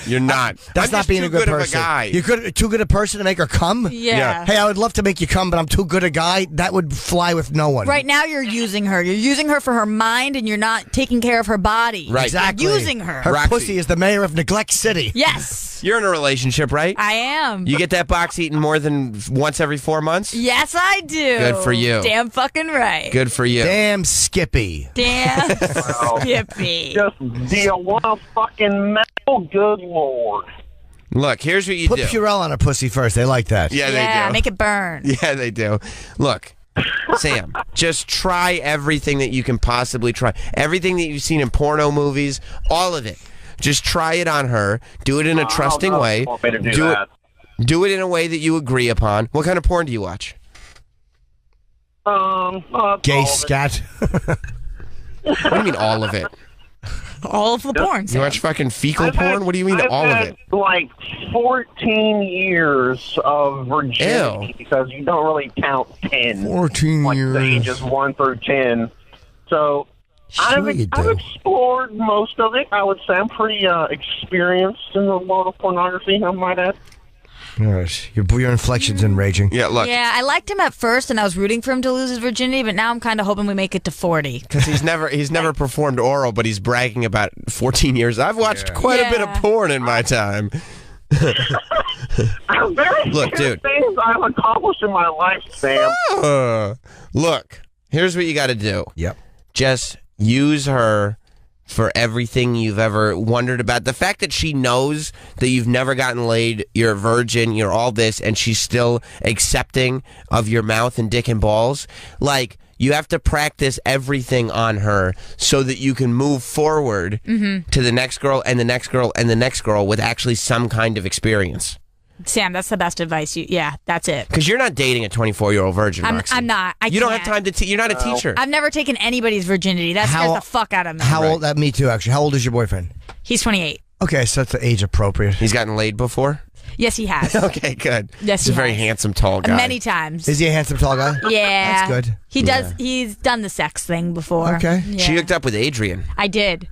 You're not. That's I'm not just being too a good person. of a guy. You're too good a person to make her come? Yeah. Hey, I would love to make you come, but I'm too good a guy. That would fly with no one. Right now, you're using her. You're using her for her mind, and you're not taking care of her body. Right. Exactly. You're using her. Her Roxy. pussy is the mayor of Neglect City. Yes, You're in a relationship, right? I am. You get that box eaten more than once every 4 months? Yes, I do. Good for you. Damn fucking right. Good for you. Damn Skippy. Damn Skippy. Just do you want a fucking medal? Good lord. Look, here's what you Put do. Purell on her pussy first. They like that. Yeah, Yeah, they do. make it burn. Yeah, they do. Look, Sam, just try everything that you can possibly try. Everything that you've seen in porno movies, all of it. Just try it on her. Do it in a trusting I don't know if way. you want me to do that. Do it in a way that you agree upon. What kind of porn do you watch? Gay all of it. scat. What do you mean all of it? All of the porn. You Sam. watch fucking fecal I've porn? had- What do you mean I've all of had, it? Like 14 years of virginity Ew. because you don't really count 10. 14 like years. the ages 1 through 10. So Sure you I've do. explored most of it. I would say I'm pretty experienced in the world of pornography, I might add. Yes. Your inflection's enraging. Yeah, look. Yeah, I liked him at first, and I was rooting for him to lose his virginity, but now I'm kind of hoping we make it to 40. Because he's never performed oral, but he's bragging about 14 years. I've watched quite a bit of porn in my time. Look, dude. Things I've accomplished in my life, Sam. Look, here's what you got to do. Yep. Just use her for everything you've ever wondered about. The fact that she knows that you've never gotten laid, you're a virgin, you're all this, and she's still accepting of your mouth and dick and balls, like, you have to practice everything on her so that you can move forward to the next girl and the next girl and the next girl with actually some kind of experience. Sam, that's the best advice. Yeah, that's it. Because you're not dating a 24-year-old virgin, I'm Roxy. not. You don't have time to you're not a teacher. I've never taken anybody's virginity. That scares the fuck out of me. How old? Me too, actually. How old is your boyfriend? He's 28. Okay, so that's age appropriate. He's gotten laid before? Yes, he has. Okay, good. Yes, He's a he very has. handsome, tall guy. Many times. Is he a handsome, tall guy? Yeah. That's good. He does. He's done the sex thing before. Okay. Yeah. She hooked up with Adrian, I did.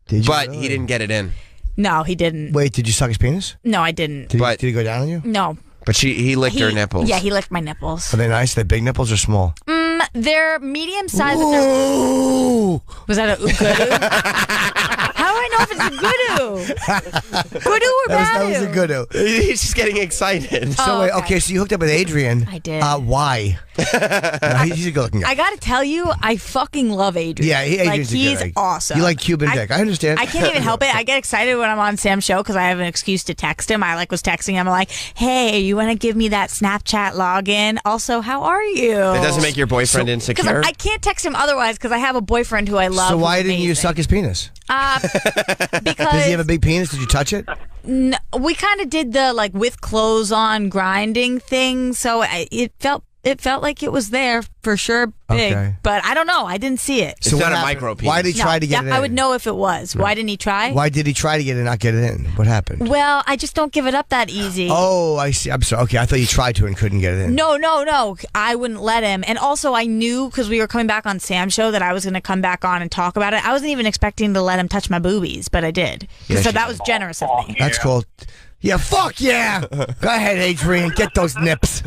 Did you? but really? he didn't get it in. No, he didn't. Wait, did you suck his penis? No, I didn't. Did he go down on you? No. But he licked her nipples. Yeah, he licked my nipples. Are they nice? Are they big nipples or small? They're medium sized. Ooh. Was that a oogoo? How do I know if it's a goodoo? Goodoo or That was a badu? good. He's just getting excited. So Oh, wait, okay. okay, so you hooked up with Adrian. I did. Why? No, he's a good looking guy. I gotta tell you, I fucking love Adrian. Yeah, Adrian's like, a good he's egg. awesome. You like Cuban dick. I understand. I can't even help it. I get excited when I'm on Sam's show because I have an excuse to text him. I was texting him like, "Hey, you want to give me that Snapchat login? Also, how are you?" That doesn't make your boyfriend insecure. Because I can't text him otherwise because I have a boyfriend who I love. So why who's didn't you amazing. suck his penis? Because Does he have a big penis? Did you touch it? we kind of did the like with clothes on grinding thing, so it felt like it was there for sure, big. Okay. But I don't know. I didn't see it. It's what not a happened? micro penis. Why did he try to get it in? I would know if it was. Why didn't he try? Why did he try to get it and not get it in? What happened? Well, I just don't give it up that easy. Oh, I see. I'm sorry. Okay, I thought you tried to and couldn't get it in. No. I wouldn't let him. And also, I knew because we were coming back on Sam's show that I was going to come back on and talk about it. I wasn't even expecting to let him touch my boobies, but I did. So that was generous of me. That's cool. Yeah, fuck yeah! Go ahead, Adrian. Get those nips.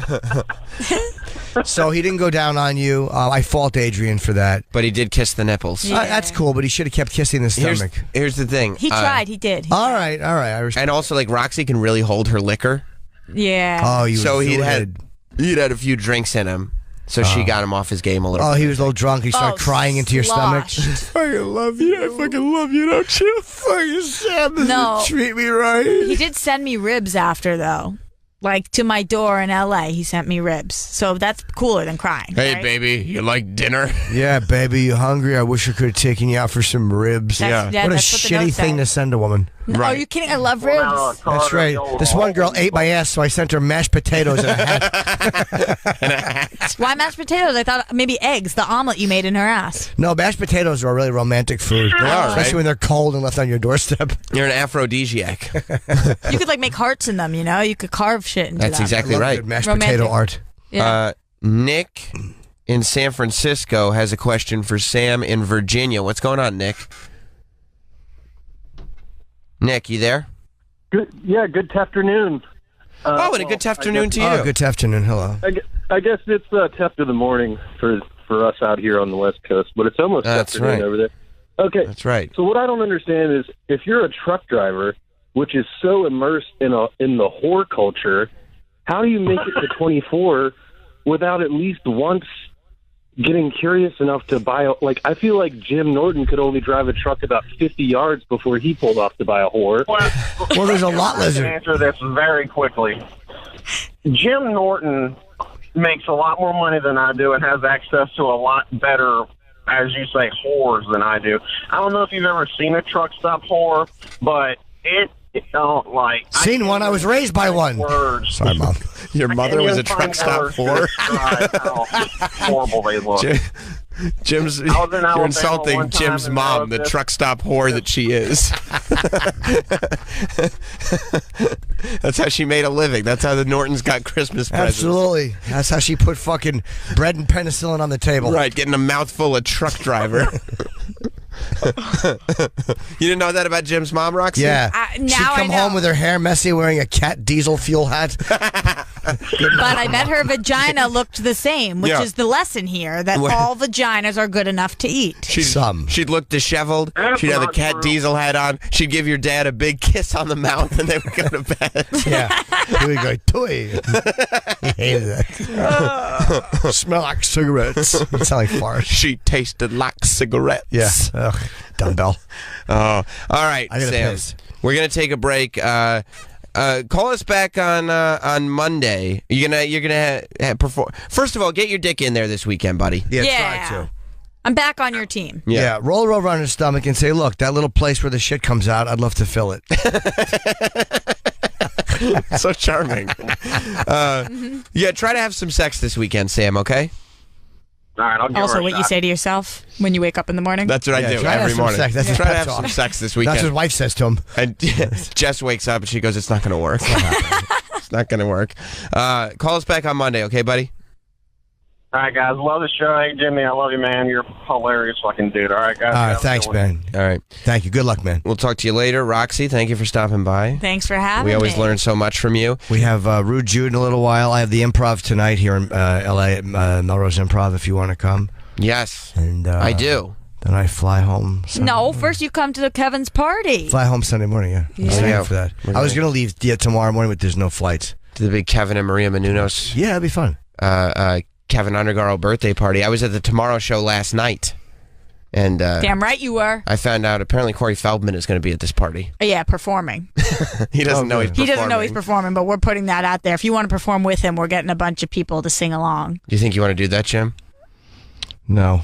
So he didn't go down on you. I fault Adrian for that. But he did kiss the nipples. Yeah. That's cool, but he should have kept kissing the stomach. Here's the thing. He tried. He did. All right. I respect. And also, like, Roxy can really hold her liquor. Yeah. Oh, you So he'd had. had a few drinks in him. So she got him off his game a little Oh, bit. he was a little drunk. He started crying into your stomach. sloshed. fucking love you. I fucking love you, don't you? Fucking Sam doesn't No. treat me right. He did send me ribs after, though. Like, to my door in L.A., he sent me ribs. So that's cooler than crying. Hey, right? baby, you like dinner? Yeah, baby, you hungry? I wish I could have taken you out for some ribs. That's- yeah, What a that's what the shitty note thing to said. send a woman. No, Are you kidding? I love ribs. That's right. This one girl ate my ass, so I sent her mashed potatoes and a hat. Why mashed potatoes? I thought maybe eggs, the omelet you made in her ass. No, mashed potatoes are a really romantic food. They are, Especially right? when they're cold and left on your doorstep. You're an aphrodisiac. You could, like, make hearts in them, you know? You could carve shit into That's them. exactly Love right. good mashed Romantic. potato art. Yeah. Nick in San Francisco has a question for Sam in Virginia. What's going on, Nick? Nick, you there? Good afternoon. And a good afternoon to you. Oh, good afternoon. Hello. I guess it's tough of the morning for us out here on the West Coast, but it's almost That's afternoon right. over there. Okay, That's right. so what I don't understand is if you're a truck driver, which is so immersed in the whore culture, how do you make it to 24 without at least once getting curious enough to buy I feel like Jim Norton could only drive a truck about 50 yards before he pulled off to buy a whore. Well, there's a lot I can lizard. answer this very quickly. Jim Norton makes a lot more money than I do and has access to a lot better, as you say, whores than I do. I don't know if you've ever seen a truck stop whore, but it don't like. Seen one. I was raised by one. Words. Sorry, Mom. Your mother was a I can't truck even stop find whore. words to describe how horrible they look. Jim's, I was in Alabama you're insulting one time Jim's and mom, the this- truck stop whore that she is. That's how she made a living. That's how the Nortons got Christmas presents. Absolutely. That's how she put fucking bread and penicillin on the table. Right, getting a mouthful of truck driver. You didn't know that about Jim's mom, Roxy? Yeah. Now She'd come I know. home with her hair messy, wearing a cat diesel fuel hat. But I bet her vagina looked the same, which is the lesson here, that all vaginas are good enough to eat. She'd look disheveled. That's She'd have a not cat true. diesel hat on. She'd give your dad a big kiss on the mouth, and they would go to bed. Yeah. He would go, toy. He hated that. Smell like cigarettes. You sound like fart. She tasted like cigarettes. Yeah. Ugh, dumbbell. Oh, all right, I gotta Sam. piss. We're gonna take a break. Call us back on Monday. You're gonna perform. First of all, get your dick in there this weekend, buddy. Yeah, try to. I'm back on your team. Yeah, roll it over on his stomach and say, look, that little place where the shit comes out, I'd love to fill it. So charming. Yeah, try to have some sex this weekend, Sam. Okay. All right, I'll give her Also, a what shot. you say to yourself when you wake up in the morning. That's what I do try to have every some morning. sex. That's his try to pep have talk. some sex this That's what his weekend. wife says to him. And Jess wakes up and she goes, "It's not going to work. It's not going to work." Call us back on Monday, okay, buddy? All right, guys. Love the show. Hey, Jimmy, I love you, man. You're a hilarious fucking dude. All right, guys. All right, Have a thanks, good one. man. All right. Thank you. Good luck, man. We'll talk to you later. Roxy, thank you for stopping by. Thanks for having me. We always learn so much from you. We have Rude Jude in a little while. I have the improv tonight here in L.A. at Melrose Improv if you want to come. Yes, And I do. Then I fly home. Sunday No, morning. first you come to Kevin's party. Fly home Sunday morning, yeah. I'm staying Yeah. for that. We're I was gonna- going to leave tomorrow morning, but there's no flights. To the big Kevin and Maria Menounos Yeah, it'd be fun. Kevin Undergaro birthday party. I was at the Tomorrow Show last night, and Damn right you were. I found out apparently Corey Feldman is going to be at this party. Yeah, performing. He doesn't know he's He performing. doesn't know he's performing, but we're putting that out there. If you want to perform with him, we're getting a bunch of people to sing along. Do you think you want to do that, Jim? No.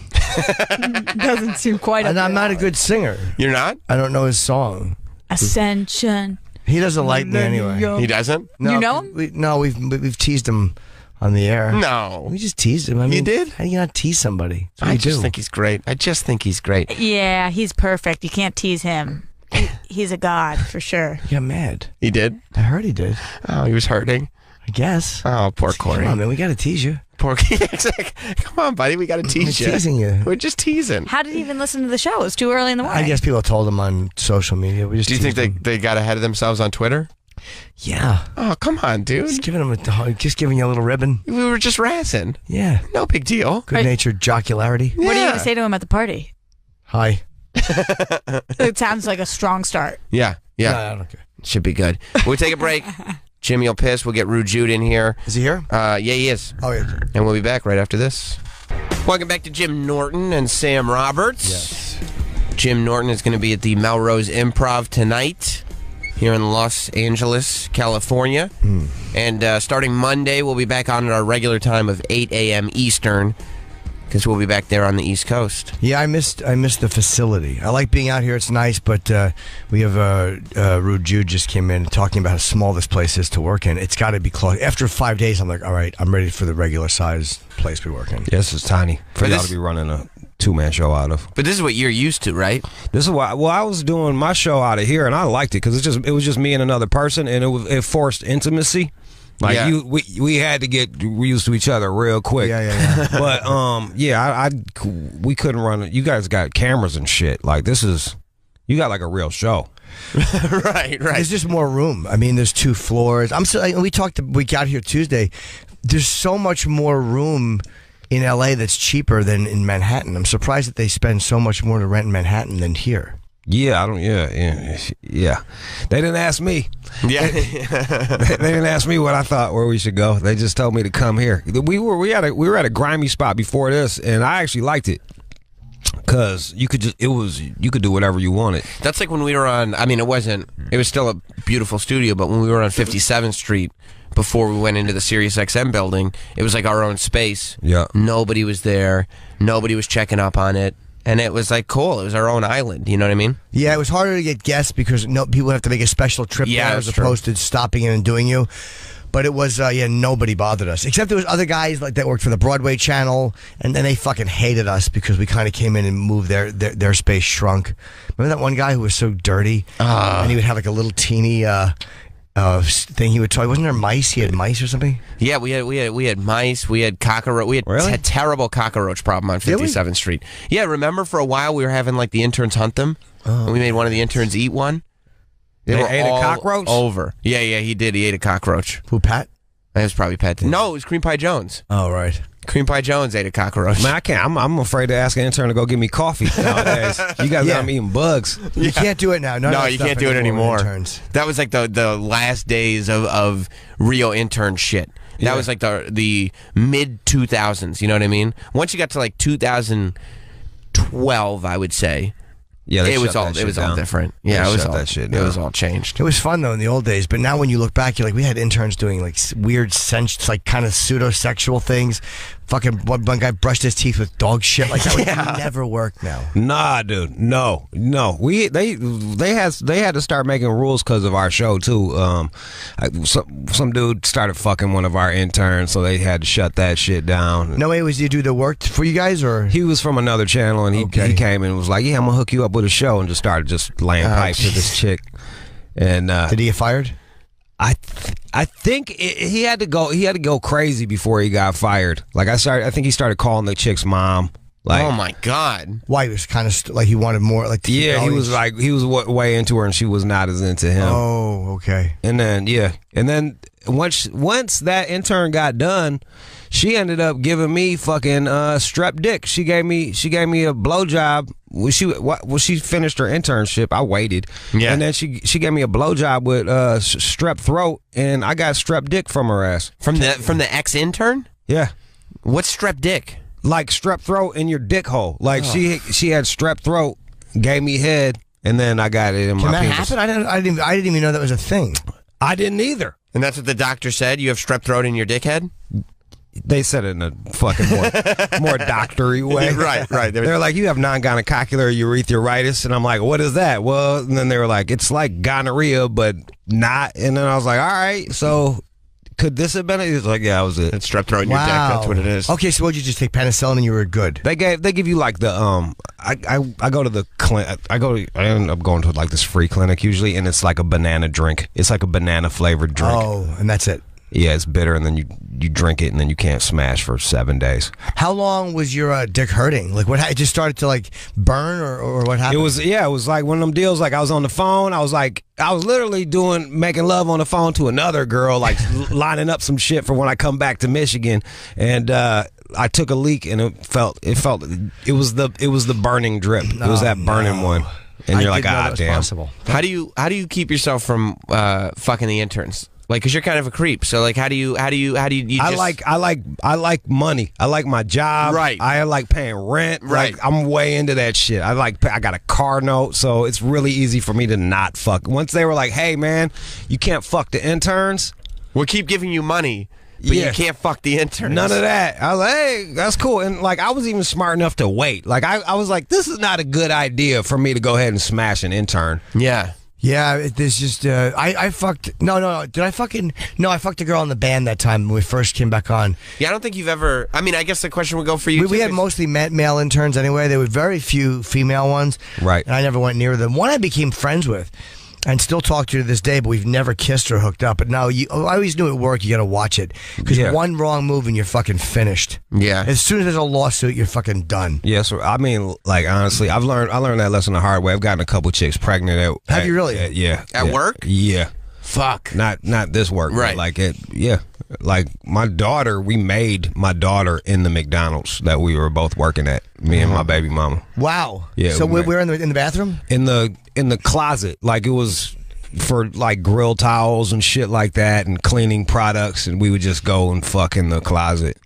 Doesn't seem quite. And I'm not a good singer. You're not? I don't know his song. Ascension. He doesn't like me anyway. He doesn't? No, You know him? We've teased him on the air. No. We just teased him. I mean, did? How do you not tease somebody? That's what I you just do. think he's great. I just think he's great. Yeah, he's perfect. You can't tease him. He's a god for sure. He got mad. He did? I heard he did. Oh, he was hurting. I guess. Oh, poor Corey. Come on, man. We got to tease you. Poor Come on, buddy. We got to We're tease you. teasing you. We're just teasing. How did he even listen to the show? It was too early in the morning. I guess people told him on social media. We just Do you think teased him. they got ahead of themselves on Twitter? Yeah. Oh, come on, dude. Just giving you a little ribbon. We were just razzing. Yeah. No big deal. Good-natured jocularity. What are you Yeah. going to say to him at the party? Hi. It sounds like a strong start. Yeah, yeah. No, I don't care. Should be good. We'll take a break. Jimmy will piss. We'll get Rude Jude in here. Is he here? Yeah, he is. Oh, yeah. And we'll be back right after this. Welcome back to Jim Norton and Sam Roberts. Yes. Jim Norton is going to be at the Melrose Improv tonight here in Los Angeles, California. And starting Monday, we'll be back on at our regular time of 8 a.m. Eastern because we'll be back there on the East Coast. Yeah, I missed the facility. I like being out here. It's nice, but we have Rude Jude just came in talking about how small this place is to work in. It's got to be close. After 5 days, I'm like, all right, I'm ready for the regular size place we work in. Yeah, this is tiny for For y'all this- to be running a two-man show out of. But this is what you're used to, right? This is why. Well, I was doing my show out of here, and I liked it because it was just me and another person, and it forced intimacy. Like Yeah. we had to get used to each other real quick. Yeah. But we couldn't run it. You guys got cameras and shit. Like you got like a real show. Right. There's just more room. I mean, there's 2 floors. We got here Tuesday. There's so much more room in LA that's cheaper than in Manhattan. I'm surprised that they spend so much more to rent in Manhattan than here. Yeah, I don't. Yeah. They didn't ask me. Yeah. They didn't ask me what I thought where we should go. They just told me to come here. We were at a grimy spot before this, and I actually liked it because you could do whatever you wanted. That's like when we were on, I mean, it was still a beautiful studio, but when we were on 57th Street before we went into the Sirius XM building, it was like our own space. Yeah. Nobody was there. Nobody was checking up on it. And it was like cool. It was our own island. You know what I mean? Yeah, it was harder to get guests because people have to make a special trip Yeah, there that's as true. opposed to stopping in and doing you. But it was, nobody bothered us. Except there was other guys like that worked for the Broadway channel, and then they fucking hated us because we kind of came in and moved their space shrunk. Remember that one guy who was so dirty? And he would have like a little teeny thing he would talk. Wasn't there mice? He had mice or something. Yeah, we had mice. We had cockroach. We had Really? a terrible cockroach problem on 57th Street. Yeah, remember for a while we were having like the interns hunt them, and we made one of the interns eat one. They were ate a all cockroach? Over. Yeah, he did. He ate a cockroach. Who, Pat? That was probably Pat. No, it was Cream Pie Jones. Oh, right. Cream Pie Jones ate a cockroach. Man, I can't. I'm afraid to ask an intern to go get me coffee nowadays. You guys got me eating bugs. You can't do it now. No, you can't do it anymore. Interns. That was like the last days of real intern shit. That was like the mid 2000s. You know what I mean? Once you got to like 2012, I would say. Yeah, it was all different. Yeah, it was all that shit. It was all changed. It was fun though in the old days, but now when you look back, you're like, we had interns doing like weird, like kind of pseudo-sexual things. Fucking one guy brushed his teeth with dog shit. Like that would never work now. Nah, dude, no. They had to start making rules because of our show too. Some dude started fucking one of our interns, so they had to shut that shit down. No way, was you do the work for you guys, or he was from another channel, and he came and was like, "Yeah, I'm gonna hook you up with a show," and just started laying pipes with this chick. And did he get fired? I think he had to go. He had to go crazy before he got fired. Like I think he started calling the chick's mom. Like, oh my god! Why, he was kind of like he wanted more. Like he was way into her, and she was not as into him. Oh, okay. And then once that intern got done, she ended up giving me fucking strep dick. She gave me a blowjob. When she finished her internship, I waited. Yeah. And then she gave me a blowjob with strep throat, and I got strep dick from her ass. From the ex intern? Yeah. What's strep dick? Like strep throat in your dick hole. Like she had strep throat, gave me head, and then I got it in my penis. Can that happen? I didn't even know that was a thing. I didn't either. And that's what the doctor said? You have strep throat in your dickhead? They said it in a fucking more doctory way. Right. They're like, you have non-gonococular urethritis. And I'm like, what is that? Well, and then they were like, it's like gonorrhea, but not. And then I was like, all right, so could this have been it? He was like, yeah, that was it. It's strep throat in your dick. That's what it is. Okay, so would you just take penicillin and you were good? They give you like the I go to the clinic. I end up going to like this free clinic usually, and it's like a banana drink. It's like a banana flavored drink. Oh, and that's it. Yeah, it's bitter, and then you drink it, and then you can't smash for 7 days. How long was your dick hurting? Like, what? It just started to like burn, or what happened? It was like one of them deals. Like I was on the phone. I was literally making love on the phone to another girl, like lining up some shit for when I come back to Michigan, and I took a leak, and it was the burning drip. It was that burning one, and you're like, ah, damn. Possible. How do you keep yourself from fucking the interns? Like, cause you're kind of a creep. So, like, how do you? I like money. I like my job. Right. I like paying rent. Right. Like, I'm way into that shit. I got a car note, so it's really easy for me to not fuck. Once they were like, "Hey, man, you can't fuck the interns. We'll keep giving you money, but you can't fuck the interns." None of that. I was like, "Hey, that's cool." And like, I was even smart enough to wait. Like, I was like, "This is not a good idea for me to go ahead and smash an intern." Yeah. Yeah, there's just I fucked. No. Did I fucking? No, I fucked a girl in the band that time when we first came back on. Yeah, I don't think you've ever. I mean, I guess the question would go for you. We had mostly male interns anyway. There were very few female ones. Right. And I never went near them. One I became friends with, and still talk to this day, but we've never kissed or hooked up. But now, I always knew at work you got to watch it because one wrong move and you're fucking finished. Yeah. As soon as there's a lawsuit, you're fucking done. Yeah, so I mean, like honestly, I learned that lesson the hard way. I've gotten a couple chicks pregnant. Have you really? Yeah. At work? Yeah. Fuck. Not this work. Right. But like like my daughter, we made my daughter in the McDonald's that we were both working at. Me and my baby mama. Wow. Yeah. So we're in the bathroom? In the closet. Like it was for like grill towels and shit like that and cleaning products, and we would just go and fuck in the closet.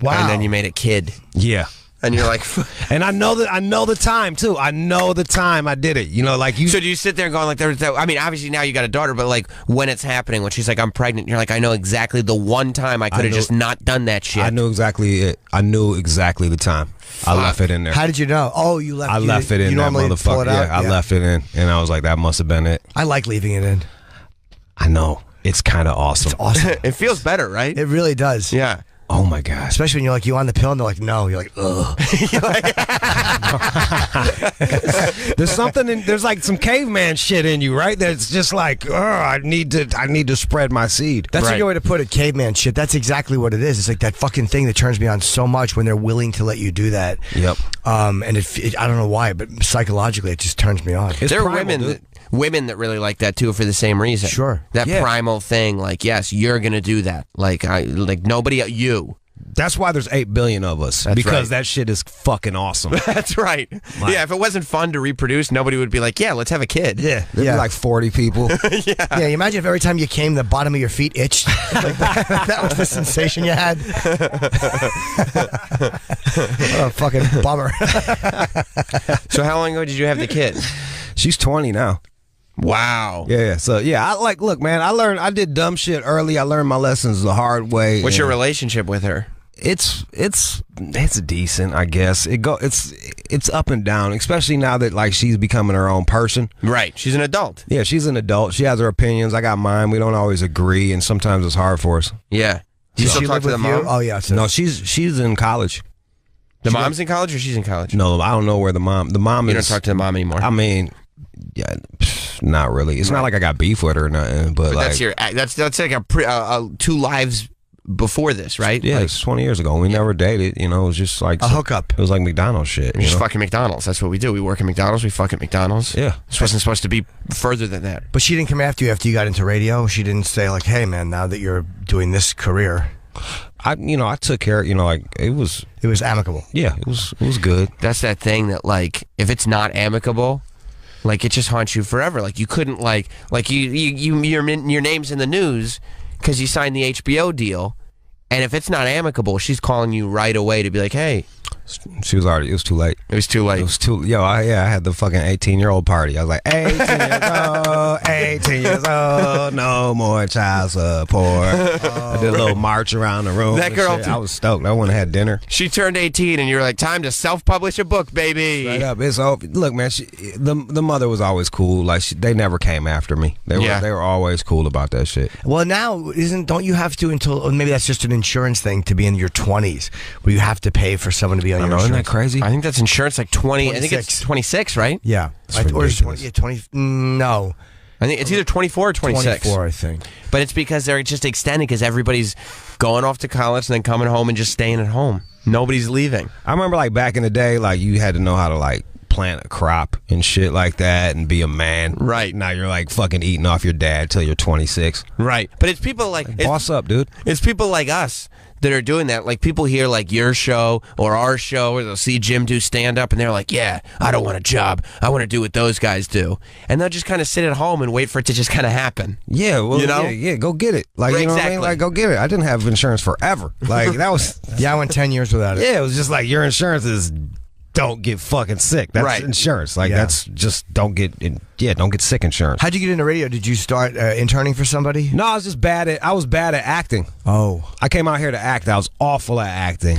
Wow. And then you made a kid. Yeah. And you're like, and I know the time too. I know the time I did it. You know, like you. So do you sit there and go like, I mean, obviously now you got a daughter, but like when it's happening, when she's like, I'm pregnant, you're like, I know exactly the one time I could have just not done that shit. I knew exactly it. I knew exactly the time. Fuck. I left it in there. How did you know? Oh, you left. I left it in that motherfucker. Yeah, I left it in, and I was like, that must have been it. I like leaving it in. I know. It's kind of awesome. It's awesome. It feels better, right? It really does. Yeah. Oh my god! Especially when you're like, you on the pill, and they're like, no. You're like, ugh. There's something in, there's like some caveman shit in you, right? That's just like, oh, I need to spread my seed. That's a good way to put it, caveman shit. That's exactly what it is. It's like that fucking thing that turns me on so much when they're willing to let you do that. Yep. And I don't know why, but psychologically, it just turns me on. There are women that really like that too for the same reason. Sure. That primal thing, like, yes, you're gonna do that. Like nobody, you. That's why there's 8 billion of us. That's because right. that shit is fucking awesome. That's right. Yeah, if it wasn't fun to reproduce, nobody would be like, yeah, let's have a kid. Yeah. There'd be like 40 people. Yeah, you imagine if every time you came, the bottom of your feet itched. Like that was the sensation you had. What a fucking bummer. So how long ago did you have the kid? She's 20 now. Wow. Yeah. So yeah, look, man, I did dumb shit early. I learned my lessons the hard way. What's your relationship with her? It's decent, I guess. It's up and down, especially now that like she's becoming her own person. Right. She's an adult. Yeah, she's an adult. She has her opinions. I got mine. We don't always agree, and sometimes it's hard for us. Yeah. Do you still talk to the mom? Oh yeah. No, she's in college. The mom's in college, or she's in college? No, I don't know where the mom is. You don't talk to the mom anymore. I mean, yeah, not really. It's not like I got beef with her or nothing. But like, that's like a 2 lives before this, right? Yeah, like, it's 20 years ago. We never dated. You know, it was just like a hookup. It was like McDonald's shit. We just fucking McDonald's. That's what we do. We work at McDonald's. We fuck at McDonald's. Yeah. This wasn't supposed to be further than that. But she didn't come after you after you got into radio. She didn't say like, "Hey, man, now that you're doing this career." I took care. Like it was amicable. Yeah, it was good. That's that thing that like if it's not amicable, like it just haunts you forever. Like you couldn't your name's in the news because you signed the HBO deal, and if it's not amicable, she's calling you right away to be like, hey. She was already. It was too late. It was too late. It was too. I had the fucking 18-year-old party. I was like, 18 years old, 18 years old, no more child support. I did a little march around the room. That girl, I was stoked. I went and had dinner. She turned 18, and you were like, time to self-publish a book, baby. Straight up. It's all. Look, man. The mother was always cool. Like they never came after me. They were always cool about that shit. Well, now don't you have to until maybe that's just an insurance thing to be in your 20s where you have to pay for someone to be on your insurance. Isn't that crazy? I think that's insurance like 20. 26. I think it's 26, right? Yeah. Or 20. No. I think it's either 24 or 26. 24, I think. But it's because they're just extending because everybody's going off to college and then coming home and just staying at home. Nobody's leaving. I remember like back in the day, like you had to know how to like plant a crop and shit like that and be a man. Right. Now you're like fucking eating off your dad till you're 26. Right. But it's people like boss up, dude. It's people like us that are doing that. Like people hear like your show or our show, or they'll see Jim do stand up and they're like, yeah, I don't want a job. I want to do what those guys do. And they'll just kind of sit at home and wait for it to just kind of happen. Yeah, well, yeah, go get it. Like, you know what I mean? Like, go get it. I didn't have insurance forever. Like, that was... Yeah, I went 10 years without it. Yeah, it was just like, your insurance is don't get fucking sick. That's insurance. Like, that's just don't get sick insurance. How'd you get into radio? Did you start interning for somebody? No, I was just bad at acting. Oh. I came out here to act. I was awful at acting.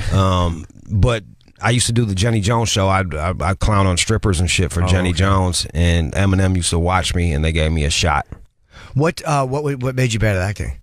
But I used to do the Jenny Jones show. I'd clown on strippers and shit for Jenny Jones, and Eminem used to watch me, and they gave me a shot. What made you bad at acting?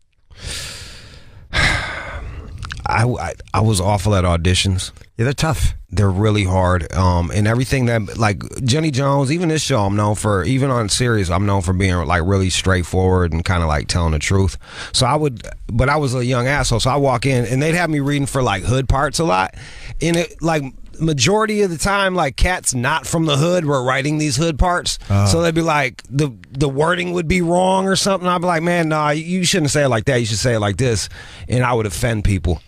I was awful at auditions. Yeah, they're tough. They're really hard. And everything that, like, Jenny Jones, even this show, I'm known for, even on series, I'm known for being, like, really straightforward and kind of, like, telling the truth. So but I was a young asshole, so I walk in, and they'd have me reading for, like, hood parts a lot. And it, like, majority of the time, like, cats not from the hood were writing these hood parts. So they'd be like, the wording would be wrong or something. I'd be like, man, nah, you shouldn't say it like that. You should say it like this. And I would offend people.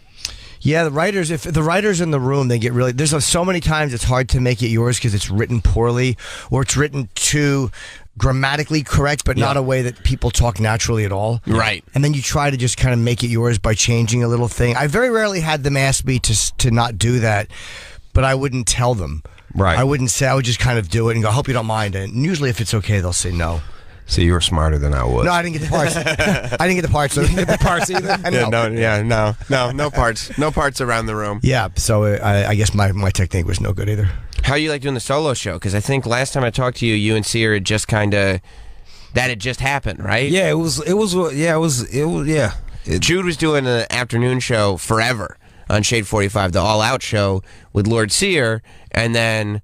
Yeah, if the writers in the room, they get really, there's so many times it's hard to make it yours because it's written poorly or it's written too grammatically correct, but not a way that people talk naturally at all. Right. And then you try to just kind of make it yours by changing a little thing. I very rarely had them ask me to not do that, but I wouldn't tell them. Right. I wouldn't say, I would just kind of do it and go, I hope you don't mind. And usually if it's okay, they'll say no. See, you were smarter than I was. No, I didn't get the parts. I didn't get the parts. So I didn't get the parts either. No parts. No parts around the room. Yeah, so I guess my technique was no good either. How you like doing the solo show? Because I think last time I talked to you, you and Sear had just kind of, that had just happened, right? Yeah, it was. Jude was doing an afternoon show forever. on Shade 45, the All Out show with Lord Sear, and then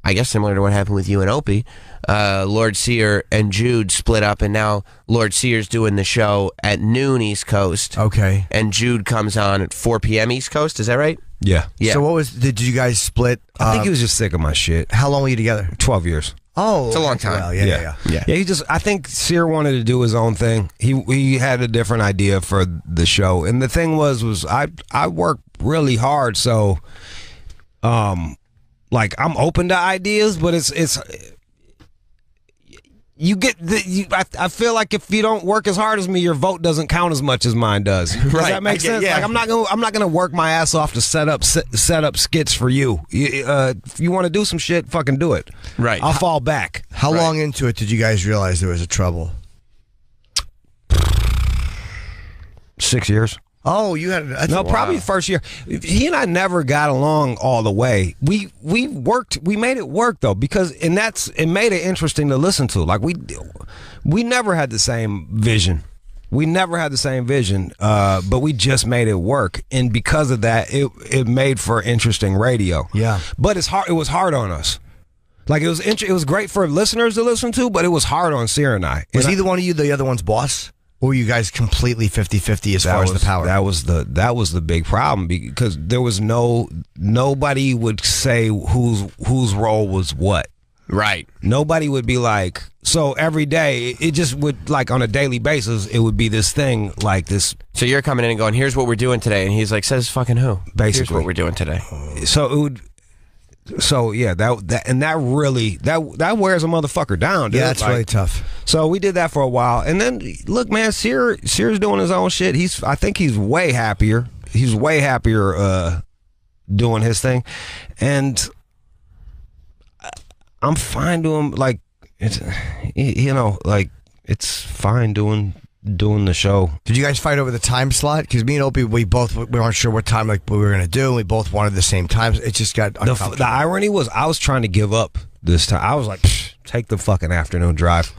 I guess similar to what happened with you and Opie, Lord Sear and Jude split up, and now Lord Sear's doing the show at noon East Coast. Okay. And Jude comes on at 4 p.m. East Coast. Is that right? Yeah. Yeah. So did you guys split? I think he was just sick of my shit. How long were you together? 12 years. Oh, It's a long time. Well, yeah. He just, I think Sear wanted to do his own thing. He had a different idea for the show, and the thing was I work really hard, so like I'm open to ideas, but it's you get I feel like if you don't work as hard as me, your vote doesn't count as much as mine does. Does that make sense? Yeah. Like I'm not gonna work my ass off to set up skits for you. If you want to do some shit, fucking do it. Right. I'll fall back. How long into it did you guys realize there was a trouble? 6 years. Oh, you had Probably the first year. He and I never got along all the way. We made it work though, because it made it interesting to listen to. Like we never had the same vision. But we just made it work, and because of that, it made for interesting radio. Yeah, but it's hard. It was hard on us. Like it was great for listeners to listen to, but it was hard on Sear and I. Was either one of you the other one's boss? Or were you guys completely 50-50 as far as the power? That was the big problem, because there was nobody would say whose role was what. Right. Nobody would be like, so every day it just would, like on a daily basis, it would be this thing like this. So you're coming in and going, here's what we're doing today, and he's like, says fucking who? Basically. Here's what we're doing today. So it would. So yeah, that really wears a motherfucker down, dude. Yeah, that's really tough. So we did that for a while, and then look, man, Sear's doing his own shit. I think he's way happier. He's way happier doing his thing, and I'm fine doing like it's it's fine doing the show. Did you guys fight over the time slot? Because me and Opie, we weren't sure what time we were going to do, and we both wanted the same times. It just got uncomfortable. The irony was I was trying to give up this time. I was like, take the fucking afternoon drive.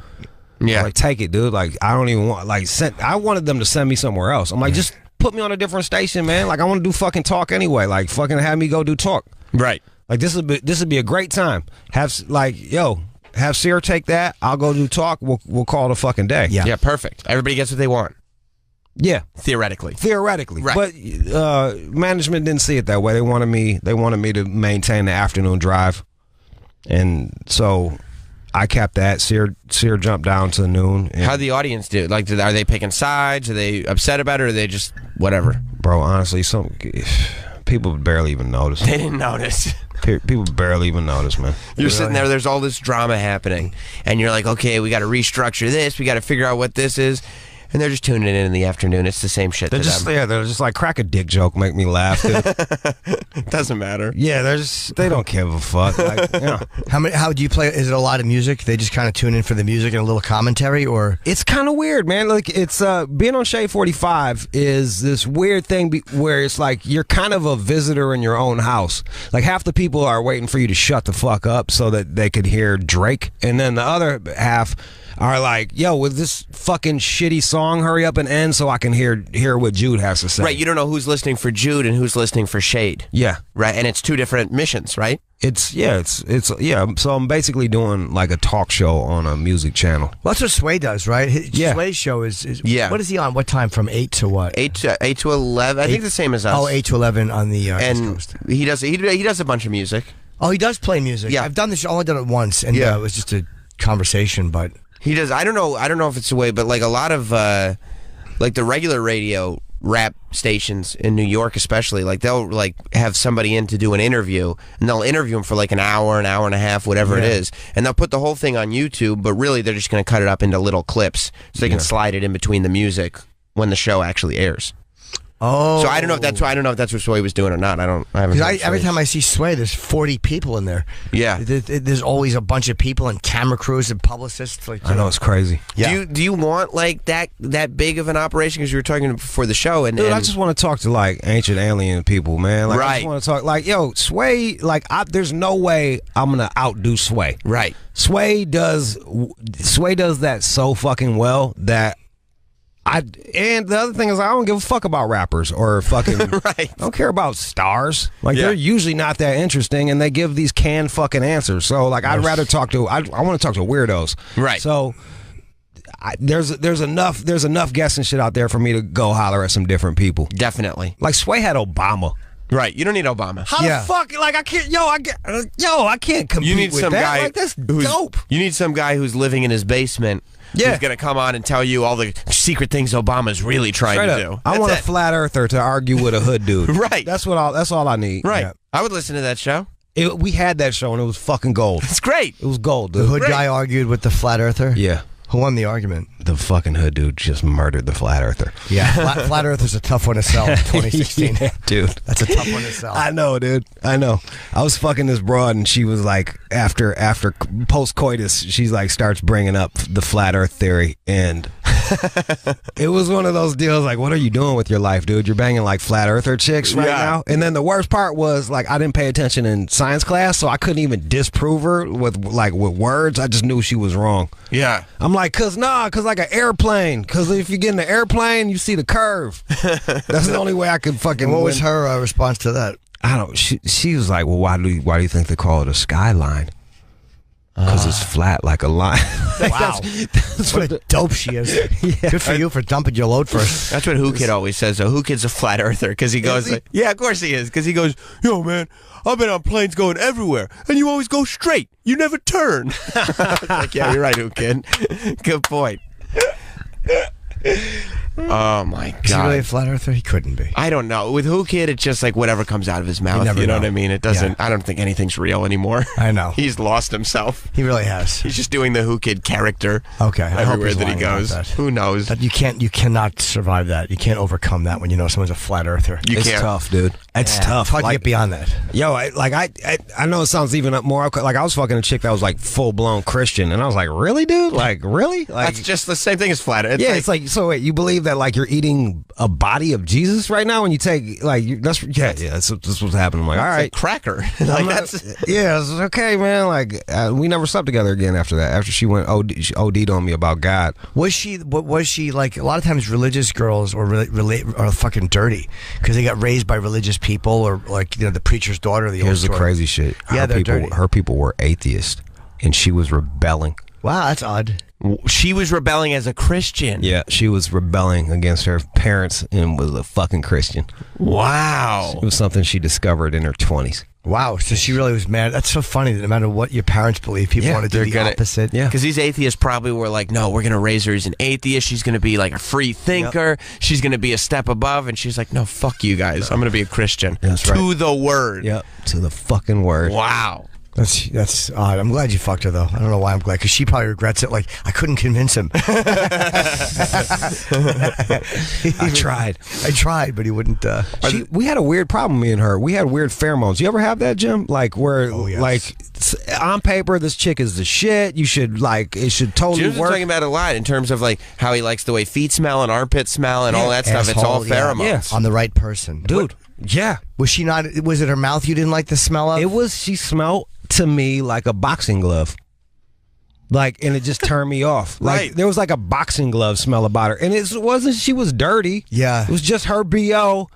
Yeah. Like, take it, dude. Like, I don't even want, I wanted them to send me somewhere else. I'm like, just put me on a different station, man. Like, I want to do fucking talk anyway. Like, fucking have me go do talk. Right. Like, this would be a great time. Have Sear take that. I'll go do talk. We'll call it a fucking day. Yeah, perfect. Everybody gets what they want. Yeah. Theoretically. Right. But management didn't see it that way. They wanted me to maintain the afternoon drive. And so I kept that. Sear jumped down to noon. How'd the audience do? Like, are they picking sides? Are they upset about it, or are they just whatever? Bro, honestly, some people barely even notice. They didn't notice. People barely even notice, man. You're sitting there, there's all this drama happening, and you're like, okay, we got to restructure this, we got to figure out what this is, and they're just tuning in the afternoon. It's the same shit They're to just them. yeah, they're just like, crack a dick joke, make me laugh, dude. Doesn't matter. Yeah, they don't give a fuck. Like, you know. How do you play? Is it a lot of music? They just kind of tune in for the music and a little commentary, or It's kind of weird, man. Like, it's being on Shade 45 is this weird thing where it's like you're kind of a visitor in your own house. Like, half the people are waiting for you to shut the fuck up so that they could hear Drake, and then the other half are like, yo, with this fucking shitty song, hurry up and end so I can hear what Jude has to say. Right, you don't know who's listening for Jude and who's listening for Shade. Yeah. Right, and it's two different missions, right? It's so I'm basically doing like a talk show on a music channel. well, that's what Sway does, right? Yeah. Sway's show is Yeah. What is he on? What time? From 8 to what? 8 to 11. I think the same as us. Oh, 8 to 11 on the East and Coast. he does a bunch of music. Oh, he does play music. Yeah. I've done this. Only done it once, and Yeah. it was just a conversation. But He does. I don't know if it's the way, but like a lot of like the regular radio rap stations in New York, especially, like they'll like have somebody in to do an interview, and they'll interview him for like an hour and a half, whatever it is, and they'll put the whole thing on YouTube. But really, they're just going to cut it up into little clips so they can slide it in between the music when the show actually airs. oh, So I don't know if that's what Sway was doing or not. I haven't. Because every time I see Sway, there's 40 people in there. Yeah. There's always a bunch of people and camera crews and publicists. Like, I know, it's crazy. Yeah. Do you want like that big of an operation? Because you were talking before the show, and Dude, I just want to talk to like ancient alien people, man. Like, I Right. just want to talk like, yo, Sway. Like, there's no way I'm gonna outdo Sway. right. Sway does that so fucking well that And the other thing is, I don't give a fuck about rappers or fucking. Right. I don't care about stars. Like they're usually not that interesting, and they give these canned fucking answers. So like, I'd rather talk to. I want to talk to weirdos. Right. So there's enough guessing shit out there for me to go holler at some different people. Definitely. Like Sway had Obama. Right. You don't need Obama. How the fuck? Like I can't. I can't compete You need with some that. guy Like that's who's dope. You need some guy who's living in his basement. Yeah. Who's gonna come on and tell you all the secret things Obama's really trying Straight to up. do. I That's want a it. flat earther to argue with a hood dude. Right. That's all I need. Right. Yeah. I would listen to that show. We had that show and it was fucking gold. It's great. It was gold, The dude. hood guy argued with the flat earther. Yeah. Who won the argument? The fucking hood dude just murdered the flat earther. Yeah, flat earther's a tough one to sell in 2016. Yeah, dude. That's a tough one to sell. I know, dude. I know. I was fucking this broad, and she was like, after post coitus, she's like starts bringing up the flat Earth theory, and it was one of those deals. Like, what are you doing with your life, dude? You're banging like flat earther chicks right now. And then the worst part was like I didn't pay attention in science class, so I couldn't even disprove her with words. I just knew she was wrong. Yeah. I'm like, cause like an airplane. Cause if you get in the airplane, you see the curve. That's the only way I could fucking. And what win. was her response to that? I don't. She was like, well, why do you think they call it a skyline? Because it's flat like a line. Wow. That's What a dope she is. Good for you for dumping your load first. That's what Who Kid always says. So Who Kid's a flat earther because he goes, like, yeah, of course he is. Because he goes, yo, man, I've been on planes going everywhere, and you always go straight. You never turn. Like, yeah, you're right, Who Kid. Good point. Oh my God! Is he really a flat earther? He couldn't be. I don't know. With Who Kid, it's just like whatever comes out of his mouth. never You know know. what I mean? It doesn't. Yeah. I don't think anything's real anymore. I know. He's lost himself. He really has. He's just doing the Who Kid character. Okay, I hope everywhere he's that he lying about goes. that. Who knows? That you cannot survive that. You can't overcome that when you know someone's a flat earther. You it's can't. tough, dude. It's tough. It's hard to Like, get beyond that. yo, I know it sounds even more like I was fucking a chick that was like full blown Christian, and I was like, really, dude? Like, really? Like, That's just the same thing as flat. it's like so. Wait, you believe that like you're eating a body of Jesus right now when you take like that's what's happening. I'm like, all it's right, a cracker. I'm Like not- that's. yeah, it's okay, man. Like we never slept together again after that. After she OD'd on me about God. Was she like? A lot of times, religious girls are fucking dirty because they got raised by religious people or like the preacher's daughter. Here's the crazy shit. Yeah, they're dirty. Her people were atheists, and she was rebelling. Wow, that's odd. She was rebelling as a Christian. Yeah, she was rebelling against her parents and was a fucking Christian. Wow. It was something she discovered in her 20s. Wow, so she really was mad. That's so funny that no matter what your parents believe, people want to do the opposite. Yeah. Because these atheists probably were like, no, we're going to raise her as an atheist. She's going to be like a free thinker. She's going to be a step above. And she's like, no, fuck you guys. I'm going to be a Christian. That's to right. the word. Yep, to the fucking word. Wow. That's odd. I'm glad you fucked her though. I don't know why I'm glad because she probably regrets it. Like I couldn't convince him. I tried, but he wouldn't. We had a weird problem, me and her. We had weird pheromones. You ever have that, Jim? Like where, yes. like on paper, this chick is the shit. You should it should totally Jim's been work. talking about it a lot in terms of like how he likes the way feet smell and armpits smell and all that stuff. It's all Asshole, yeah. pheromones. On the right person, Dude, yeah. Was she not? Was it her mouth you didn't like the smell of? It was. She smelled to me like a boxing glove. Like, and it just turned me off. Like, Right. there was like a boxing glove smell about her, and it wasn't. She was dirty. Yeah. it was just her bo.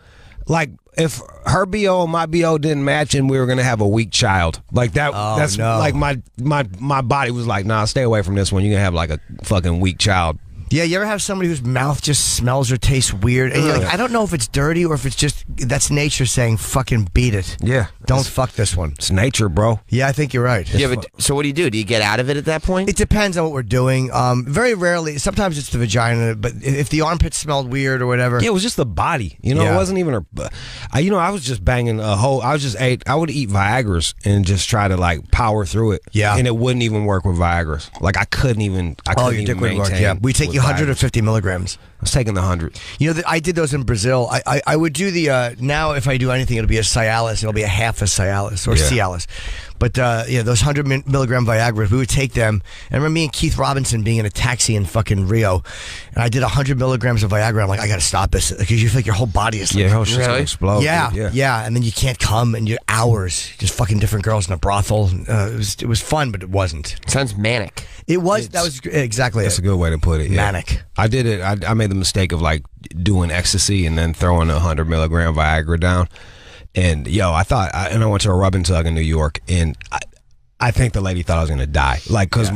Like, if her bo and my bo didn't match, and we were gonna have a weak child, like that. Oh, that's no. like my body was like, nah, stay away from this one. You're gonna have like a fucking weak child. Yeah, you ever have somebody whose mouth just smells or tastes weird? And you're like, I don't know if it's dirty or if it's just that's nature saying, "Fucking beat it." Yeah, Don't fuck this one. it's nature, bro. Yeah, I think you're right. Yeah, but so what do you do? Do you get out of it at that point? It depends on what we're doing. Very rarely. Sometimes it's the vagina, but if the armpits smelled weird or whatever. Yeah, it was just the body. You know, Yeah. it wasn't even her. I was just banging a whole. I would eat Viagra's and just try to like power through it. Yeah. and it wouldn't even work with Viagra's. Like I couldn't even. Oh, your dick would work. Yeah, we take you 150 milligrams. I was taking the 100. You know, I did those in Brazil. I would do the now if I do anything, it'll be a Cialis. It'll be a half a Cialis or Cialis. But those 100 milligram Viagra, we would take them. And I remember me and Keith Robinson being in a taxi in fucking Rio, and I did 100 milligrams of Viagra. I'm like, I got to stop this because you feel like your whole body is like, Yeah, whole shit's gonna Really? explode. yeah, dude. yeah, and then you can't come, and you're hours just fucking different girls in a brothel. It was fun, but it wasn't. Sounds manic. It was that was exactly That's it. a good way to put it. Yeah. Manic. I did it. I made the mistake of like doing ecstasy and then throwing 100 milligram Viagra down. And I went to a rub and tug in New York, and I think the lady thought I was gonna die, like, cause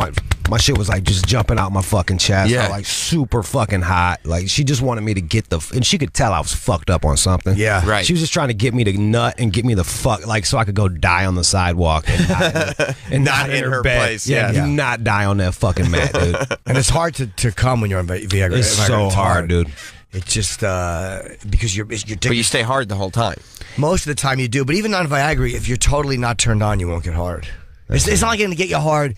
my shit was like just jumping out my fucking chest, like super fucking hot. Like she just wanted me to get and she could tell I was fucked up on something. Yeah, right. She was just trying to get me to nut and get me the fuck, like, so I could go die on the sidewalk and not in her bed. Place. Yeah, do not die on that fucking mat, dude. And it's hard to come when you're on Viagra. It's so hard, dude. It's just because your dick. But you stay hard the whole time. Most of the time you do, but even on Viagra, if you're totally not turned on, you won't get hard. It's not going to get you hard.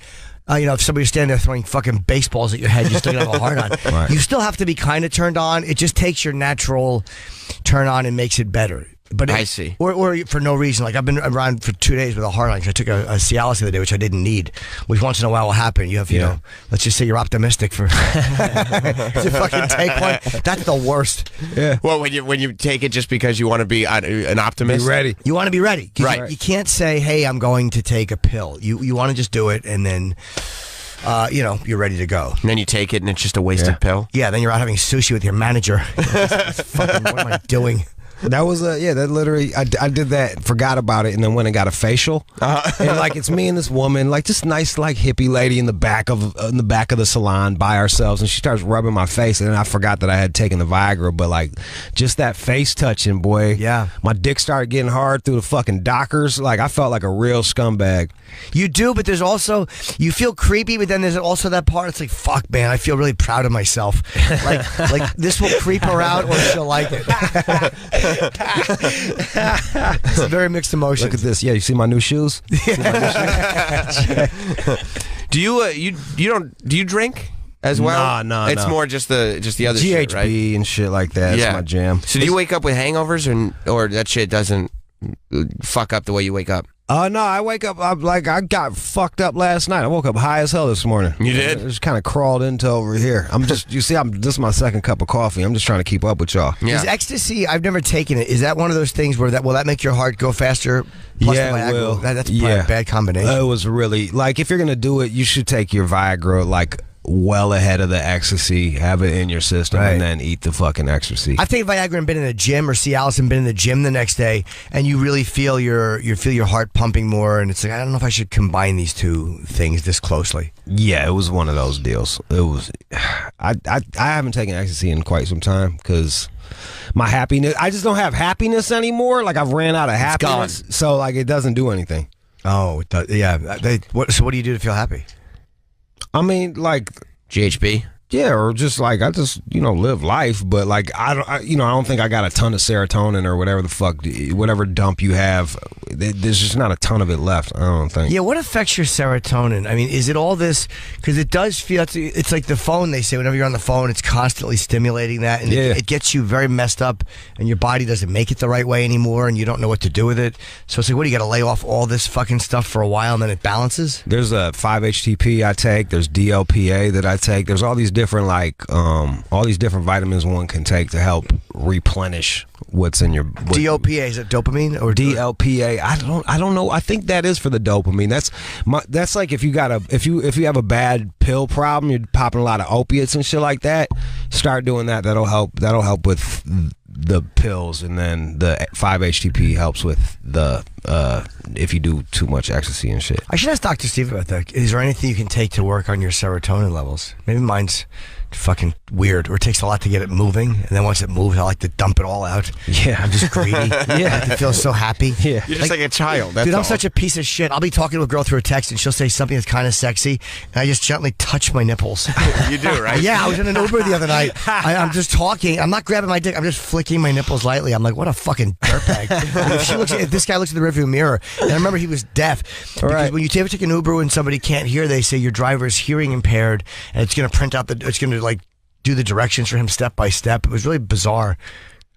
If somebody's standing there throwing fucking baseballs at your head, you're still going to have a hard on. Right. You still have to be kind of turned on. It just takes your natural turn on and makes it better. But I see. Or for no reason. Like I've been around for 2 days with a hard on because I took a Cialis the other day, which I didn't need, which once in a while will happen. You have, let's just say you're optimistic for to fucking take one. That's the worst. Yeah. Well, when you take it just because you want to be an optimist, Be ready. You want to be ready. Right. You can't say, hey, I'm going to take a pill. You want to just do it and then, you're ready to go. And then you take it and it's just a wasted pill. Yeah, then you're out having sushi with your manager. Fucking, what am I doing? That was that literally I did that, forgot about it, and then went and got a facial. And like it's me and this woman, like this nice like hippie lady in the back of the salon by ourselves, and she starts rubbing my face, and then I forgot that I had taken the Viagra, but like just that face touching, boy. Yeah. My dick started getting hard through the fucking dockers. Like I felt like a real scumbag. You do, but there's also, you feel creepy, but then there's also that part, it's like, fuck, man, I feel really proud of myself. Like this will creep her out or she'll like it. It's a very mixed emotions. Look at this. Yeah, you see my new shoes? Do you drink as well? No. It's more just the other shit, right? GHB and shit like that. That's my jam. So do you wake up with hangovers or that shit doesn't fuck up the way you wake up? No, I wake up, I got fucked up last night. I woke up high as hell this morning. You did? I just kind of crawled into over here. This is my second cup of coffee. I'm just trying to keep up with y'all. Yeah. Is ecstasy, I've never taken it, is that one of those things where will that make your heart go faster? Plus Yeah, the it Viagra? will. That's probably a bad combination. It was really, like, if you're going to do it, you should take your Viagra, like, well ahead of the ecstasy, have it in your system, and then eat the fucking ecstasy. I've taken Viagra and been in the gym, or Cialis and been in the gym the next day, and you really feel your heart pumping more, and it's like, I don't know if I should combine these two things this closely. Yeah, it was one of those deals. It was, I haven't taken ecstasy in quite some time because my happiness, I just don't have happiness anymore. Like I've ran out of happiness, so like it doesn't do anything. Oh, it does, yeah. So what do you do to feel happy? I mean, like GHB. Yeah, or just like I just live life, but like I don't think I got a ton of serotonin or whatever the fuck, whatever dump you have. There's just not a ton of it left. I don't think. Yeah, what affects your serotonin? I mean, is it all this? Because it does feel it's like the phone. They say whenever you're on the phone, it's constantly stimulating that, and it gets you very messed up, and your body doesn't make it the right way anymore, and you don't know what to do with it. So it's like, what do you got to lay off all this fucking stuff for a while, and then it balances? There's a 5-HTP I take. There's DLPA that I take. There's all these different all these different vitamins one can take to help replenish what's in your DOPA, is it dopamine or DLPA? I don't know. I think that is for the dopamine. That's like if you have a bad pill problem, you're popping a lot of opiates and shit like that. Start doing that. That'll help with the pills, and then the 5-HTP helps with the if you do too much ecstasy and shit. I should ask Dr. Steve about that. Is there anything you can take to work on your serotonin levels? Maybe mine's fucking weird, or it takes a lot to get it moving, and then once it moves, I like to dump it all out. Yeah, I'm just greedy. I like to feel so happy. Yeah, you're just like a child. That's dude, I'm all. such a piece of shit. I'll be talking to a girl through a text, and she'll say something that's kind of sexy, and I just gently touch my nipples. You do, right? Yeah, I was in an Uber the other night. I'm just talking. I'm not grabbing my dick. I'm just flicking my nipples lightly. I'm like, what a fucking dirtbag. If this guy looks in the rearview mirror, and I remember he was deaf. Because when you ever take an Uber and somebody can't hear, they say your driver is hearing impaired, and it's going to print out it's going to like do the directions for him step by step. It was really bizarre.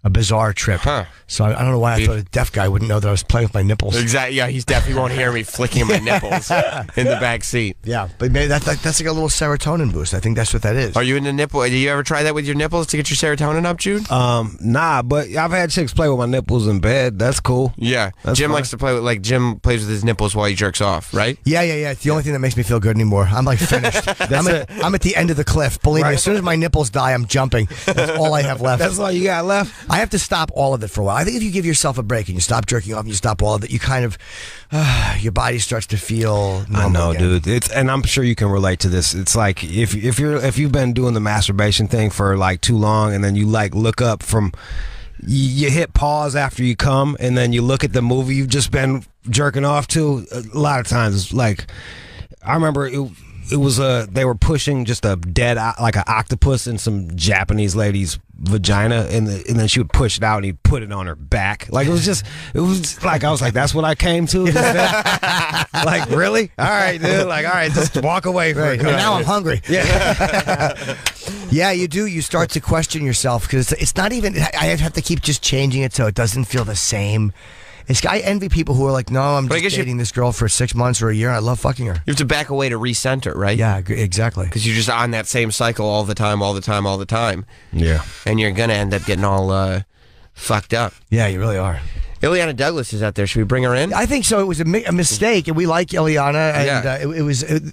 a bizarre trip. Huh. So I don't know why I thought a deaf guy wouldn't know that I was playing with my nipples. Exactly. Yeah, he's deaf. He won't hear me flicking my nipples in the back seat. Yeah, but maybe that's like a little serotonin boost. I think that's what that is. Are you into nipple? Do you ever try that with your nipples to get your serotonin up, Jude? Nah, but I've had chicks play with my nipples in bed. That's cool. Yeah. That's Jim fine. likes to play with, Jim plays with his nipples while he jerks off, right? Yeah. It's the only thing that makes me feel good anymore. I'm like finished. I'm at the end of the cliff. Believe me, as soon as my nipples die, I'm jumping. That's all I have left. That's all you got left? I have to stop all of it for a while. I think if you give yourself a break and you stop jerking off and you stop all of it, you kind of, your body starts to feel normal I know, again. dude. And I'm sure you can relate to this. It's like if you've been doing the masturbation thing for like too long, and then you like look up from, you hit pause after you come, and then you look at the movie you've just been jerking off to. A lot of times, it's like, I remember it was they were pushing just a dead like an octopus in some Japanese lady's vagina, and then she would push it out and he'd put it on her back. Like it was like I was like, that's what I came to. Like, really? All right, dude. Like, all right, just walk away from it. And now I'm hungry. Yeah. Yeah, you do. You start to question yourself because it's not even. I have to keep just changing it so it doesn't feel the same. I envy people who are like, no, I'm just dating this girl for 6 months or a year. I love fucking her. You have to back away to recenter, right? Yeah, exactly. Because you're just on that same cycle all the time. Yeah. And you're going to end up getting all fucked up. Yeah, you really are. Ileana Douglas is out there. Should we bring her in? I think so. It was a mistake, and we like Ileana,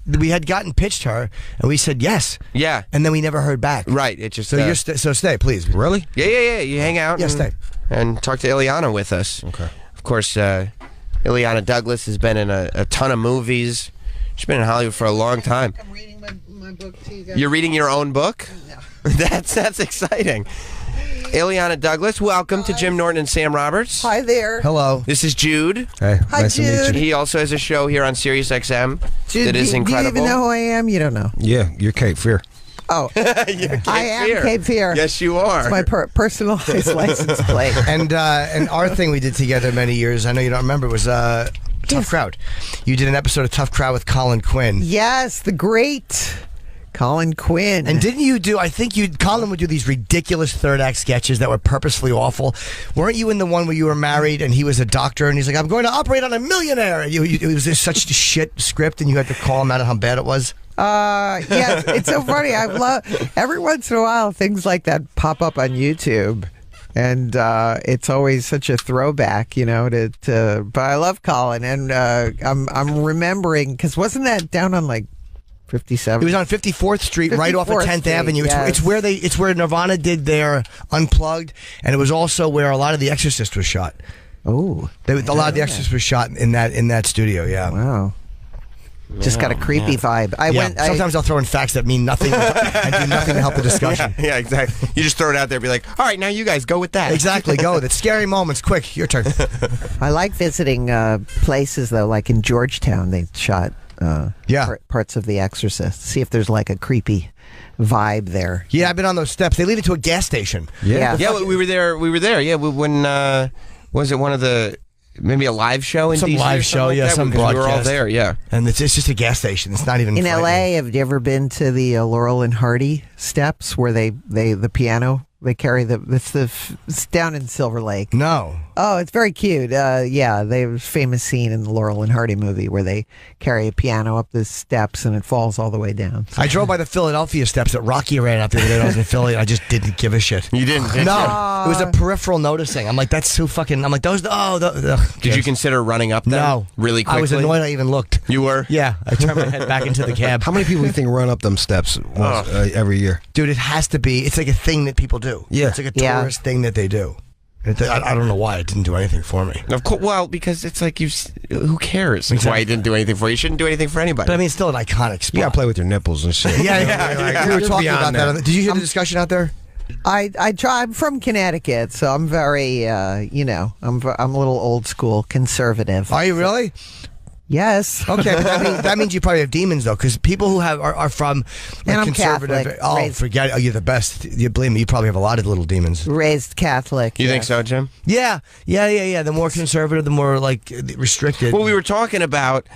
and we had gotten pitched her, and we said yes. Yeah. And then we never heard back. Right. It just. So stay, please. Really? Yeah. You hang out. Yeah, stay. And talk to Ileana with us. Okay. Of course, Ileana Douglas has been in a ton of movies. She's been in Hollywood for a long time. I'm reading my book to you guys. You're reading your own book? No. That's exciting. Ileana Douglas, welcome to Jim Norton and Sam Roberts. Hi there. Hello. This is Jude. Hey, Hi, nice to meet Jude. you. He also has a show here on Sirius XM Jude, that is incredible. Do you even know who I am? You don't know. Yeah, you're Cape Fear. Oh, I am Cape Fear. Yes, you are. It's my personalized license plate. And our thing we did together many years, I know you don't remember, was Tough Crowd. You did an episode of Tough Crowd with Colin Quinn. Yes, the great Colin Quinn. And didn't you do, Colin would do these ridiculous third act sketches that were purposefully awful. Weren't you in the one where you were married and he was a doctor and he's like, I'm going to operate on a millionaire? And it was just such a shit script and you had to call him out on how bad it was? Yeah, it's so funny. I love every once in a while things like that pop up on YouTube, and it's always such a throwback, to. But I love Colin, and I'm remembering because wasn't that down on like 57? It was on 54th Street, right off of 10th Street, Avenue. yes. It's where Nirvana did their Unplugged, and it was also where a lot of The Exorcist was shot. Oh, A lot of The Exorcist was shot in that studio. Yeah. wow. Just got a creepy vibe. Sometimes I'll throw in facts that mean nothing and do nothing to help the discussion. Yeah, exactly. You just throw it out there and be like, all right, now you guys go with that. Exactly. Go with it. Scary moments. Quick, your turn. I like visiting places though, like in Georgetown. They shot parts of The Exorcist. See if there's like a creepy vibe there. Yeah, I've been on those steps. They lead into a gas station. Yeah. Yeah, we were there. Yeah, when was it one of the maybe a live show in Some DC live or show, like yeah, that? some Because we were all broadcast. there. Yeah, And it's just a gas station. It's not even In frightening. LA, have you ever been to the Laurel and Hardy steps where they the piano? They carry it's down in Silver Lake. No. Oh, it's very cute. Yeah, they have a famous scene in the Laurel and Hardy movie where they carry a piano up the steps and it falls all the way down. I drove by the Philadelphia steps that Rocky ran up the other day when I was in Philly. And I just didn't give a shit. you didn't. Did No, you? it was a peripheral noticing. I'm like, that's so fucking. I'm like, those. Did you consider running up them? No, really quickly. I was annoyed. I even looked. You were? Yeah, I turned my head back into the cab. How many people do you think run up them steps every year? Dude, it has to be. It's like a thing that people do. Yeah. It's like a Yeah. tourist thing that they do. I don't know why it didn't do anything for me. Of course. Well, because it's like who cares? Like, why you didn't do anything for you? You shouldn't do anything for anybody. But I mean, it's still an iconic spot. You gotta play with your nipples and shit. Yeah. We were Just talking beyond about that. that. Did you hear the discussion out there? I try. I'm from Connecticut, so I'm very, I'm a little old school conservative. Are you really? Yes. Okay, but that means you probably have demons though, because people who are from And I'm conservative. Catholic, Oh, raised- forget it. Oh, you're the best. You believe me? You probably have a lot of little demons. Raised Catholic. you think yes. so, Jim? Yeah. The more conservative, the more like restricted. Well, we were talking about.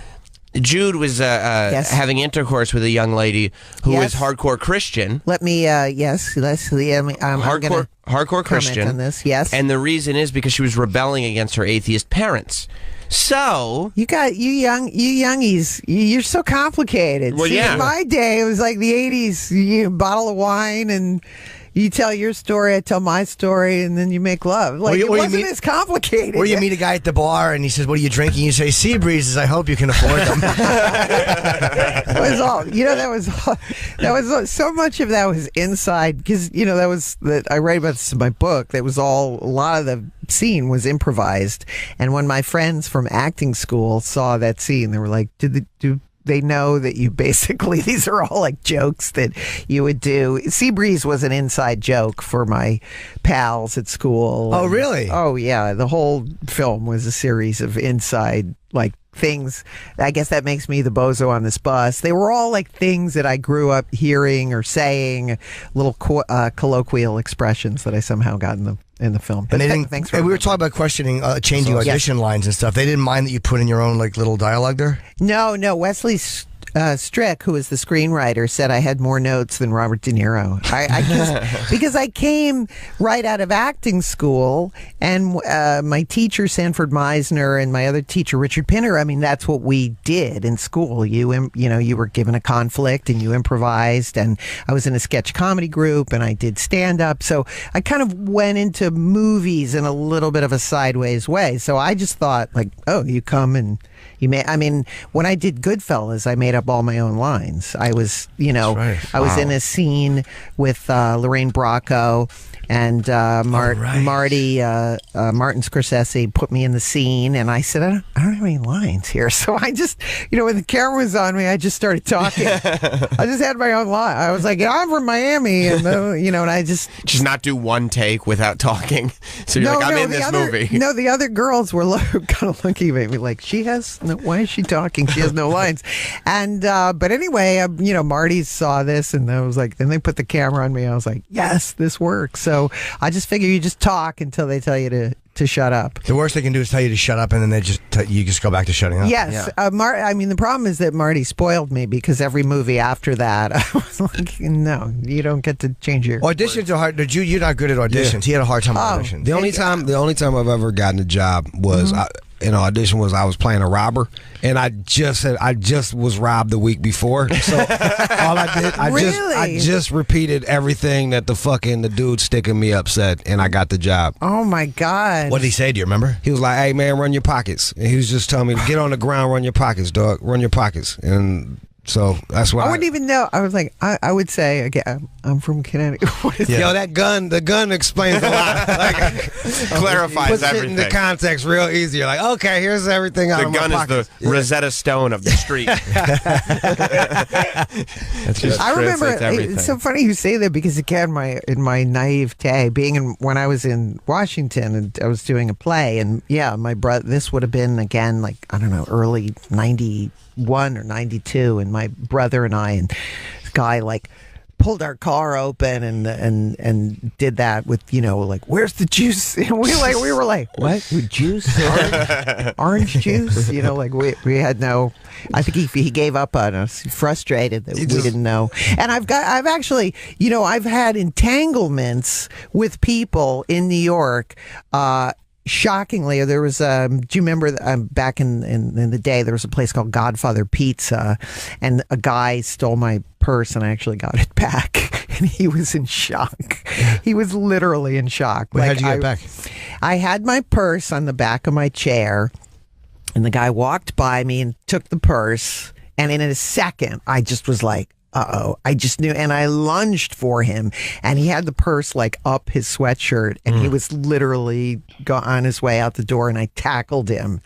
Jude was having intercourse with a young lady who was Yes. hardcore Christian. Let me. Yes. Let's. I'm Hardcore. hardcore Christian. On this, yes. And the reason is because she was rebelling against her atheist parents. So you youngies, you're so complicated. Well, See, yeah. In my day, it was like the '80s. You bottle of wine and you tell your story, I tell my story, and then you make love. Like it wasn't as complicated. Or you meet a guy at the bar and he says, "What are you drinking?" You say, "Sea breezes. I hope you can afford them." That was all. That was so much of that was inside because I write about this in my book. That was all. A lot of the scene was improvised, and when my friends from acting school saw that scene, they were like, "Do they know that you basically, these are all like jokes that you would do?" Seabreeze was an inside joke for my pals at school. Oh, really? Oh, yeah. The whole film was a series of inside like things. I guess that makes me the bozo on this bus. They were all like things that I grew up hearing or saying, little colloquial expressions that I somehow got in the film. But thanks for we were talking about questioning changing audition lines and stuff. They didn't mind that you put in your own like little dialogue there? No. Wesley Strick, who was the screenwriter, said I had more notes than Robert De Niro. Because I came right out of acting school, and my teacher Sanford Meisner and my other teacher Richard Pinner. I mean, that's what we did in school. You were given a conflict and you improvised, and I was in a sketch comedy group and I did stand up. So I kind of went into movies in a little bit of a sideways way. So I just thought like, oh, you come and when I did Goodfellas, I made up all my own lines. I was, I was in a scene with Lorraine Bracco and Martin Scorsese put me in the scene, and I said, I don't have any lines here. So I just, when the camera was on me, I just started talking. I just had my own line. I was like, I'm from Miami, and and I just not do one take without talking. So you're like, I'm in this movie. No, the other girls were kind of looking at me like, why is she talking? She has no lines. And but anyway, Marty saw this, and I was like, then they put the camera on me. I was like, yes, this works. So I just figure you just talk until they tell you to shut up. The worst they can do is tell you to shut up, and then you just go back to shutting up. Yes. Yeah. The problem is that Marty spoiled me because every movie after that, I was like, no, you don't get to change your auditions are hard. Jude, you're not good at auditions. Yeah. He had a hard time with auditions. The only time I've ever gotten a job was in an audition was I was playing a robber, and I just was robbed the week before. So all I did, I just repeated everything that the dude sticking me up said, and I got the job. Oh my God! What did he say? Do you remember? He was like, "Hey man, run your pockets." And he was just telling me to get on the ground, run your pockets, dog, run your pockets, and. So that's why I wouldn't even know. I was like, I would say again, I'm from Connecticut. Yo, the gun explains a lot. Clarifies puts everything. It into context real easy. You're like, okay, here's everything out of my pockets. The gun is the Rosetta Stone of the street. I remember. It's so funny you say that because again, in my naivete, when I was in Washington and I was doing a play, and my brother. This would have been again like I don't know, early '91 or '92, and my brother and I and this guy like pulled our car open and did that with like where's the juice, and we were like what with juice, orange juice, like we had no. I think he gave up on us, frustrated that we didn't know. And I've actually I've had entanglements with people in New York. Shockingly, there was do you remember back in the day there was a place called Godfather Pizza, and a guy stole my purse and I actually got it back, and he was in shock. He was literally in shock. How'd you get it back? I had my purse on the back of my chair, and the guy walked by me and took the purse, and in a second I just was like, uh-oh, I just knew, and I lunged for him, and he had the purse like up his sweatshirt, and he was literally on his way out the door, and I tackled him.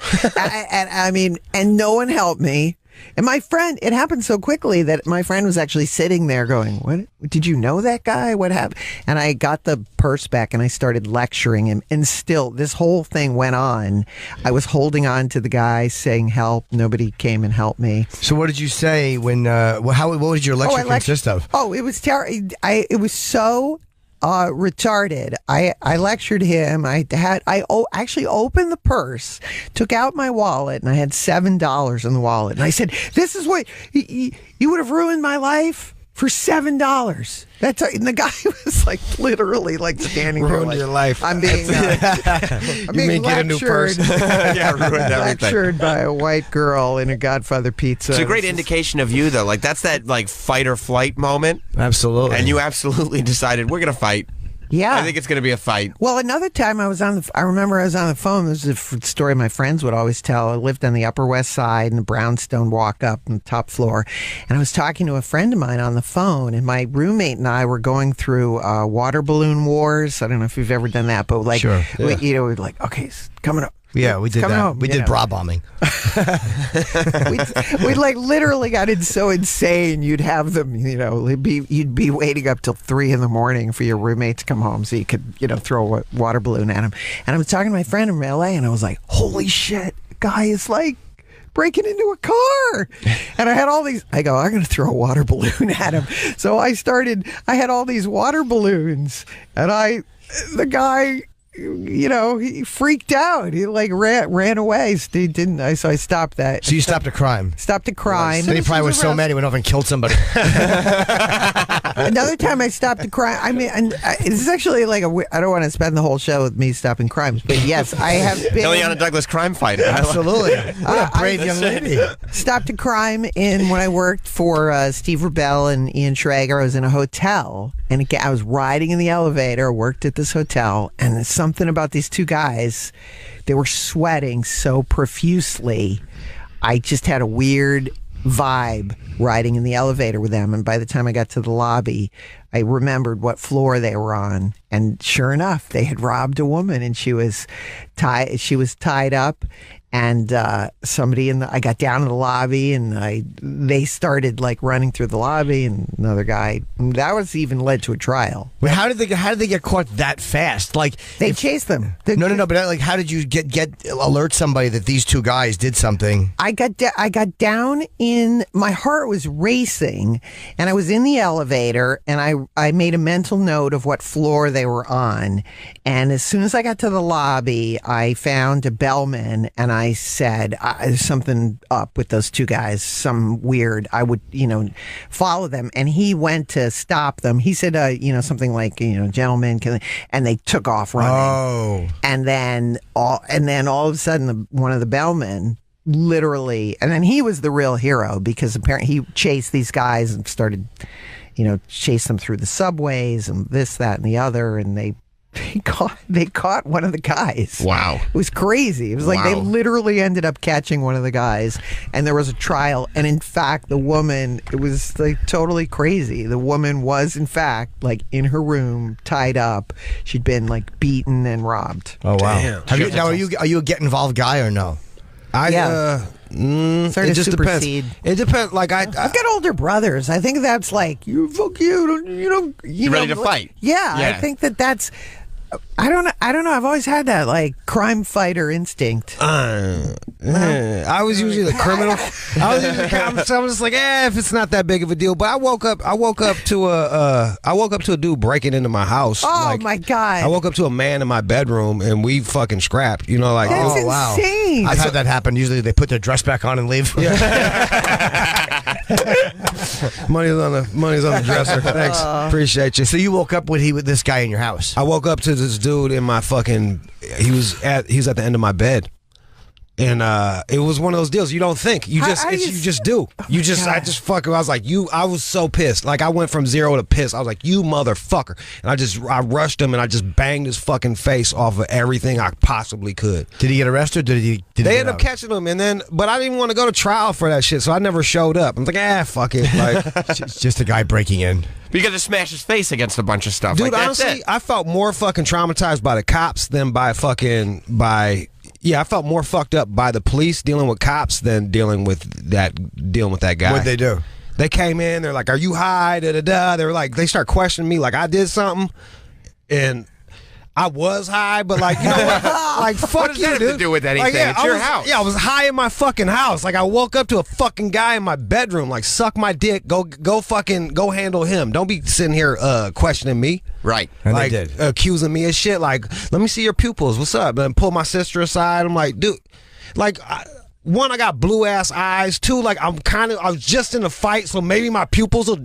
and no one helped me. And my friend, it happened so quickly that my friend was actually sitting there going, what, did you know that guy? What happened? And I got the purse back and I started lecturing him. And still, this whole thing went on. I was holding on to the guy saying, help. Nobody came and helped me. So what did you say when, what did your lecture consist of? Oh, it was terrible. It was so retarded. I lectured him. I actually opened the purse, took out my wallet, and I had $7 in the wallet. And I said, "This is what you would have ruined my life for $7. And the guy was like literally like standing there Ruined like, your life. I'm being get a new purse. Yeah, ruined everything. lectured by a white girl in a Godfather pizza. It's a great indication of you, though. Like, that's that, like, fight or flight moment. Absolutely. And you absolutely decided, we're going to fight. Yeah. I think it's going to be a fight. Well, another time I remember I was on the phone. This is a story my friends would always tell. I lived on the Upper West Side in the brownstone walk up on the top floor. And I was talking to a friend of mine on the phone, and my roommate and I were going through water balloon wars. I don't know if you've ever done that, but like, Sure. we, we're like, okay, it's coming up. Yeah, we did coming that. home, We you did know. bra bombing. we like literally got it so insane. You'd have them, you'd be waiting up till 3 a.m. for your roommate to come home so you could, throw a water balloon at him. And I was talking to my friend from LA, and I was like, holy shit, guy is like breaking into a car. And I had all these, I go, I'm going to throw a water balloon at him. So I had all these water balloons, and the guy, he freaked out. He like ran away. So he didn't. So I stopped that. So you stopped a crime. Stopped a crime. Then he probably was so mad he went over and killed somebody. Another time I stopped a crime. I mean, and this is actually like I don't want to spend the whole show with me stopping crimes, but yes, I have been. Ileana Douglas, crime fighter. Absolutely. What a brave young lady. Stopped a crime when I worked for Steve Rebell and Ian Schrager. I was in a hotel, and I was riding in the elevator. Worked at this hotel, and there's something about these two guys. They were sweating so profusely. I just had a weird vibe riding in the elevator with them, and by the time I got to the lobby, I remembered what floor they were on, and sure enough, they had robbed a woman, and she was tied up, and I got down to the lobby, and they started like running through the lobby, and another guy, that was even led to a trial. Wait, how did they get caught that fast? Like They chased them. No, but like, how did you get alert somebody that these two guys did something? I got down in, my heart was racing, and I was in the elevator, and I made a mental note of what floor they were on. And as soon as I got to the lobby, I found a bellman, and I said, there's something up with those two guys, some weird. I would, follow them. And he went to stop them. He said, something like, gentlemen, and they took off running. Oh. And then all of a sudden, one of the bellmen literally, and then he was the real hero, because apparently he chased these guys and started, chase them through the subways and this, that, and the other, and they caught one of the guys. Wow. It was crazy. It was like they literally ended up catching one of the guys, and there was a trial, and in fact the woman, it was like totally crazy. The woman was in fact like in her room tied up. She'd been like beaten and robbed. Oh wow. Damn. Are you a get involved guy or no? Started it just supersede. depends. It depends. Like I've got older brothers. I think that's like you ready to fight. Yeah, I think that's. I don't know. I've always had that like crime fighter instinct. I was usually the criminal. I was just like, if it's not that big of a deal. But I woke up to a dude breaking into my house. Oh my god! I woke up to a man in my bedroom, and we fucking scrapped. Like, that's insane. I've had that happen. Usually they put their dress back on and leave. money's on the dresser. Thanks, appreciate you. So you woke up with this guy in your house? I woke up to this dude in my fucking. He was at the end of my bed. And it was one of those deals you don't think. You just do. I was like, I was so pissed. Like, I went from 0 to pissed. I was like, you motherfucker. And I rushed him, and I just banged his fucking face off of everything I possibly could. Did he get arrested? They ended up catching him, but I didn't want to go to trial for that shit, so I never showed up. I'm like, fuck it. Like, it's just a guy breaking in. But you got to smash his face against a bunch of stuff. Dude, like, honestly, I felt more fucking traumatized by the cops than I felt more fucked up by the police dealing with cops than dealing with that guy. What'd they do? They came in, they're like, are you high? Da, da, da. They were like, they start questioning me like I did something. And I was high, but like, you know what? Like, fuck what does you, that have dude. to do with anything? It's your house. Yeah, I was high in my fucking house. Like, I woke up to a fucking guy in my bedroom. Like, suck my dick. Go handle him. Don't be sitting here questioning me. Right. And like, they did. Accusing me of shit. Like, let me see your pupils. What's up? And pull my sister aside. I'm like, dude, like, one, I got blue ass eyes. Two, like I was just in a fight, so maybe my pupils will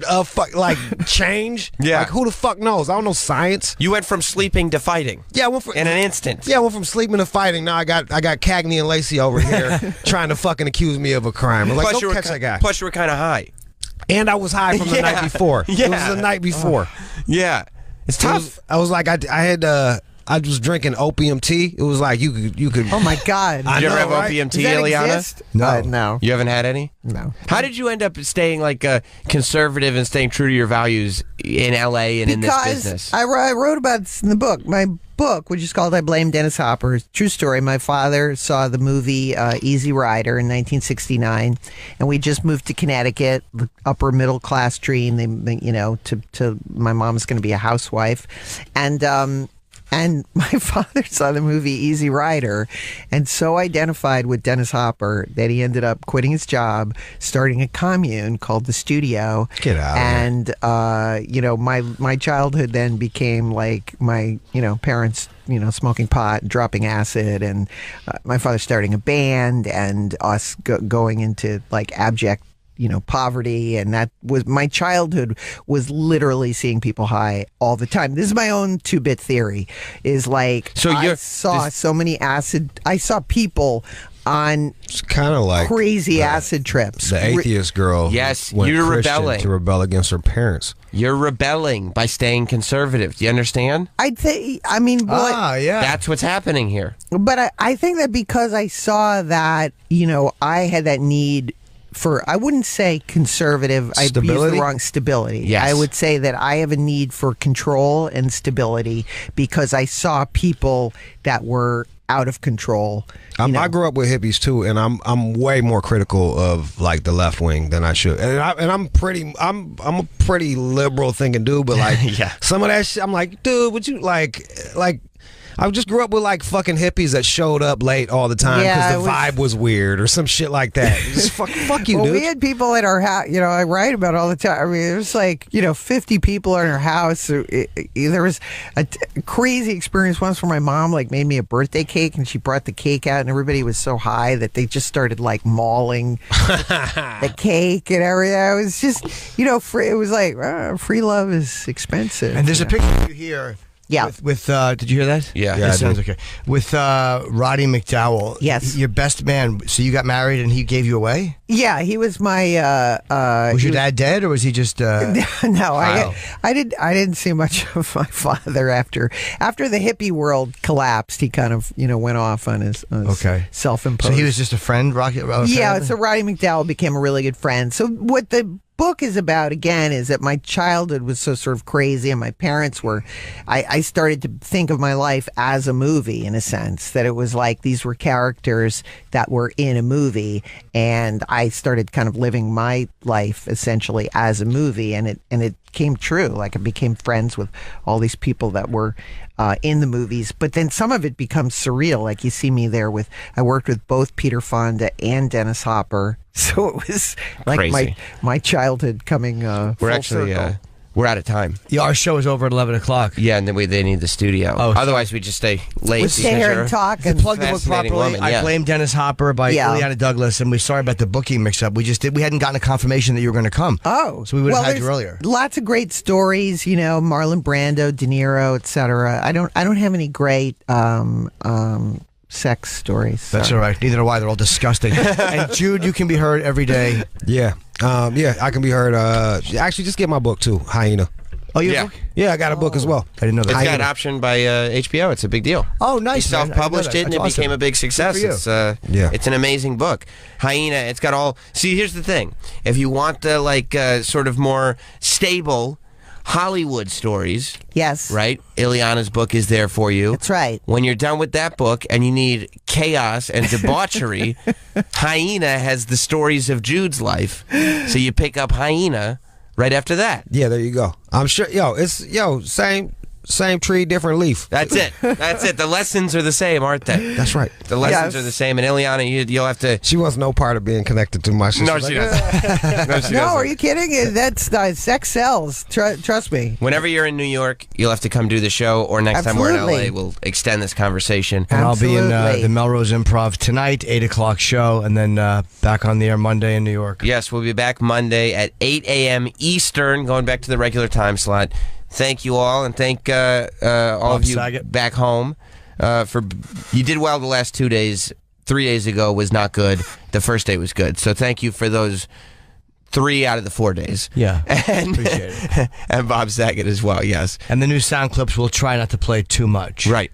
change. Yeah. Like who the fuck knows? I don't know science. You went from sleeping to fighting. Yeah, in an instant. Yeah, I went from sleeping to fighting. Now I got Cagney and Lacey over here trying to fucking accuse me of a crime. I'm like, Plus, don't catch that guy. Plus, you were kind of high. And I was high from the night before. Yeah. It was the night before. Yeah, it's tough. I was like, I was drinking opium tea. It was like you could. Oh my God! Did you ever have right? opium tea, Does that Ileana? exist? No. No. You haven't had any? No. How did you end up staying like conservative and staying true to your values in LA and in this business? I wrote about this in the book. My book, which is called "I Blame Dennis Hopper," true story. My father saw the movie Easy Rider in 1969, and we just moved to Connecticut, upper middle class dream. To my mom's going to be a housewife, and my father saw the movie Easy Rider and so identified with Dennis Hopper that he ended up quitting his job, starting a commune called The Studio. Get out of here. And, my childhood then became like my, parents, smoking pot, dropping acid, and my father starting a band and us going into like abject poverty, and that was my childhood was literally seeing people high all the time. This is my own 2-bit theory, is like I saw people on It's kind of like crazy acid trips. the atheist girl. Yes, went you're Christian rebelling. to rebel against her parents. You're rebelling by staying conservative. Do you understand? I'd say, yeah. That's what's happening here. but I think that because I saw that, I had that need for, I wouldn't say conservative, I'd use Stability? the wrong stability. Yes. I would say that I have a need for control and stability because I saw people that were out of control. I grew up with hippies too, and I'm way more critical of like the left wing than I should. And I'm a pretty liberal thinking dude, but like Yeah. some of that shit, I'm like, dude, would you like I just grew up with like fucking hippies that showed up late all the time Yeah, because the vibe was weird or some shit like that. Just fuck you, well, dude. we had people at our house, I write about it all the time. I mean, there's like, 50 people in our house. There was a crazy experience once where my mom like made me a birthday cake and she brought the cake out and everybody was so high that they just started like mauling the cake and everything. It was just, it was like, free love is expensive. And there's a picture of you here. Yeah. With did you hear that? Yeah. That sounds okay. With Roddy McDowell. Yes. Your best man. So you got married and he gave you away? Yeah, he was my. Was your dad dead or was he just? No, Wow. I didn't see much of my father after the hippie world collapsed. He kind of went off on his Okay. self-imposed. So he was just a friend, Rocky? Yeah, so Roddy McDowell became a really good friend. So what the book is about, again, is that my childhood was so sort of crazy and my parents were, I started to think of my life as a movie in a sense, that it was like these were characters that were in a movie, and I started kind of living my life essentially as a movie, and it came true. Like I became friends with all these people that were in the movies, but then some of it becomes surreal. Like you see me there I worked with both Peter Fonda and Dennis Hopper. So it was like Crazy. my childhood coming We're full actually circle. we're out of time. Yeah, our show is over at 11 o'clock. Yeah, and then they need the studio. Oh, Otherwise, we just stay late. We stay here and talk and Plug the book Fascinating properly. woman, I yeah. Blame Dennis Hopper by Yeah. Ileana Douglas, and we're sorry about the booking mix-up. We hadn't gotten a confirmation that you were going to come. Oh, So we would have had you there's earlier. Lots of great stories, Marlon Brando, De Niro, etc. I don't have any great sex stories. That's Sorry. all right. Neither do I. They're all disgusting. And Jude, you can be heard every day. Yeah. I can be heard. Actually, just get my book too, Hyena. Oh, you Yeah. have a book? Yeah, I got a book as well. I didn't know that. It's got optioned by HBO. It's a big deal. Oh, nice. He man. I didn't know self-published that. it, and That's it became awesome. a big success. Good for you. It's an amazing book. Hyena. It's got all. See, here's the thing. If you want the sort of more stable Hollywood stories, Yes. right? Ileana's book is there for you. That's right. When you're done with that book and you need chaos and debauchery, Hyena has the stories of Jude's life. So you pick up Hyena right after that. Yeah, there you go. I'm sure. Same Same tree, different leaf. That's it. That's it. The lessons are the same, aren't they? That's right. The lessons Yes. are the same. And Ileana, you'll have to. She wants no part of being connected to my sister. No, she doesn't. No, she No, doesn't. are you kidding? That's sex sells. Trust me. Whenever you're in New York, you'll have to come do the show, or next time we're in Absolutely. LA, we'll extend this conversation. And I'll be in Absolutely. the Melrose Improv tonight, 8 o'clock show, and then back on the air Monday in New York. Yes, we'll be back Monday at 8 a.m. Eastern, going back to the regular time slot. Thank you all, and thank all Bob of you Saget. back home. You did well the last 2 days. 3 days ago was not good. The first day was good. So thank you for those 3 out of the 4 days. Yeah, And, appreciate it. and Bob Saget as well, yes. And the new sound clips, we'll try not to play too much. Right.